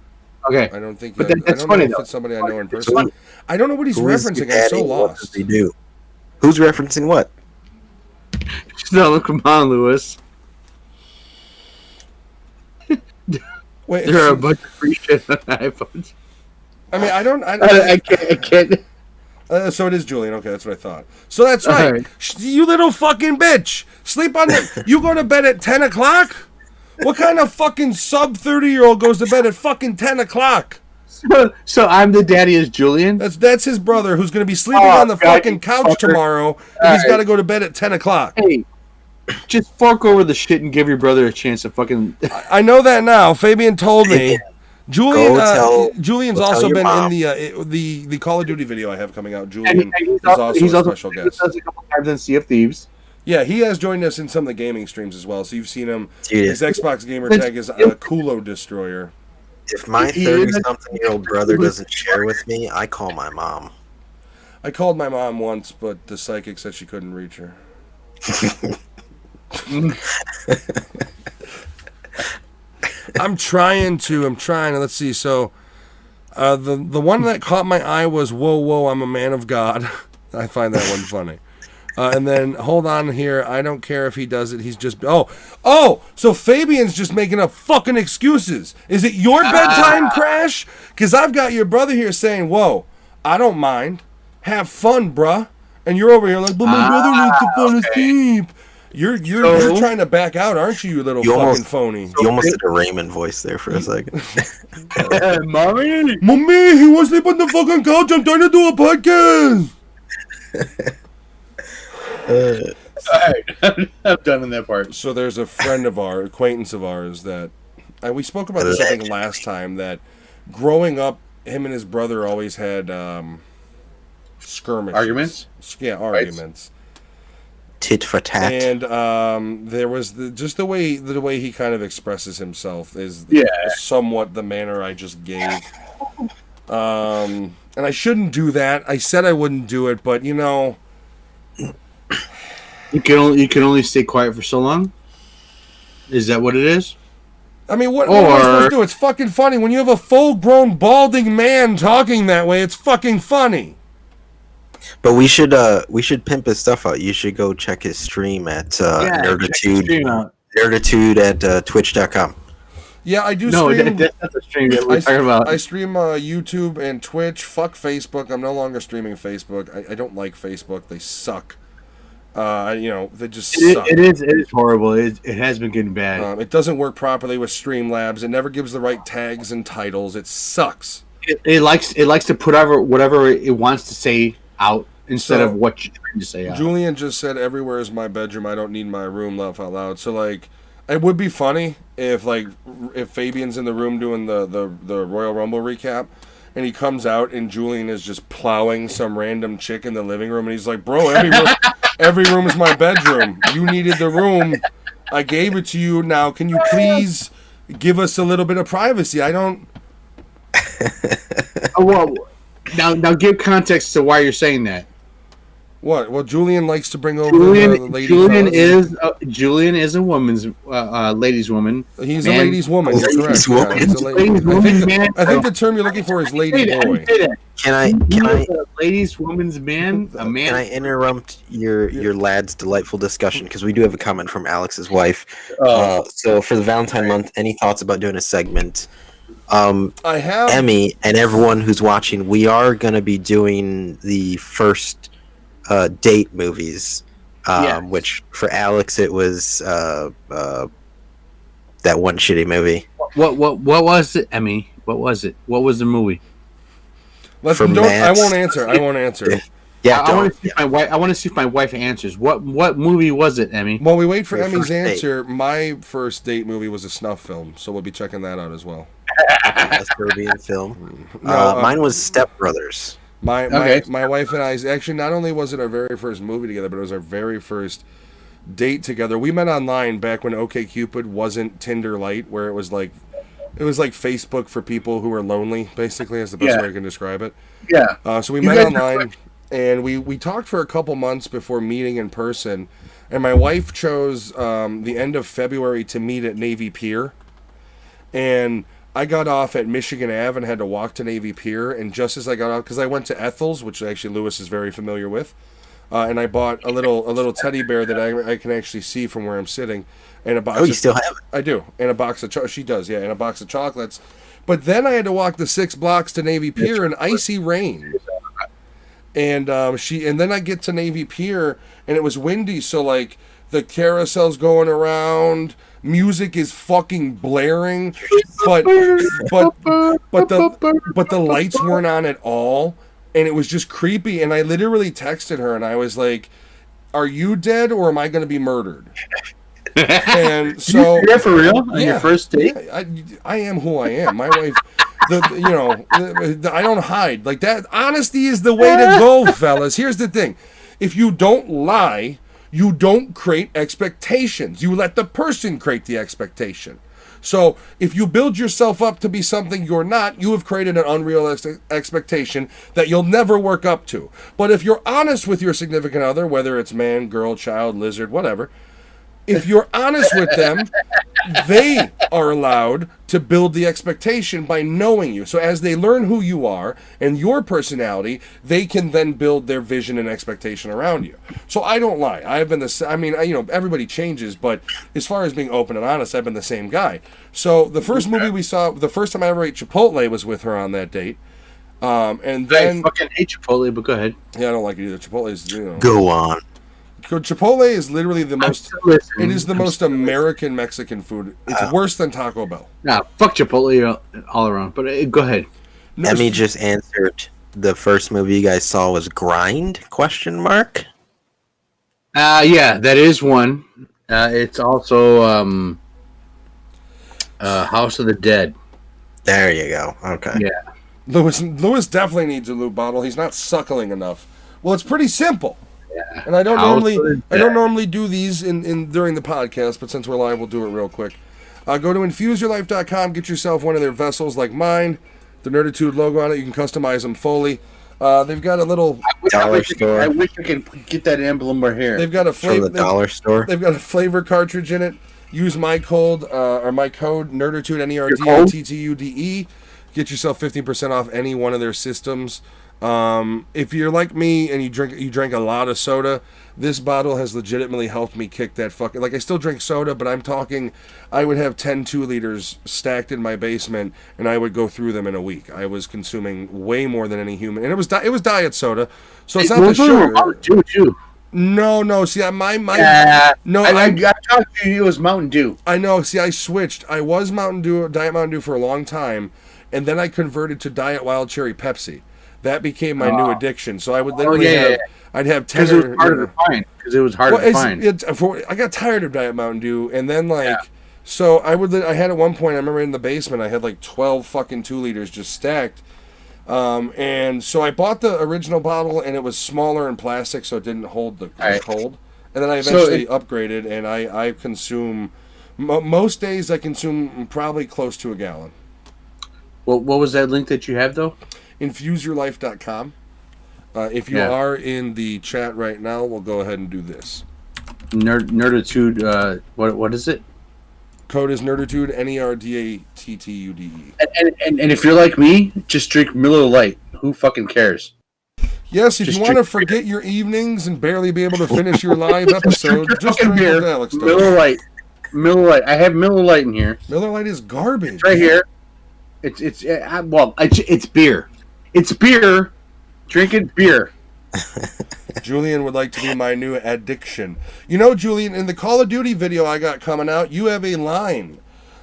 Okay. I don't think. But that's that's I don't funny, know if though. it's somebody I know in person. I don't know what he's referencing. I'm so lost. What does he do? Who's referencing what? No, come on, Lewis. Wait, there are a bunch of free shit on iPhones. I mean, I can't. So it is Julian. Okay, that's what I thought. So that's right. You little fucking bitch. Sleep on the. You go to bed at 10 o'clock? What kind of fucking sub 30-year-old goes to bed at fucking 10 o'clock? So I'm the daddy is Julian? That's his brother who's going to be sleeping on the fucking couch tomorrow. And he's got to go to bed at 10 o'clock. Hey, just fork over the shit and give your brother a chance to fucking. I know that now. Fabian told me. Julian's also been in the Call of Duty video I have coming out. Julian is also a special guest. He's a couple times in Sea of Thieves. Yeah, he has joined us in some of the gaming streams as well. So you've seen him. His Xbox gamer tag is Kulo Destroyer. If my 30-something-year-old brother doesn't share with me, I call my mom. I called my mom once, but the psychic said she couldn't reach her. I'm trying. Let's see. So, the one that caught my eye was "Whoa, whoa, I'm a man of God." I find that one funny. And then hold on here. I don't care if he does it. He's just So Fabian's just making up fucking excuses. Is it your bedtime crash? Because I've got your brother here saying, "Whoa, I don't mind. Have fun, bruh." And you're over here like, "But my brother needs to fall asleep." You're trying to back out, aren't you, you little fucking phony? You almost did a Raymond voice there for a second. Mommy, he wants to sleep on the fucking couch. I'm trying to do a podcast. Alright, I'm done in that part. So there's a acquaintance of ours that we spoke about this I think last time, that growing up, him and his brother always had skirmishes. Arguments? Yeah, arguments. Tit for tat. And there was the way he kind of expresses himself is somewhat the manner I just gave. And I shouldn't do that. I said I wouldn't do it, but you know, you can only stay quiet for so long. Is that what it is? I mean, what am I supposed to do? It's fucking funny when you have a full-grown balding man talking that way. It's fucking funny. But we should pimp his stuff out. You should go check his stream at Nerdattude. Nerdattude at twitch.com. Yeah, I do stream. No, that's a stream that we're talking about. I stream YouTube and Twitch. Fuck Facebook. I'm no longer streaming Facebook. I don't like Facebook. They suck. They just suck. It is horrible. It has been getting bad. It doesn't work properly with Streamlabs. It never gives the right tags and titles. It sucks. It likes to put whatever it wants to say out instead of what you're trying to say out. Julian just said, "Everywhere is my bedroom. I don't need my room." Laugh out loud. So like, it would be funny if Fabian's in the room doing the Royal Rumble recap, and he comes out and Julian is just plowing some random chick in the living room, and he's like, "Bro, every room is my bedroom. You needed the room. I gave it to you. Now, can you please give us a little bit of privacy? I don't." Well, now give context to why you're saying that. What? Well, Julian likes to bring over the lady. Julian is a woman's ladies' woman. He's a ladies' woman. You're correct. I think the term you're looking for is lady boy. Can I ladies' woman's man? A man? Can I interrupt your lad's delightful discussion, because we do have a comment from Alex's wife. So for the Valentine month, any thoughts about doing a segment? I have Emmy and everyone who's watching. We are going to be doing the first date movies, which for Alex it was that one shitty movie. What was it, Emmy? What was it? What was the movie? I won't answer. Yeah, I want to see if my wife. I want to see if my wife answers. What movie was it, Emmy? While we wait for Emmy's answer, my first date movie was a snuff film, so we'll be checking that out as well. A Serbian film. Mine was Step Brothers. My wife and I, actually, not only was it our very first movie together, but it was our very first date together. We met online back when OkCupid wasn't Tinder Lite, where it was like Facebook for people who were lonely, basically, is the best way I can describe it. Yeah. So we met online, and we talked for a couple months before meeting in person, and my wife chose the end of February to meet at Navy Pier, and I got off at Michigan Ave and had to walk to Navy Pier, and just as I got off, because I went to Ethel's, which actually Lewis is very familiar with, and I bought a little teddy bear that I can actually see from where I'm sitting, and a box. Oh, you still have it? I do, and a box of she does, yeah, and a box of chocolates. But then I had to walk the 6 blocks to Navy Pier in icy rain, and then I get to Navy Pier and it was windy, so like the carousel's going around. Music is fucking blaring, but the lights weren't on at all, and it was just creepy. And I literally texted her, and I was like, "Are you dead, or am I going to be murdered?" And so, you're for real on your first date? I am who I am. My wife, I don't hide like that. Honesty is the way to go, fellas. Here's the thing: if you don't lie, you don't create expectations. You let the person create the expectation. So if you build yourself up to be something you're not, you have created an unrealistic expectation that you'll never work up to. But if you're honest with your significant other, whether it's man, girl, child, lizard, whatever, if you're honest with them, they are allowed to build the expectation by knowing you. So as they learn who you are and your personality, they can then build their vision and expectation around you. So I don't lie. I've been everybody changes, but as far as being open and honest, I've been the same guy. So the first movie we saw, the first time I ever ate Chipotle was with her on that date. And then I fucking hate Chipotle, but go ahead. Yeah, I don't like it either. Chipotle is, Go on. Chipotle is literally the most. Listening. It is the most American Mexican food. It's worse than Taco Bell. Nah, fuck Chipotle all around. But go ahead. No, Emmy just answered. The first movie you guys saw was Grind? ? Yeah, that is one. It's also House of the Dead. There you go. Okay. Yeah. Lewis definitely needs a lube bottle. He's not suckling enough. Well, it's pretty simple. Yeah. And I don't normally do these in during the podcast, but since we're live, we'll do it real quick. Go to infuseyourlife.com, get yourself one of their vessels like mine, the Nerdattude logo on it. You can customize them fully. They've got a little dollar store. I wish I could get that emblem right here. They've got a From flavor. the dollar store. They've got a flavor cartridge in it. Use my code Nerdattude Nerdattude. Get yourself 15% off any one of their systems. If you're like me and you drank a lot of soda, this bottle has legitimately helped me kick that fucking, like, I still drink soda, but I'm talking, I would have 10 2-liters stacked in my basement and I would go through them in a week. I was consuming way more than any human, and it was diet soda, so it's not the sugar. No, see, I talked to you, it was Mountain Dew. I know, see, I switched. I was Diet Mountain Dew for a long time, and then I converted to Diet Wild Cherry Pepsi. That became my new addiction. So I would literally I'd have 10. Because it was harder to find. Because it was harder to find. I got tired of Diet Mountain Dew, and then so I had at one point, I remember in the basement, I had like 12 fucking 2-liters just stacked. And so I bought the original bottle, and it was smaller and plastic, so it didn't hold the cold. And then I eventually upgraded, and I consume, most days I consume probably close to a gallon. What was that link that you have, though? Infuseyourlife.com. If you are in the chat right now, we'll go ahead and do this. Nerdattude, what is it? Code is Nerdattude, Nerdattude. And if you're like me, just drink Miller Lite. Who fucking cares? Yes, if you want to forget your evenings and barely be able to finish your live episode, just drink beer. what Alex does. Miller Lite. I have Miller Lite in here. Miller Lite is garbage. It's right here. It's beer. It's beer. Drinking beer. Julian would like to be my new addiction. You know, Julian, in the Call of Duty video I got coming out, you have a line.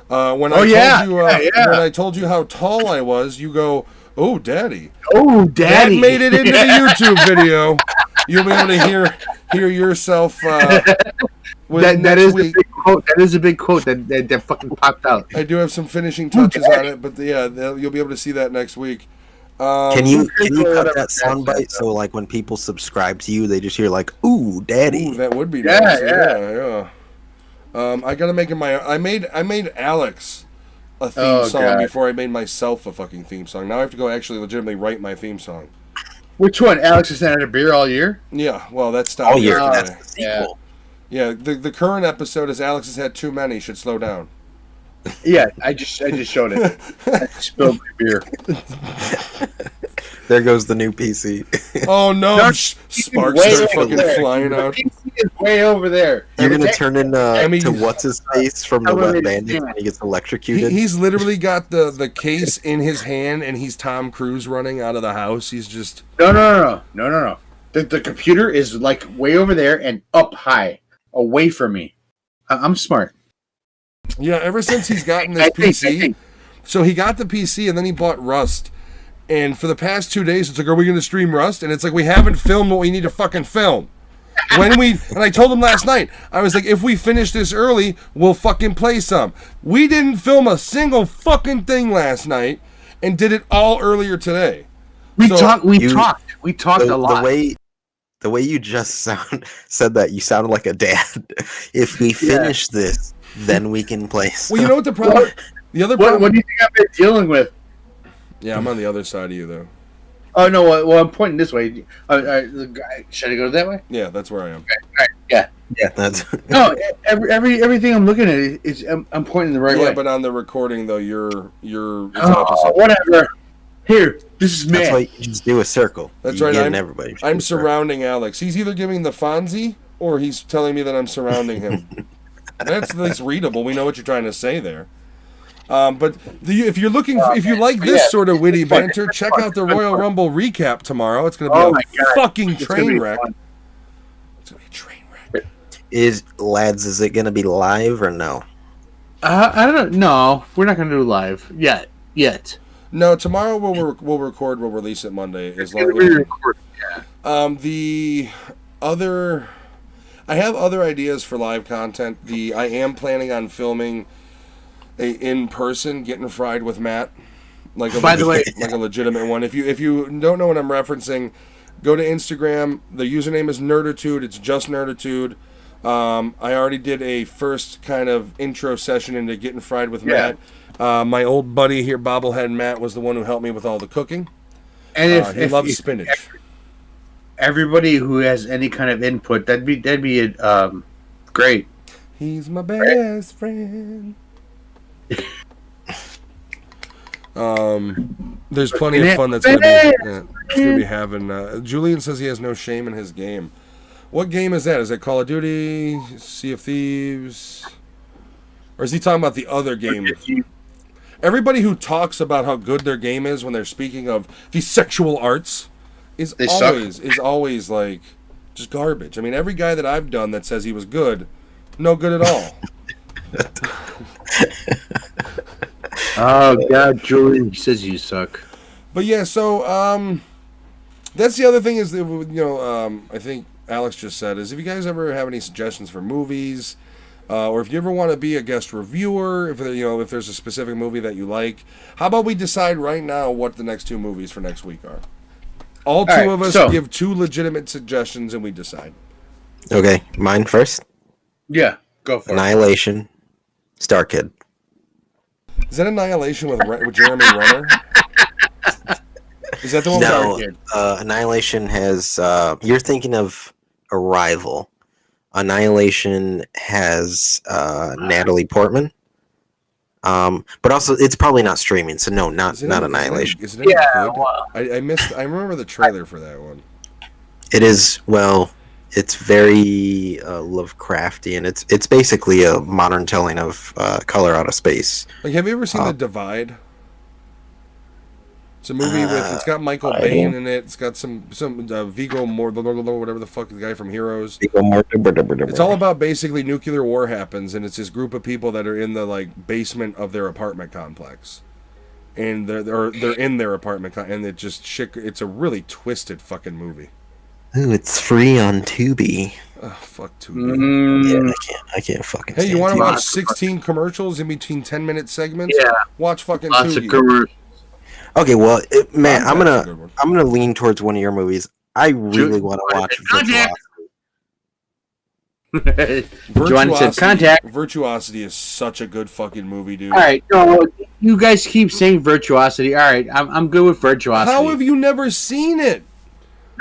When I told you how tall I was, you go, "Oh, Daddy." Oh, Daddy. That made it into the YouTube video. You'll be able to hear yourself. That is a big quote. That is a big quote that fucking popped out. I do have some finishing touches on it, but you'll be able to see that next week. Can you cut that soundbite so like when people subscribe to you, they just hear like, "Ooh, Daddy." Ooh, that would be nice. Yeah. I gotta make I made Alex a theme song before I made myself a fucking theme song. Now I have to go actually legitimately write my theme song. Which one? Alex has had a beer all year? Yeah, well, that's stopped. All year. That's the sequel. Yeah, the current episode is Alex has had too many, should slow down. Yeah, I just showed it. I spilled my beer. There goes the new PC. Oh no! Sparks are fucking flying out. The PC is way over there. You're gonna turn into what's his face from the Wet Bandits when he gets electrocuted. He's literally got the case in his hand, and he's Tom Cruise running out of the house. He's just no. The computer is like way over there and up high, away from me. I'm smart. Yeah, ever since he's gotten this PC, so he got the PC and then he bought Rust. And for the past 2 days, it's like, are we going to stream Rust? And it's like, we haven't filmed what we need to fucking film. And I told him last night, I was like, if we finish this early, we'll fucking play some. We didn't film a single fucking thing last night and did it all earlier today. We talked a lot. The way you just said that, you sounded like a dad. If we finish this, then we can play some. Well, you know what the problem? What do you think I've been dealing with? Yeah, I'm on the other side of you, though. Oh, no, well, I'm pointing this way. Should I go that way? Yeah, that's where I am. Okay, all right, yeah. Yeah, that's No, everything I'm looking at is I'm pointing the right way. Yeah, but on the recording though, you're it's Oh, opposite. whatever. Here, this is that's Matt. why you just do a circle. That's you right. Get in everybody. I'm surrounding Alex. He's either giving the Fonzie or he's telling me that I'm surrounding him. That's at least readable. We know what you're trying to say there. But if you're looking, if you like this sort of witty banter, check out the Royal Rumble recap tomorrow. It's going to be a fucking train wreck. It's going to be a train wreck. Is it going to be live or no? I don't know. We're not going to do live yet. No, tomorrow we'll record. We'll release it Monday. As long the other, I have other ideas for live content. I am planning on filming a in-person Getting Fried with Matt, like a legitimate one. If you don't know what I'm referencing, go to Instagram. The username is Nerdattude. It's just Nerdattude. I already did a first kind of intro session into Getting Fried with Matt. My old buddy here, Bobblehead Matt, was the one who helped me with all the cooking. And he loves spinach. Everybody who has any kind of input, that'd be great. He's my best friend. There's plenty of fun that's gonna be having. Julian says he has no shame in his game. What game is that? Is that Call of Duty, Sea of Thieves, or is he talking about the other game? Everybody who talks about how good their game is when they're speaking of the sexual arts is always like just garbage. I mean, every guy that I've done that says he was good, no good at all. Oh God, Julian, he says you suck. But yeah, so that's the other thing is that I think Alex just said is if you guys ever have any suggestions for movies, or if you ever want to be a guest reviewer, if there's a specific movie that you like, how about we decide right now what the next two movies for next week are? All two of us give two legitimate suggestions and we decide. Okay, mine first. Yeah, go for Annihilation, Star Kid. Is that Annihilation with Jeremy Renner? Is that the one? No, Annihilation has. You're thinking of Arrival. Annihilation has Natalie Portman. But also it's probably not streaming, so no, not Annihilation. Is it good? I remember the trailer for that one. It is it's very Lovecraftian. It's basically a modern telling of Color Out of Space. Like, have you ever seen The Divide? It's a movie it's got Michael Bain in it. It's got some Viggo Mortensen, whatever the fuck, the guy from Heroes. It's all about basically nuclear war happens, and it's this group of people that are in the basement of their apartment complex, and they're in their apartment and it just it's a really twisted fucking movie. Ooh, it's free on Tubi. Oh, fuck Tubi. Yeah, I can't fucking. Hey, you want to watch 16 commercials in between 10-minute segments? Yeah. Watch fucking lots Tubi. of commercials. Okay, well, man, I'm gonna lean towards one of your movies. I really want to watch John said Contact. Virtuosity is such a good fucking movie, dude. All right, no, you guys keep saying Virtuosity. All right, I'm good with Virtuosity. How have you never seen it?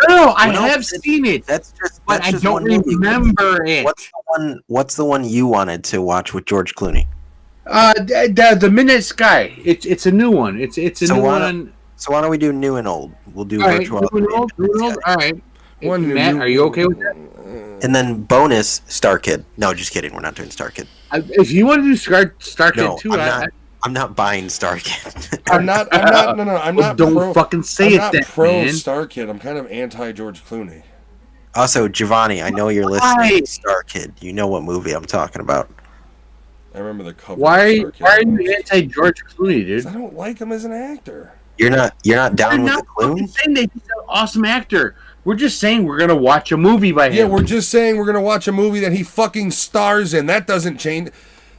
No, I have seen it. But I don't remember it. What's the one you wanted to watch with George Clooney? The Midnight Sky. It's a new one. It's a new one. So why don't we do new and old? We'll do Virtuosity. New and old. All right. Matt, are you okay with that? And then bonus Star Kid. No, just kidding. We're not doing Star Kid. If you want to do Star Kid too, I'm not buying Star Kid. I'm not. Don't fucking say I'm it. Not pro man. Star Kid. I'm kind of anti George Clooney. Also, Giovanni, I know you're listening to Star Kid. You know what movie I'm talking about. I remember the cover. Why are you anti George Clooney, dude? I don't like him as an actor. You're not down with the Clooney? Saying that he's an awesome actor. We're just saying we're gonna watch a movie by him. Yeah, we're just saying we're gonna watch a movie that he fucking stars in. That doesn't change.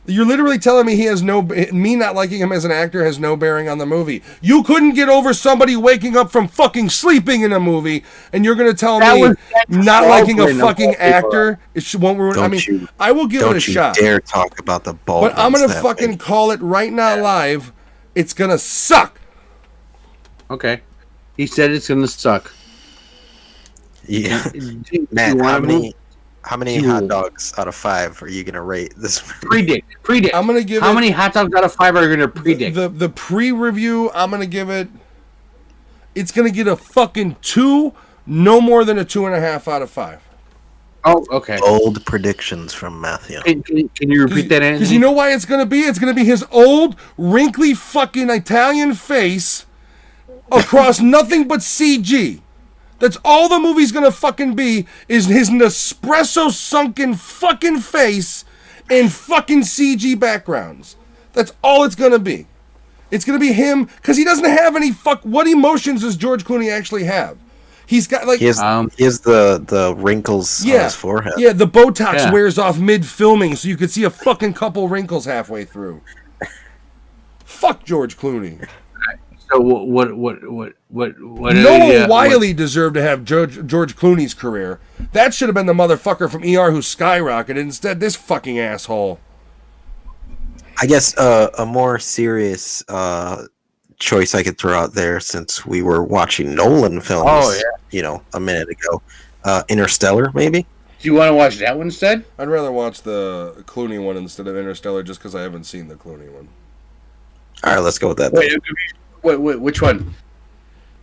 You're literally telling me me not liking him as an actor has no bearing on the movie. You couldn't get over somebody waking up from fucking sleeping in a movie, and you're gonna tell me not liking a fucking actor won't ruin. I will give it a shot. Don't you dare talk about the ball. But I'm gonna fucking call it right now live. It's gonna suck. Okay. He said it's gonna suck. Yeah. Matt, How many hot dogs out of 5 are you gonna rate this? Predict. I'm gonna give How it many hot dogs out of 5 are you gonna predict? the pre-review. I'm gonna give it. It's gonna get a fucking 2, no more than a 2.5 out of 5. Oh, okay. Bold predictions from Matthew. Can you repeat that, Anthony? Because you know why it's gonna be? It's gonna be his old, wrinkly fucking Italian face across nothing but CG. That's all the movie's gonna fucking be, is his Nespresso sunken fucking face and fucking CG backgrounds. That's all it's gonna be. It's gonna be him, because he doesn't have any what emotions does George Clooney actually have? He's got like He has the wrinkles on his forehead. Yeah, the Botox wears off mid-filming, so you could see a fucking couple wrinkles halfway through. Fuck George Clooney. So what? Noah Wiley deserved to have George Clooney's career. That should have been the motherfucker from ER who skyrocketed. Instead, this fucking asshole. I guess a more serious choice I could throw out there, since we were watching Nolan films, a minute ago. Interstellar, maybe? Do you want to watch that one instead? I'd rather watch the Clooney one instead of Interstellar, just because I haven't seen the Clooney one. All right, let's go with that. Wait, which one?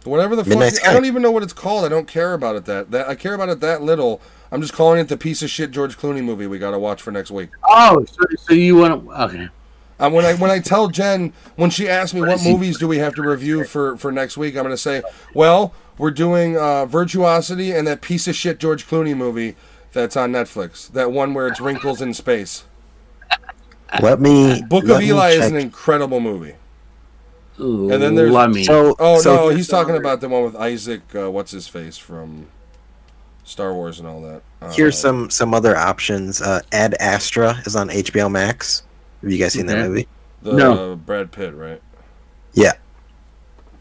Whatever the Midnight fuck. Sky. I don't even know what it's called. I don't care about it that I care about it that little. I'm just calling it the piece of shit George Clooney movie we got to watch for next week. Oh, so you want to? Okay. When I tell Jen, when she asks me what movies do we have to review for next week, I'm going to say, well, we're doing Virtuosity and that piece of shit George Clooney movie that's on Netflix. That one where it's wrinkles in space. Let me. Book of Eli is an incredible movie. Ooh, And then there's Lummy. He's talking about the one with Isaac. What's his face from Star Wars and all that. Here's some other options. Ad Astra is on HBO Max. Have you guys seen that movie? No. Brad Pitt, right? Yeah.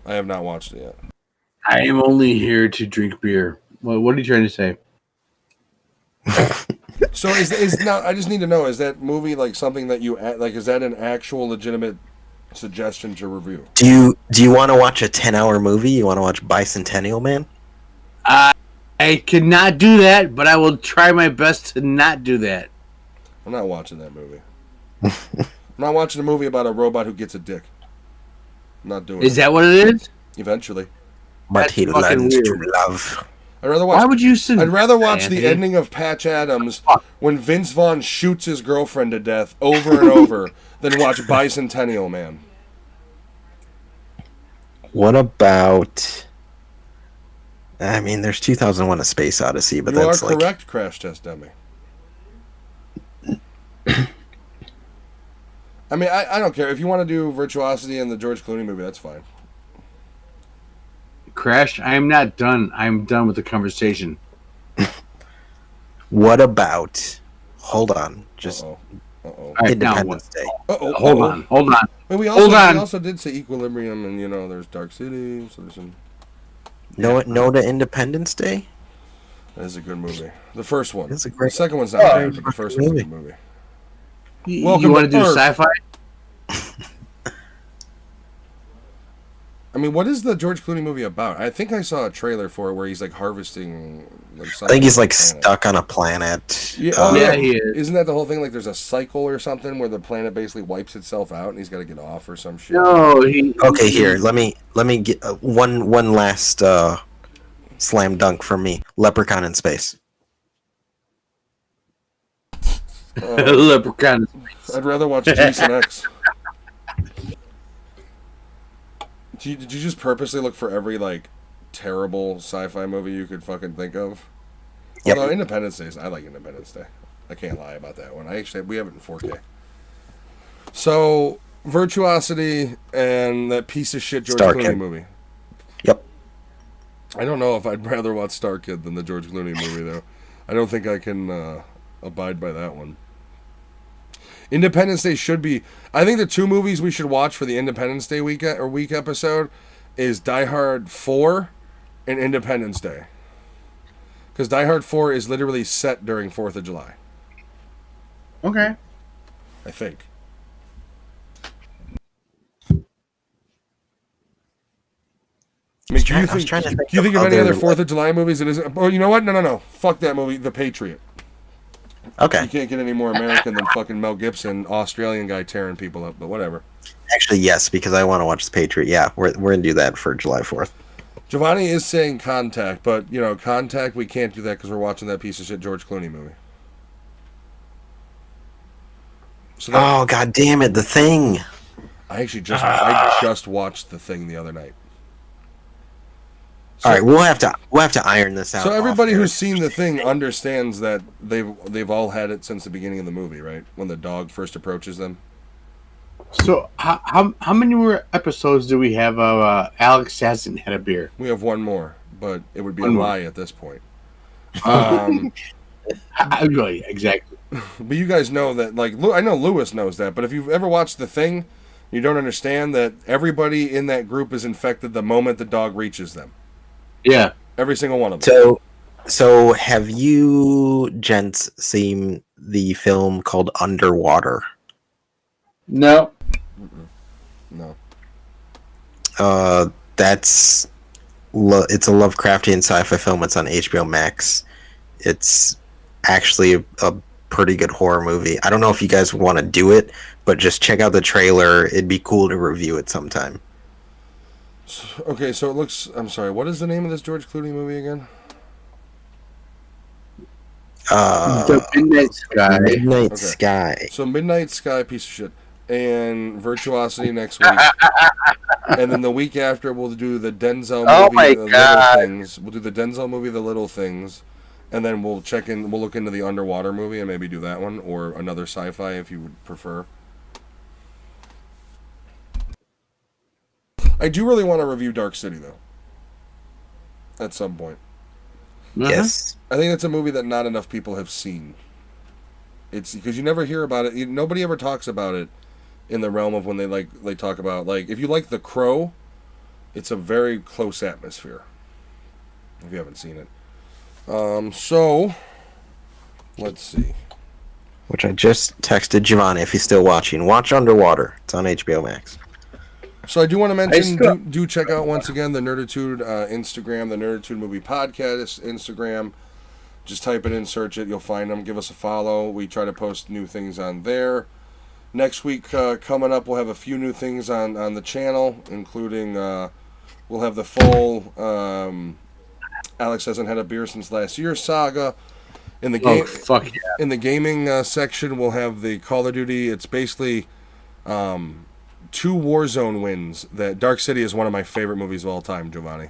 I have not watched it yet. I am only here to drink beer. What are you trying to say? So is now? I just need to know: is that movie like something that you like? Is that an actual legitimate suggestion to review? Do you want to watch a 10-hour movie? You want to watch Bicentennial Man? I could not do that, but I will try my best to not do that. I'm not watching that movie. I'm not watching a movie about a robot who gets a dick. I'm not doing it. Is that what it is? Eventually. But That's he fucking learns weird. to love. I'd rather watch. Why would you say I'd rather watch Anthony? the ending of Patch Adams when Vince Vaughn shoots his girlfriend to death over and over than watch Bicentennial Man. What about... I mean, there's 2001: A Space Odyssey, but You are that's like... correct, Crash Test Dummy. I mean, I don't care. If you want to do Virtuosity and the George Clooney movie, that's fine. Crash, I am not done. I'm done with the conversation. What about... Hold on. Just Uh-oh. All right, now what? Independence Day. Uh-oh. Hold on. Wait, we Hold on. also did say Equilibrium, and, there's Dark City, so there's some... No to Independence Day? That is a good movie. The first one. It's a great... The second one's not bad, but the first one's a good movie. You Welcome want to to do Earth. sci-fi? I mean, what is the George Clooney movie about? I think I saw a trailer for it where he's, like, harvesting... I think he's, like, planet. stuck on a planet. Yeah, Yeah, he is. Isn't that the whole thing? Like, there's a cycle or something where the planet basically wipes itself out and he's got to get off or some shit? No, he. Okay, here. Let me get one last slam dunk from me. Leprechaun in Space. Leprechaun. I'd rather watch Jason X. Did you just purposely look for every, like, terrible sci-fi movie you could fucking think of? Yep. Although Independence Day, I like Independence Day. I can't lie about that one. We have it in 4K. So, Virtuosity and that piece of shit George Clooney movie. Yep. I don't know if I'd rather watch Star Kid than the George Clooney movie, though. I don't think I can abide by that one. Independence Day should be... I think the two movies we should watch for the Independence Day week episode is Die Hard 4 and Independence Day. Because Die Hard 4 is literally set during 4th of July. Okay. I think. I mean, do you think of any other 4th of July movies that isn't... Oh, you know what? No. Fuck that movie. The Patriot. Okay. You can't get any more American than fucking Mel Gibson, Australian guy tearing people up, but whatever. Actually, yes, because I want to watch The Patriot. Yeah, we're gonna do that for July 4th. Giovanni is saying Contact, but, you know, Contact, we can't do that because we're watching that piece of shit George Clooney movie. So Oh, god damn it, The Thing. I just watched The Thing the other night. So, all right, we'll have to iron this out. So everybody off air. who's seen The Thing understands that they've all had it since the beginning of the movie, right? When the dog first approaches them. So how many more episodes do we have of Alex Hasn't Had a Beer? We have one more, but it would be One a more. lie at this point. Really, exactly. But you guys know that, like, I know Lewis knows that, but if you've ever watched The Thing, you don't understand that everybody in that group is infected the moment the dog reaches them. Yeah. Every single one of them. So have you gents seen the film called Underwater? No. No. It's a Lovecraftian sci-fi film. It's on HBO Max. It's actually a pretty good horror movie. I don't know if you guys want to do it, but just check out the trailer. It'd be cool to review it sometime. Okay, so it looks... I'm sorry, what is the name of this George Clooney movie again? The Midnight Sky. Midnight Sky. So Midnight Sky, piece of shit. And Virtuosity next week. And then the week after, we'll do the Denzel movie, The Little Things. We'll do the Denzel movie, The Little Things. And then we'll look into the Underwater movie and maybe do that one. Or another sci-fi if you would prefer. I do really want to review Dark City, though. At some point. Yes. I think it's a movie that not enough people have seen. It's because you never hear about it. Nobody ever talks about it in the realm of when they talk about, like, if you like The Crow, it's a very close atmosphere. If you haven't seen it. So, let's see. Which I just texted Giovanni if he's still watching. Watch Underwater. It's on HBO Max. So I do want to mention, do check out once again the Nerdattude Instagram, the Nerdattude Movie Podcast Instagram. Just type it in, search it, you'll find them. Give us a follow. We try to post new things on there. Next week coming up, we'll have a few new things on the channel, including we'll have the full Alex Hasn't Had a Beer Since Last Year saga. In the game, in the gaming section, we'll have the Call of Duty. It's basically 2 Warzone wins. That Dark City is one of my favorite movies of all time, Giovanni.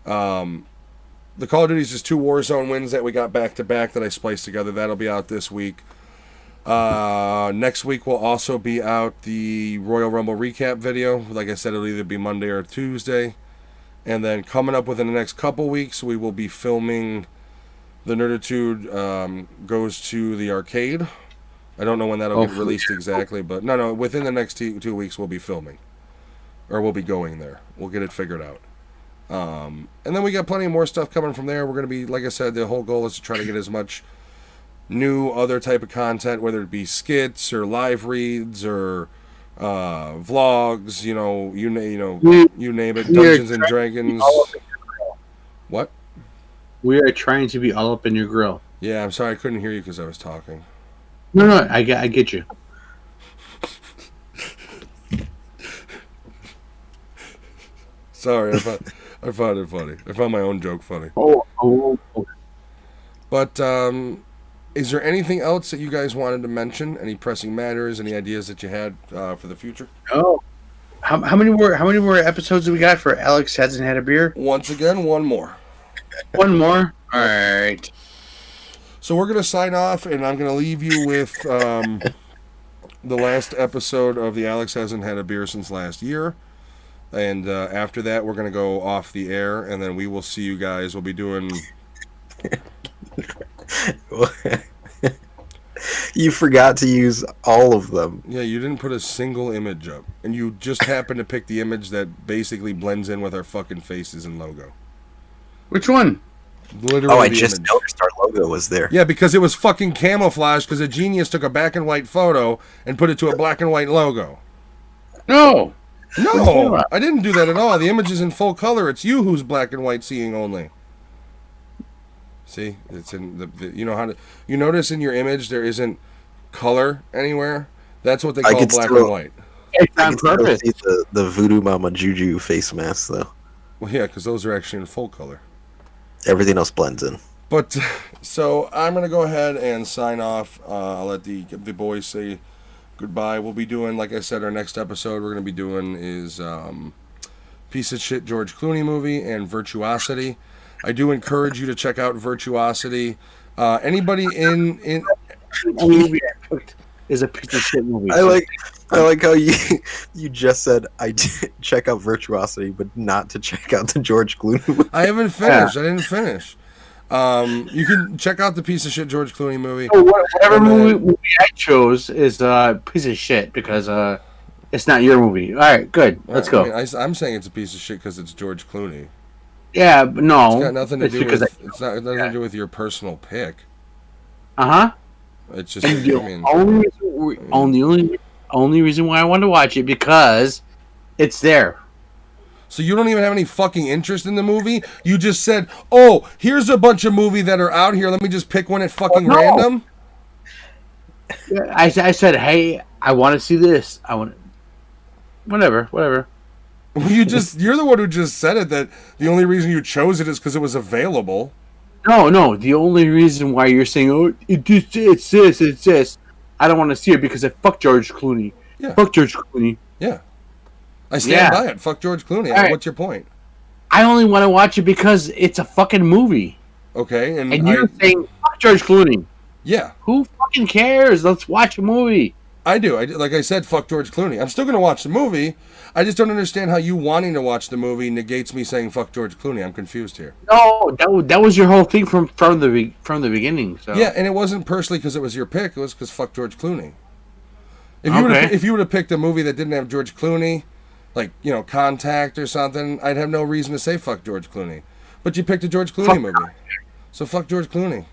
The Call of Duty is just 2 Warzone wins that we got back to back that I spliced together. That'll be out this week. Next week will also be out the Royal Rumble recap video. Like I said, it'll either be Monday or Tuesday. And then coming up within the next couple weeks, we will be filming the Nerdattude Goes to the Arcade. I don't know when that'll get released exactly, but no, within the next 2 weeks we'll be filming. Or we'll be going there. We'll get it figured out. And then we got plenty more stuff coming from there. We're going to be, like I said, the whole goal is to try to get as much new other type of content, whether it be skits or live reads or vlogs, you name it, Dungeons and Dragons. What? We are trying to be all up in your grill. Yeah, I'm sorry I couldn't hear you because I was talking. No, I get you. Sorry, I found it funny. I found my own joke funny. Oh. But is there anything else that you guys wanted to mention? Any pressing matters? Any ideas that you had for the future? Oh, how many more episodes do we got for Alex Hasn't Had a Beer? Once again, one more. One more. All right. So we're gonna sign off, and I'm gonna leave you with the last episode of the Alex Hasn't Had a Beer Since Last Year. And after that, we're going to go off the air, and then we will see you guys. We'll be doing... You forgot to use all of them. Yeah, you didn't put a single image up. And you just happened to pick the image that basically blends in with our fucking faces and logo. Which one? Literally I just noticed our logo was there. Yeah, because it was fucking camouflage, because a genius took a black and white photo and put it to a black and white logo. No, I didn't do that at all. The image is in full color. It's you who's black and white seeing only. See, it's in the you know how to. You notice in your image there isn't color anywhere. That's what they I call could black still- and white. It's I on can still purpose. see the Voodoo Mama Juju face mask though. Well, yeah, because those are actually in full color. Everything else blends in. But so I'm gonna go ahead and sign off. I'll let the boys say goodbye. We'll be doing, like I said, our next episode we're gonna be doing is piece of shit George Clooney movie and Virtuosity. I do encourage you to check out Virtuosity. Anybody in Any movie I picked is a piece of shit movie. I like how you just said check out Virtuosity, but not to check out the George Clooney movie. I haven't finished. I didn't finish. You can check out the piece of shit George Clooney movie. So whatever And then- movie I chose is a piece of shit because it's not your movie. All right, good. Let's go. I mean, I'm saying it's a piece of shit because it's George Clooney. Yeah, but no. It's got nothing to it's do because with. It's not nothing to do with your personal pick. Uh-huh. It's just. And I the mean, only reason why I wanted to watch it because it's there. so you don't even have any fucking interest in the movie. You just said, "Oh, here's a bunch of movie that are out here. Let me just pick one at fucking No. random." I said, hey, I want to see this. I want, whatever. You're the one who just said it. That the only reason you chose it is because it was available. No. The only reason why you're saying, oh, it's this. I don't want to see it because I fuck George Clooney. Yeah. Fuck George Clooney. Yeah, I stand Yeah. by it. Fuck George Clooney. All right. What's your point? I only want to watch it because it's a fucking movie. Okay, and you're saying, fuck George Clooney. yeah, Who fucking cares? Let's watch a movie. I do. Like I said, fuck George Clooney. I'm still going to watch the movie. I just don't understand how you wanting to watch the movie negates me saying fuck George Clooney. I'm confused here. No, that was your whole thing from the beginning. So Yeah, and it wasn't personally because it was your pick. It was because fuck George Clooney. Okay. If you would have picked a movie that didn't have George Clooney, like Contact or something, I'd have no reason to say fuck George Clooney. But you picked a George Clooney movie, so fuck George Clooney.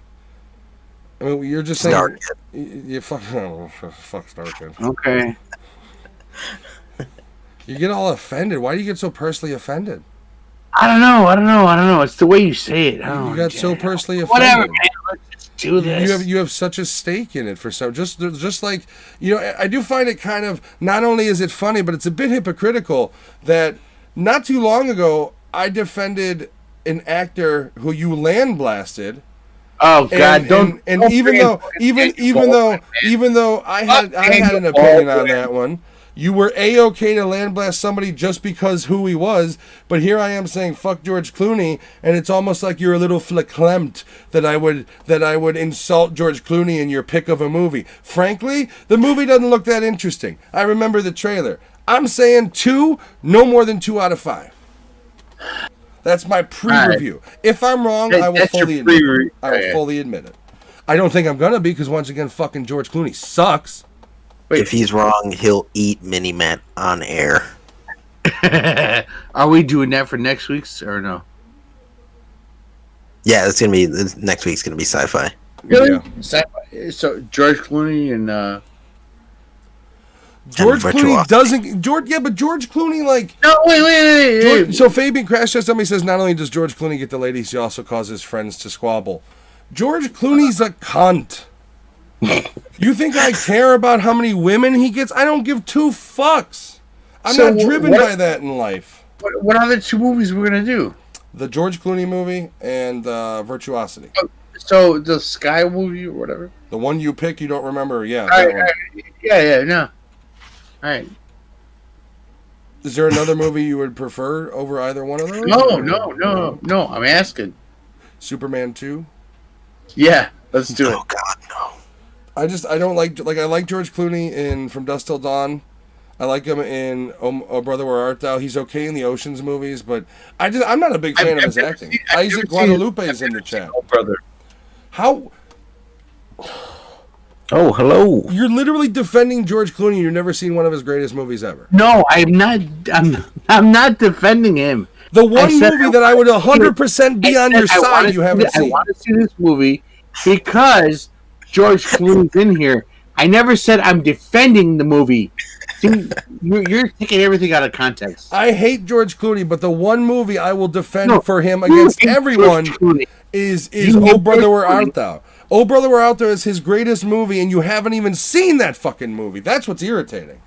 I mean, you're just saying Starkid. you fuck Starkid. Okay. You get all offended. Why do you get so personally offended? I don't know. It's the way you say it. You got so personally offended. Whatever, man. Let's just do this. You have such a stake in it for some just like I do find it kind of, not only is it funny, but it's a bit hypocritical that not too long ago I defended an actor who you land blasted. Oh God! Don't. Even though I had an opinion on that one, you were A-okay to land blast somebody just because who he was, but here I am saying fuck George Clooney, and it's almost like you're a little verklempt that I would insult George Clooney in your pick of a movie. Frankly, the movie doesn't look that interesting. I remember the trailer. I'm saying 2, no more than 2 out of 5. That's my pre-review. If I'm wrong, I will fully admit it. I will fully admit it. I don't think I'm gonna be because once again, fucking George Clooney sucks. If he's wrong, he'll eat Mini-Matt on air. Are we doing that for next week's or no? Yeah, next week's gonna be sci-fi. Really? Yeah. So George Clooney and George Clooney Virtuosity. doesn't. But George Clooney, like. no, wait. So Fabian Crash Test Dummy says not only does George Clooney get the ladies, he also causes friends to squabble. George Clooney's a cunt. You think I care about how many women he gets? I don't give 2 fucks. I'm So not driven by that in life. What other 2 movies we're gonna do? The George Clooney movie and Virtuosity. So the Sky movie or whatever. The one you pick, you don't remember? Yeah. All that right, one. no. All right. Is there another movie you would prefer over either one of those? No. I'm asking. Superman 2? Yeah, let's do it. Oh God, no. I don't like I like George Clooney in From Dusk Till Dawn. I like him in Oh Brother Where Art Thou. He's okay in the Ocean's movies, but I'm not a big fan of his acting. Isaac Guadalupe is in the chat. Oh, brother. How Oh, hello. you're literally defending George Clooney? You've never seen one of his greatest movies ever. No, I'm not. I'm not defending him. The one I said movie that I would 100% be on your side you haven't I seen. want to see this movie because George Clooney's in here. I never said I'm defending the movie. See, you're taking everything out of context. I hate George Clooney, but the one movie I will defend No, for him you against hate everyone George Clooney. is You Oh hate Brother George We're Clooney. Out Thou. Oh Brother We're Out There is his greatest movie, and you haven't even seen that fucking movie. That's what's irritating.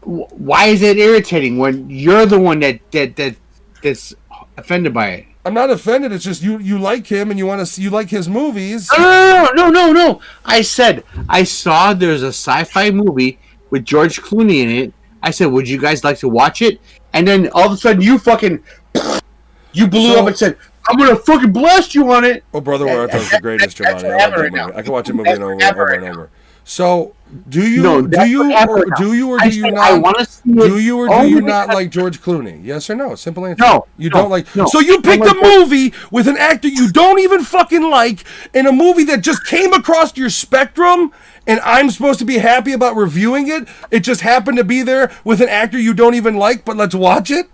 Why is it irritating when you're the one that's offended by it? I'm not offended. It's just you like him and you want to see, you like his movies. No. I said I saw there's a sci-fi movie with George Clooney in it. I said, would you guys like to watch it? And then all of a sudden you blew up and said, I'm gonna fucking blast you on it. Oh Brother We're Out There is the greatest, That's Giovanni. what I love happened that right movie. now. I can watch a movie That's over what and happened over right and now. over. So do you No, do that's you what happened or right do you or I do you said, not I wanna see do it you or do only you not because- like George Clooney? Yes or no? Simple answer. No, You no, don't like. no. So you picked I a like movie with an actor you don't even fucking like, in a movie that just came across your spectrum, and I'm supposed to be happy about reviewing it. It just happened to be there with an actor you don't even like, but let's watch it.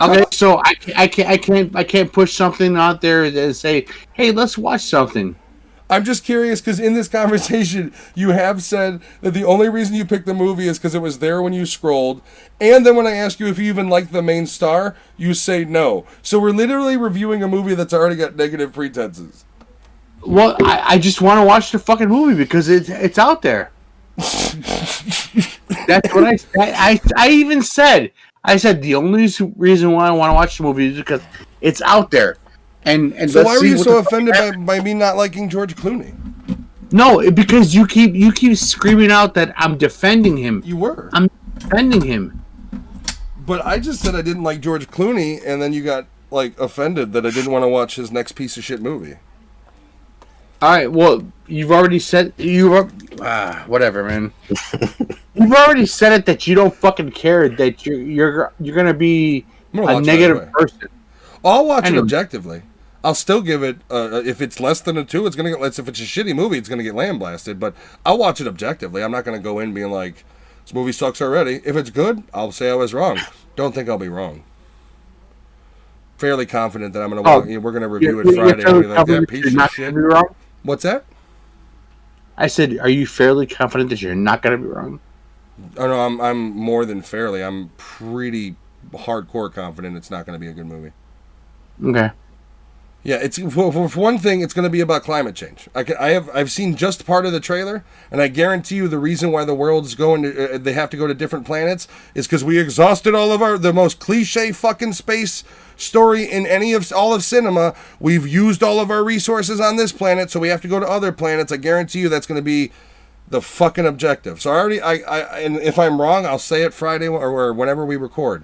Okay, so I can't push something out there and say, hey, let's watch something. I'm just curious because in this conversation, you have said that the only reason you picked the movie is because it was there when you scrolled. And then when I ask you if you even like the main star, you say no. So we're literally reviewing a movie that's already got negative pretenses. Well, I just want to watch the fucking movie because it's out there. That's what I even said. I said the only reason why I want to watch the movie is because it's out there. And So let's why were see you what so the fuck offended happens. by me not liking George Clooney? No, because you keep screaming out that I'm defending him. You were. I'm defending him. But I just said I didn't like George Clooney, and then you got like offended that I didn't want to watch his next piece of shit movie. All right. Well, you've already said whatever, man. You've already said it that you don't fucking care that you're gonna be I'm gonna a watch negative right away. person. I'll watch it Anyway. objectively. I'll still give it. If it's less than a 2, it's gonna get. If it's a shitty movie, it's gonna get lambasted. But I'll watch it objectively. I'm not gonna go in being like, "This movie sucks already." If it's good, I'll say I was wrong. Don't think I'll be wrong. Fairly confident that I'm gonna. We're gonna review it Friday and be like that piece of shit. Wrong? What's that? I said, are you fairly confident that you're not gonna be wrong? Oh no, I'm more than fairly. I'm pretty hardcore confident it's not gonna be a good movie. Okay. Yeah, it's for one thing, it's going to be about climate change. I've seen just part of the trailer, and I guarantee you the reason why the world's going to they have to go to different planets is because we exhausted all of the most cliche fucking space story in all of cinema. We've used all of our resources on this planet, so we have to go to other planets. I guarantee you that's going to be the fucking objective. So and if I'm wrong, I'll say it Friday or whenever we record.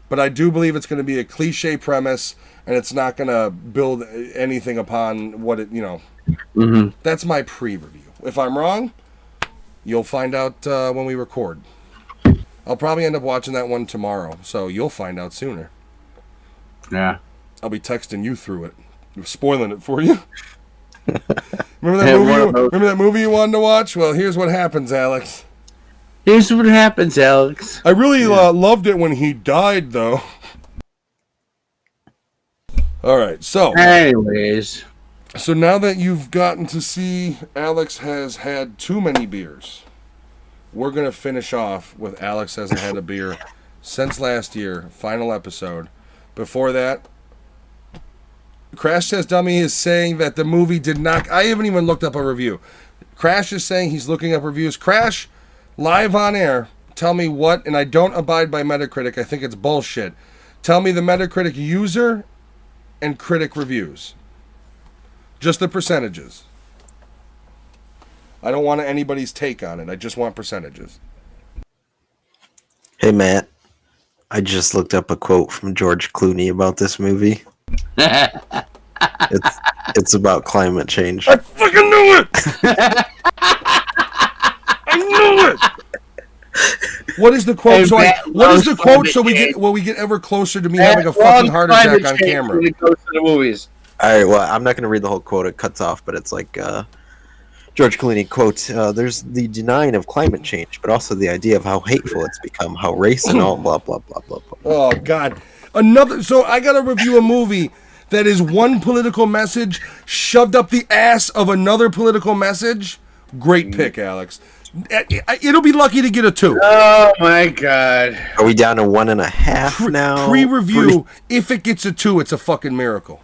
But I do believe it's going to be a cliche premise, and it's not going to build anything upon what it, Mm-hmm. That's my pre-review. If I'm wrong, you'll find out when we record. I'll probably end up watching that one tomorrow, so you'll find out sooner. Yeah. I'll be texting you through it, spoiling it for you. Remember that movie you wanted to watch? Well, here's what happens, Alex. Here's what happens, Alex. I really loved it when he died, though. All right, so Anyways. So now that you've gotten to see Alex has had too many beers, we're going to finish off with Alex hasn't had a beer since last year, final episode. Before that, Crash Test Dummy is saying that the movie did not... I haven't even looked up a review. Crash is saying he's looking up reviews. Crash, live on air, tell me what... And I don't abide by Metacritic. I think it's bullshit. Tell me the Metacritic user and critic reviews. Just the percentages. I don't want anybody's take on it. I just want percentages. Hey, Matt. I just looked up a quote from George Clooney about this movie. It's about climate change. I fucking knew it! I knew it! What is the quote? What is the quote so we get ever closer to me having a fucking heart attack on camera? When it goes to the movies. All right, well, I'm not going to read the whole quote. It cuts off, but it's like George Clooney quote, there's the denying of climate change, but also the idea of how hateful it's become, how race and all blah, blah, blah, blah, blah. Oh, God. So I got to review a movie that is one political message shoved up the ass of another political message. Great pick, Alex. It'll be lucky to get a 2. Oh my god. Are we down to 1.5 now? Pre-review, if it gets a 2, it's a fucking miracle.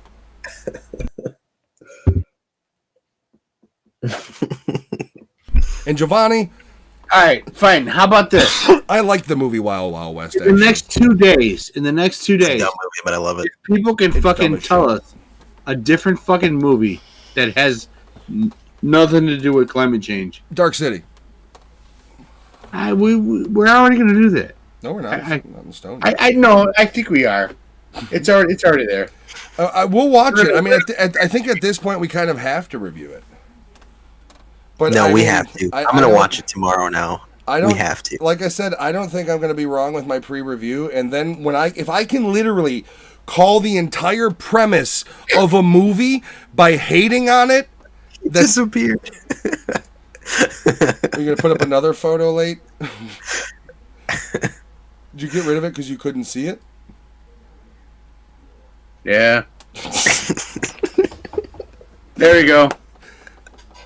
And Giovanni, All right, fine. How about this? I like the movie Wild Wild West. In the next 2 days, It's a dumb movie, but I love it. people can It's dumb fucking as tell shit. us a different fucking movie that has nothing to do with climate change. Dark City. We're already going to do that. No, we're not. I- Not in stone. I know. I think we are. It's already there. We'll watch it. I mean, I think at this point we kind of have to review it. But No, I we mean, have to. I I'm going to don't- watch it tomorrow now. I don't We have to. Like I said, I don't think I'm going to be wrong with my pre-review. And then if I can literally call the entire premise of a movie by hating on it, that's Disappeared. Are you going to put up another photo late? Did you get rid of it because you couldn't see it? Yeah. There you go.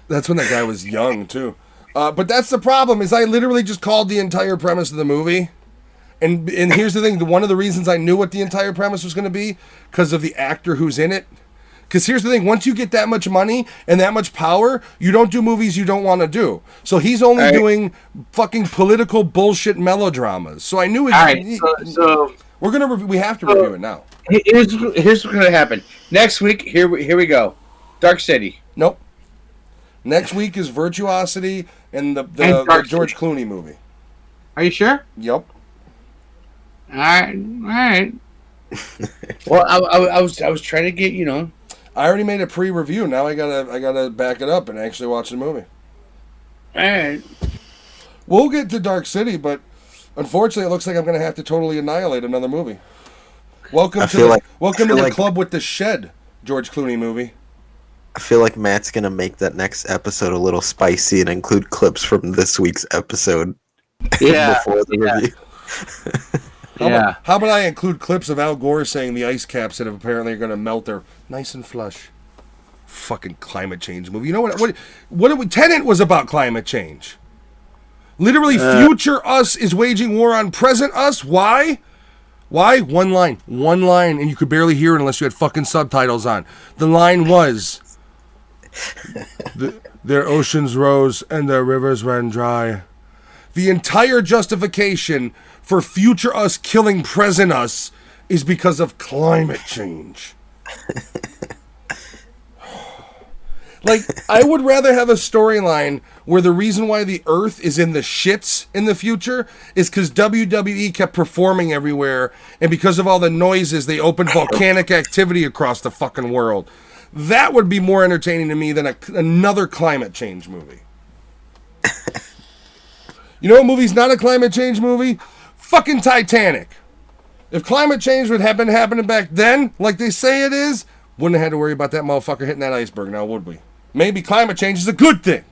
That's when that guy was young too. But that's the problem, is I literally just called the entire premise of the movie. And here's the thing, one of the reasons I knew what the entire premise was going to be, because of the actor who's in it. Because here's the thing, once you get that much money and that much power, you don't do movies you don't want to do. So he's only All right. doing fucking political bullshit melodramas. So I knew it. All right. So We're gonna we have to review it now. here's what's going to happen. Next week, here we go. Dark City. Nope. Next week is Virtuosity and the Dark George City. Clooney movie. Are you sure? Yep. All right. Well, I was trying to get I already made a pre-review. Now I gotta back it up and actually watch the movie. All right. We'll get to Dark City, but unfortunately, it looks like I'm gonna have to totally annihilate another movie. Welcome I to feel the like- welcome I to feel the like- Club with the Shed, George Clooney movie. I feel like Matt's going to make that next episode a little spicy and include clips from this week's episode Yeah. before the review. How about I include clips of Al Gore saying the ice caps that apparently are gonna melt are nice and flush. Fucking climate change movie. You know what? Tenet was about climate change. Literally, future us is waging war on present us. Why? Why? One line, and you could barely hear it unless you had fucking subtitles on. The line was, their oceans rose and their rivers ran dry. The entire justification for future us killing present us is because of climate change. Like, I would rather have a storyline where the reason why the Earth is in the shits in the future is because WWE kept performing everywhere, and because of all the noises, they opened volcanic activity across the fucking world. That would be more entertaining to me than another climate change movie. You know what movie's not a climate change movie? Fucking Titanic. If climate change would have been happening back then, like they say it is, wouldn't have had to worry about that motherfucker hitting that iceberg now, would we? Maybe climate change is a good thing.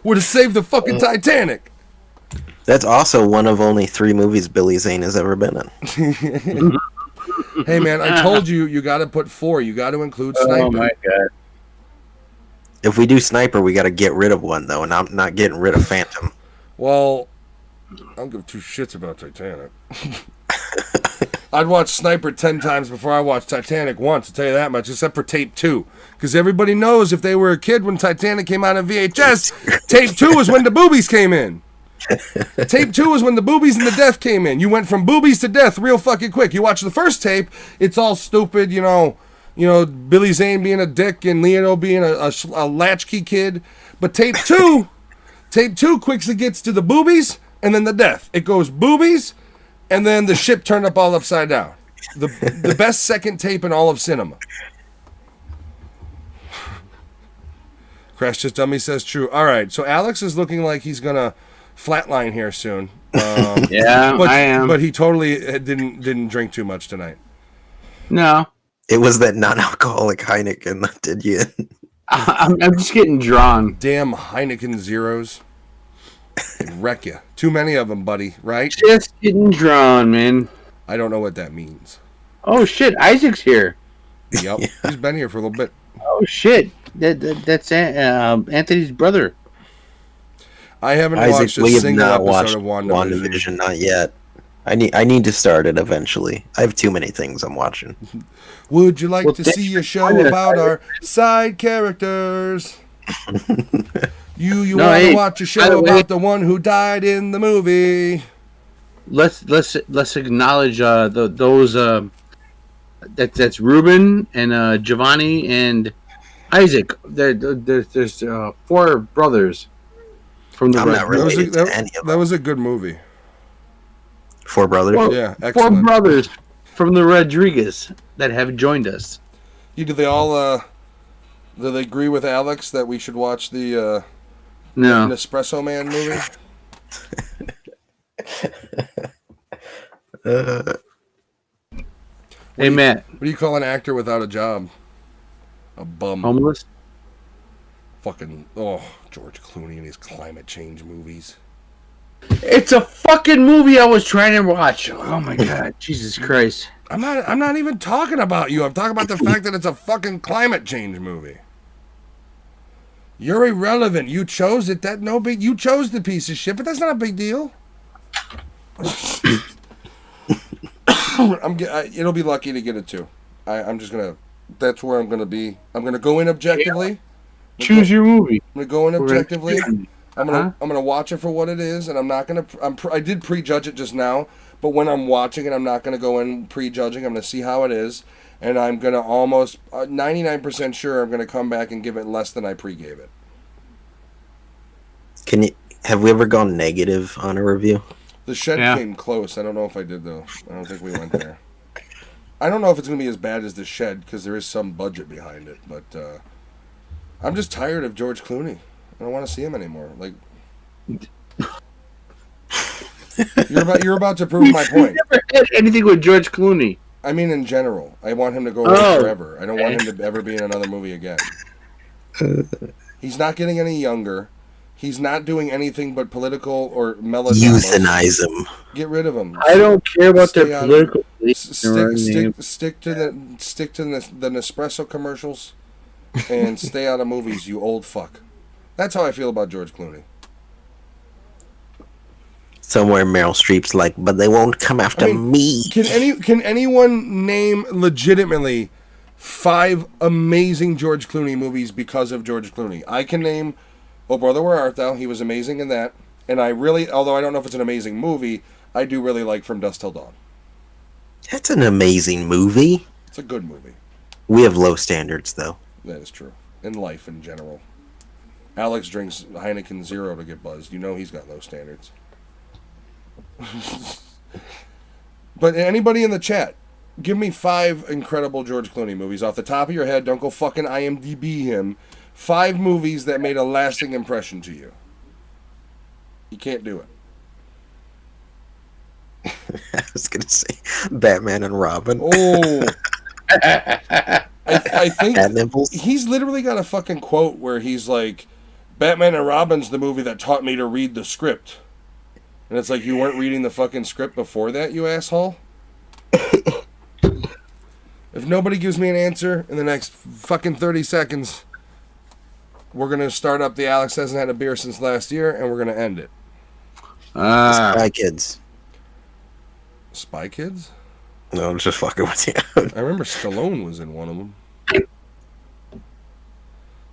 Would have saved the fucking Titanic. That's also one of only 3 movies Billy Zane has ever been in. Hey man, I told you, you got to put 4. You got to include Sniper. Oh my god. If we do Sniper, we got to get rid of one, though, and I'm not getting rid of Phantom. Well, I don't give 2 shits about Titanic. I'd watch Sniper 10 times before I watched Titanic once, I'll tell you that much, except for tape 2. Because everybody knows if they were a kid when Titanic came out on VHS, tape 2 was when the boobies came in. Tape 2 was when the boobies and the death came in. You went from boobies to death real fucking quick. You watch the first tape, it's all stupid, you know, Billy Zane being a dick and Leonardo being a latchkey kid. But tape 2 quickly gets to the boobies and then the death. It goes boobies and then the ship turned up all upside down. The best second tape in all of cinema. Crash Just Dummy says true. All right, so Alex is looking like he's gonna flatline here soon. Yeah, I am. But he totally didn't drink too much tonight. No. It was that non-alcoholic Heineken that did you in. I'm just getting drawn. Damn Heineken Zeros. They'd wreck you. Too many of them, buddy, right? Just getting drawn, man. I don't know what that means. Oh shit, Isaac's here. Yep. He's been here for a little bit. Oh shit. That's Anthony's brother. I haven't Isaac, watched a we have single not episode watched of WandaVision. WandaVision, not yet. I need to start it eventually. I have too many things I'm watching. Would you like Well, to thanks see for a show joining us, about Isaac. our side characters? You No, want to hey, watch a by show the way- about the one who died in the movie? Let's acknowledge those that's Ruben and Giovanni and Isaac. There's 4 brothers from the I'm not Red- related to any of that them. was a good movie. 4 brothers. Four- Yeah, 4 excellent. brothers from the Rodriguez that have joined us. Do they all do they agree with Alex that we should watch the No, Nespresso Man movie? hey Matt, What do you call an actor without a job? A bum. homeless. Fucking George Clooney and his climate change movies. It's a fucking movie I was trying to watch. Oh my god, Jesus Christ! I'm not even talking about you. I'm talking about the fact that it's a fucking climate change movie. You're irrelevant. You chose it. You chose the piece of shit, but that's not a big deal. It'll be lucky to get it too. I'm just gonna. That's where I'm gonna be. I'm gonna go in objectively. Choose your movie. I'm gonna go in objectively. Huh? I'm gonna watch it for what it is, and I'm not gonna. I did prejudge it just now, but when I'm watching it, I'm not gonna go in prejudging. I'm gonna see how it is, and I'm gonna almost 99% sure I'm gonna come back and give it less than I pre-gave it. Have we ever gone negative on a review? The Shed Yeah. came close. I don't know if I did though. I don't think we went there. I don't know if it's gonna be as bad as The Shed because there is some budget behind it, but I'm just tired of George Clooney. I don't want to see him anymore. Like, you're about to prove my point. Never had anything with George Clooney. I mean, in general, I want him to go away Oh, forever. I don't want him to ever be in another movie again. He's not getting any younger. He's not doing anything but political or melodrama. Euthanize him. Get rid of him. I don't care about Stay their out of political. Stick to the Nespresso commercials, and stay out of movies. You old fuck. That's how I feel about George Clooney. Somewhere Meryl Streep's like, but they won't come after me. Can anyone name legitimately 5 amazing George Clooney movies because of George Clooney? I can name Oh Brother, Where Art Thou? He was amazing in that. And I really, although I don't know if it's an amazing movie, I do really like From Dusk Till Dawn. That's an amazing movie. It's a good movie. We have low standards, though. That is true. In life in general. Alex drinks Heineken Zero to get buzzed. You know he's got low standards. But anybody in the chat, give me 5 incredible George Clooney movies off the top of your head. Don't go fucking IMDb him. 5 movies that made a lasting impression to you. You can't do it. I was gonna say Batman and Robin. Oh. I think At nipples. he's literally got a fucking quote where he's like, Batman and Robin's the movie that taught me to read the script. And it's like, you weren't reading the fucking script before that, you asshole? If nobody gives me an answer in the next fucking 30 seconds, we're going to start up the Alex Hasn't Had a Beer Since Last Year, and we're going to end it. Spy Kids. Spy Kids? No, I'm just fucking with you. I remember Stallone was in one of them.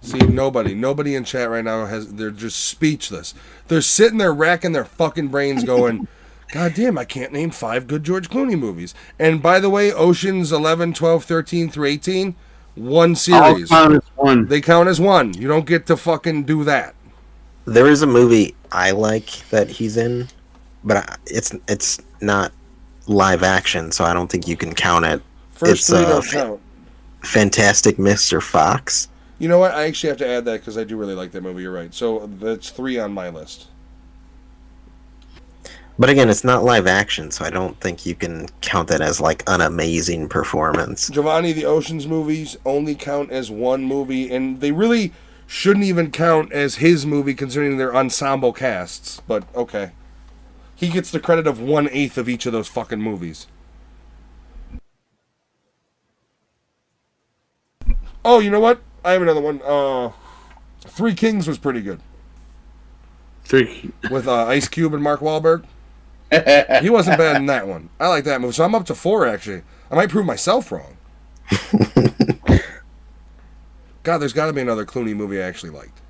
See, nobody in chat right now they're just speechless. They're sitting there racking their fucking brains going, God damn, I can't name 5 good George Clooney movies. And by the way, Oceans 11, 12, 13 through 18, one series. All count as one. They count as one. You don't get to fucking do that. There is a movie I like that he's in, but it's not live action, so I don't think you can count it. First It's, 3 don't count. Fantastic Mr. Fox. You know what? I actually have to add that because I do really like that movie. You're right. So that's 3 on my list. But again, it's not live action, so I don't think you can count that as like an amazing performance. Giovanni, the Oceans movies only count as one movie, and they really shouldn't even count as his movie considering their ensemble casts. But okay. He gets the credit of 1/8 of each of those fucking movies. Oh, you know what? I have another one. Three Kings was pretty good. Three. With Ice Cube and Mark Wahlberg. He wasn't bad in that one. I like that movie. So I'm up to 4, actually. I might prove myself wrong. God, there's got to be another Clooney movie I actually liked.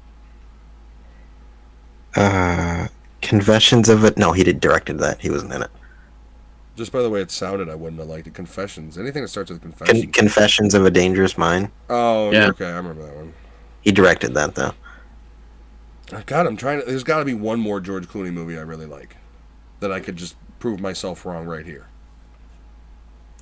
Confessions of it. No, he directed that. He wasn't in it. Just by the way it sounded, I wouldn't have liked it. Confessions. Anything that starts with Confessions. Confessions of a Dangerous Mind. Oh, yeah. Okay. I remember that one. He directed that, though. God, I'm trying to... There's got to be one more George Clooney movie I really like that I could just prove myself wrong right here.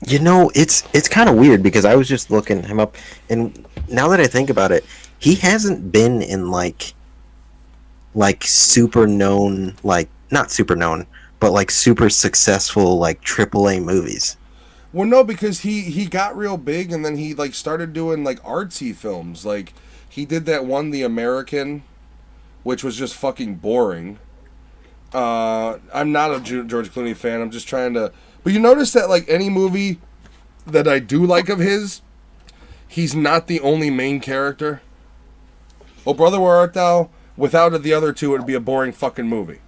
You know, it's kind of weird because I was just looking him up, and now that I think about it, he hasn't been in like super known, like not super known, but like super successful like AAA movies. Well, no, because he got real big and then he like started doing like artsy films. Like he did that one, The American, which was just fucking boring. I'm not a George Clooney fan. I'm just trying to... But you notice that, like, any movie that I do like of his, he's not the only main character. Oh, Brother, Where Art Thou? Without the other two, it would be a boring fucking movie.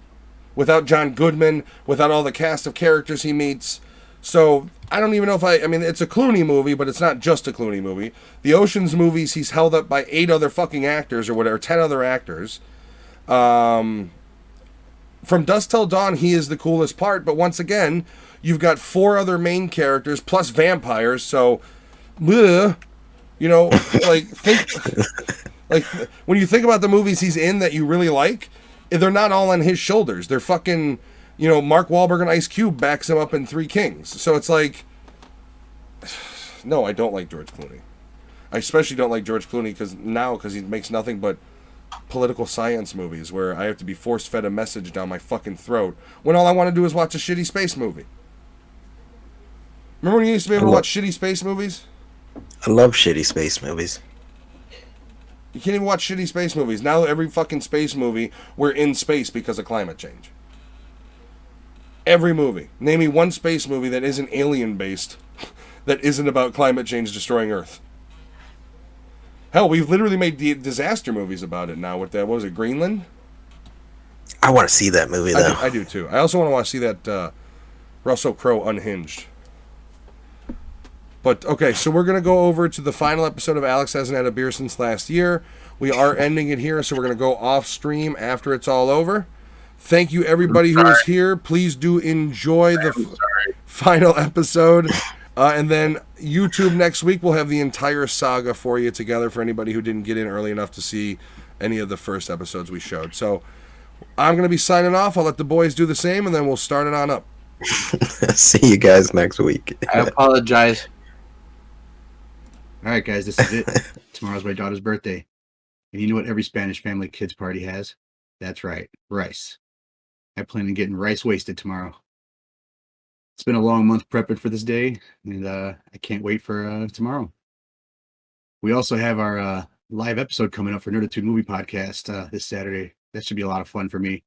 Without John Goodman, without all the cast of characters he meets. So, I don't even know if I mean, it's a Clooney movie, but it's not just a Clooney movie. The Ocean's movies, he's held up by 8 other fucking actors, or whatever, 10 other actors. From Dusk Till Dawn, he is the coolest part, but once again, you've got 4 other main characters plus vampires, so, bleh, you know, like when you think about the movies he's in that you really like, they're not all on his shoulders. They're fucking, you know, Mark Wahlberg and Ice Cube backs him up in Three Kings. So it's like, no, I don't like George Clooney. I especially don't like George Clooney because he makes nothing but political science movies where I have to be force-fed a message down my fucking throat when all I want to do is watch a shitty space movie. Remember when you used to be able to watch shitty space movies? I love shitty space movies. You can't even watch shitty space movies. Now every fucking space movie, we're in space because of climate change. Every movie. Name me one space movie that isn't alien-based, that isn't about climate change destroying Earth. Hell, we've literally made disaster movies about it now with that, what was it, Greenland? I want to see that movie, though. I do too. I also want to see that Russell Crowe Unhinged. But, okay, so we're going to go over to the final episode of Alex Hasn't Had a Beer Since Last Year. We are ending it here, so we're going to go off stream after it's all over. Thank you, everybody who is here. Please do enjoy the final episode. And then YouTube next week, we'll have the entire saga for you together for anybody who didn't get in early enough to see any of the first episodes we showed. So I'm going to be signing off. I'll let the boys do the same, and then we'll start it on up. See you guys next week. I apologize. All right, guys, this is it. Tomorrow's my daughter's birthday. And you know what every Spanish family kids party has? That's right, rice. I plan on getting rice wasted tomorrow. It's been a long month prepping for this day, and I can't wait for tomorrow. We also have our live episode coming up for Nerdattude Movie Podcast this Saturday. That should be a lot of fun for me.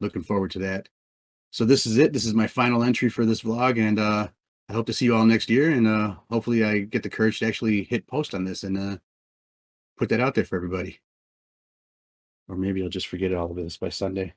Looking forward to that. So this is it. This is my final entry for this vlog, and I hope to see you all next year, and hopefully I get the courage to actually hit post on this and put that out there for everybody. Or maybe I'll just forget all of this by Sunday.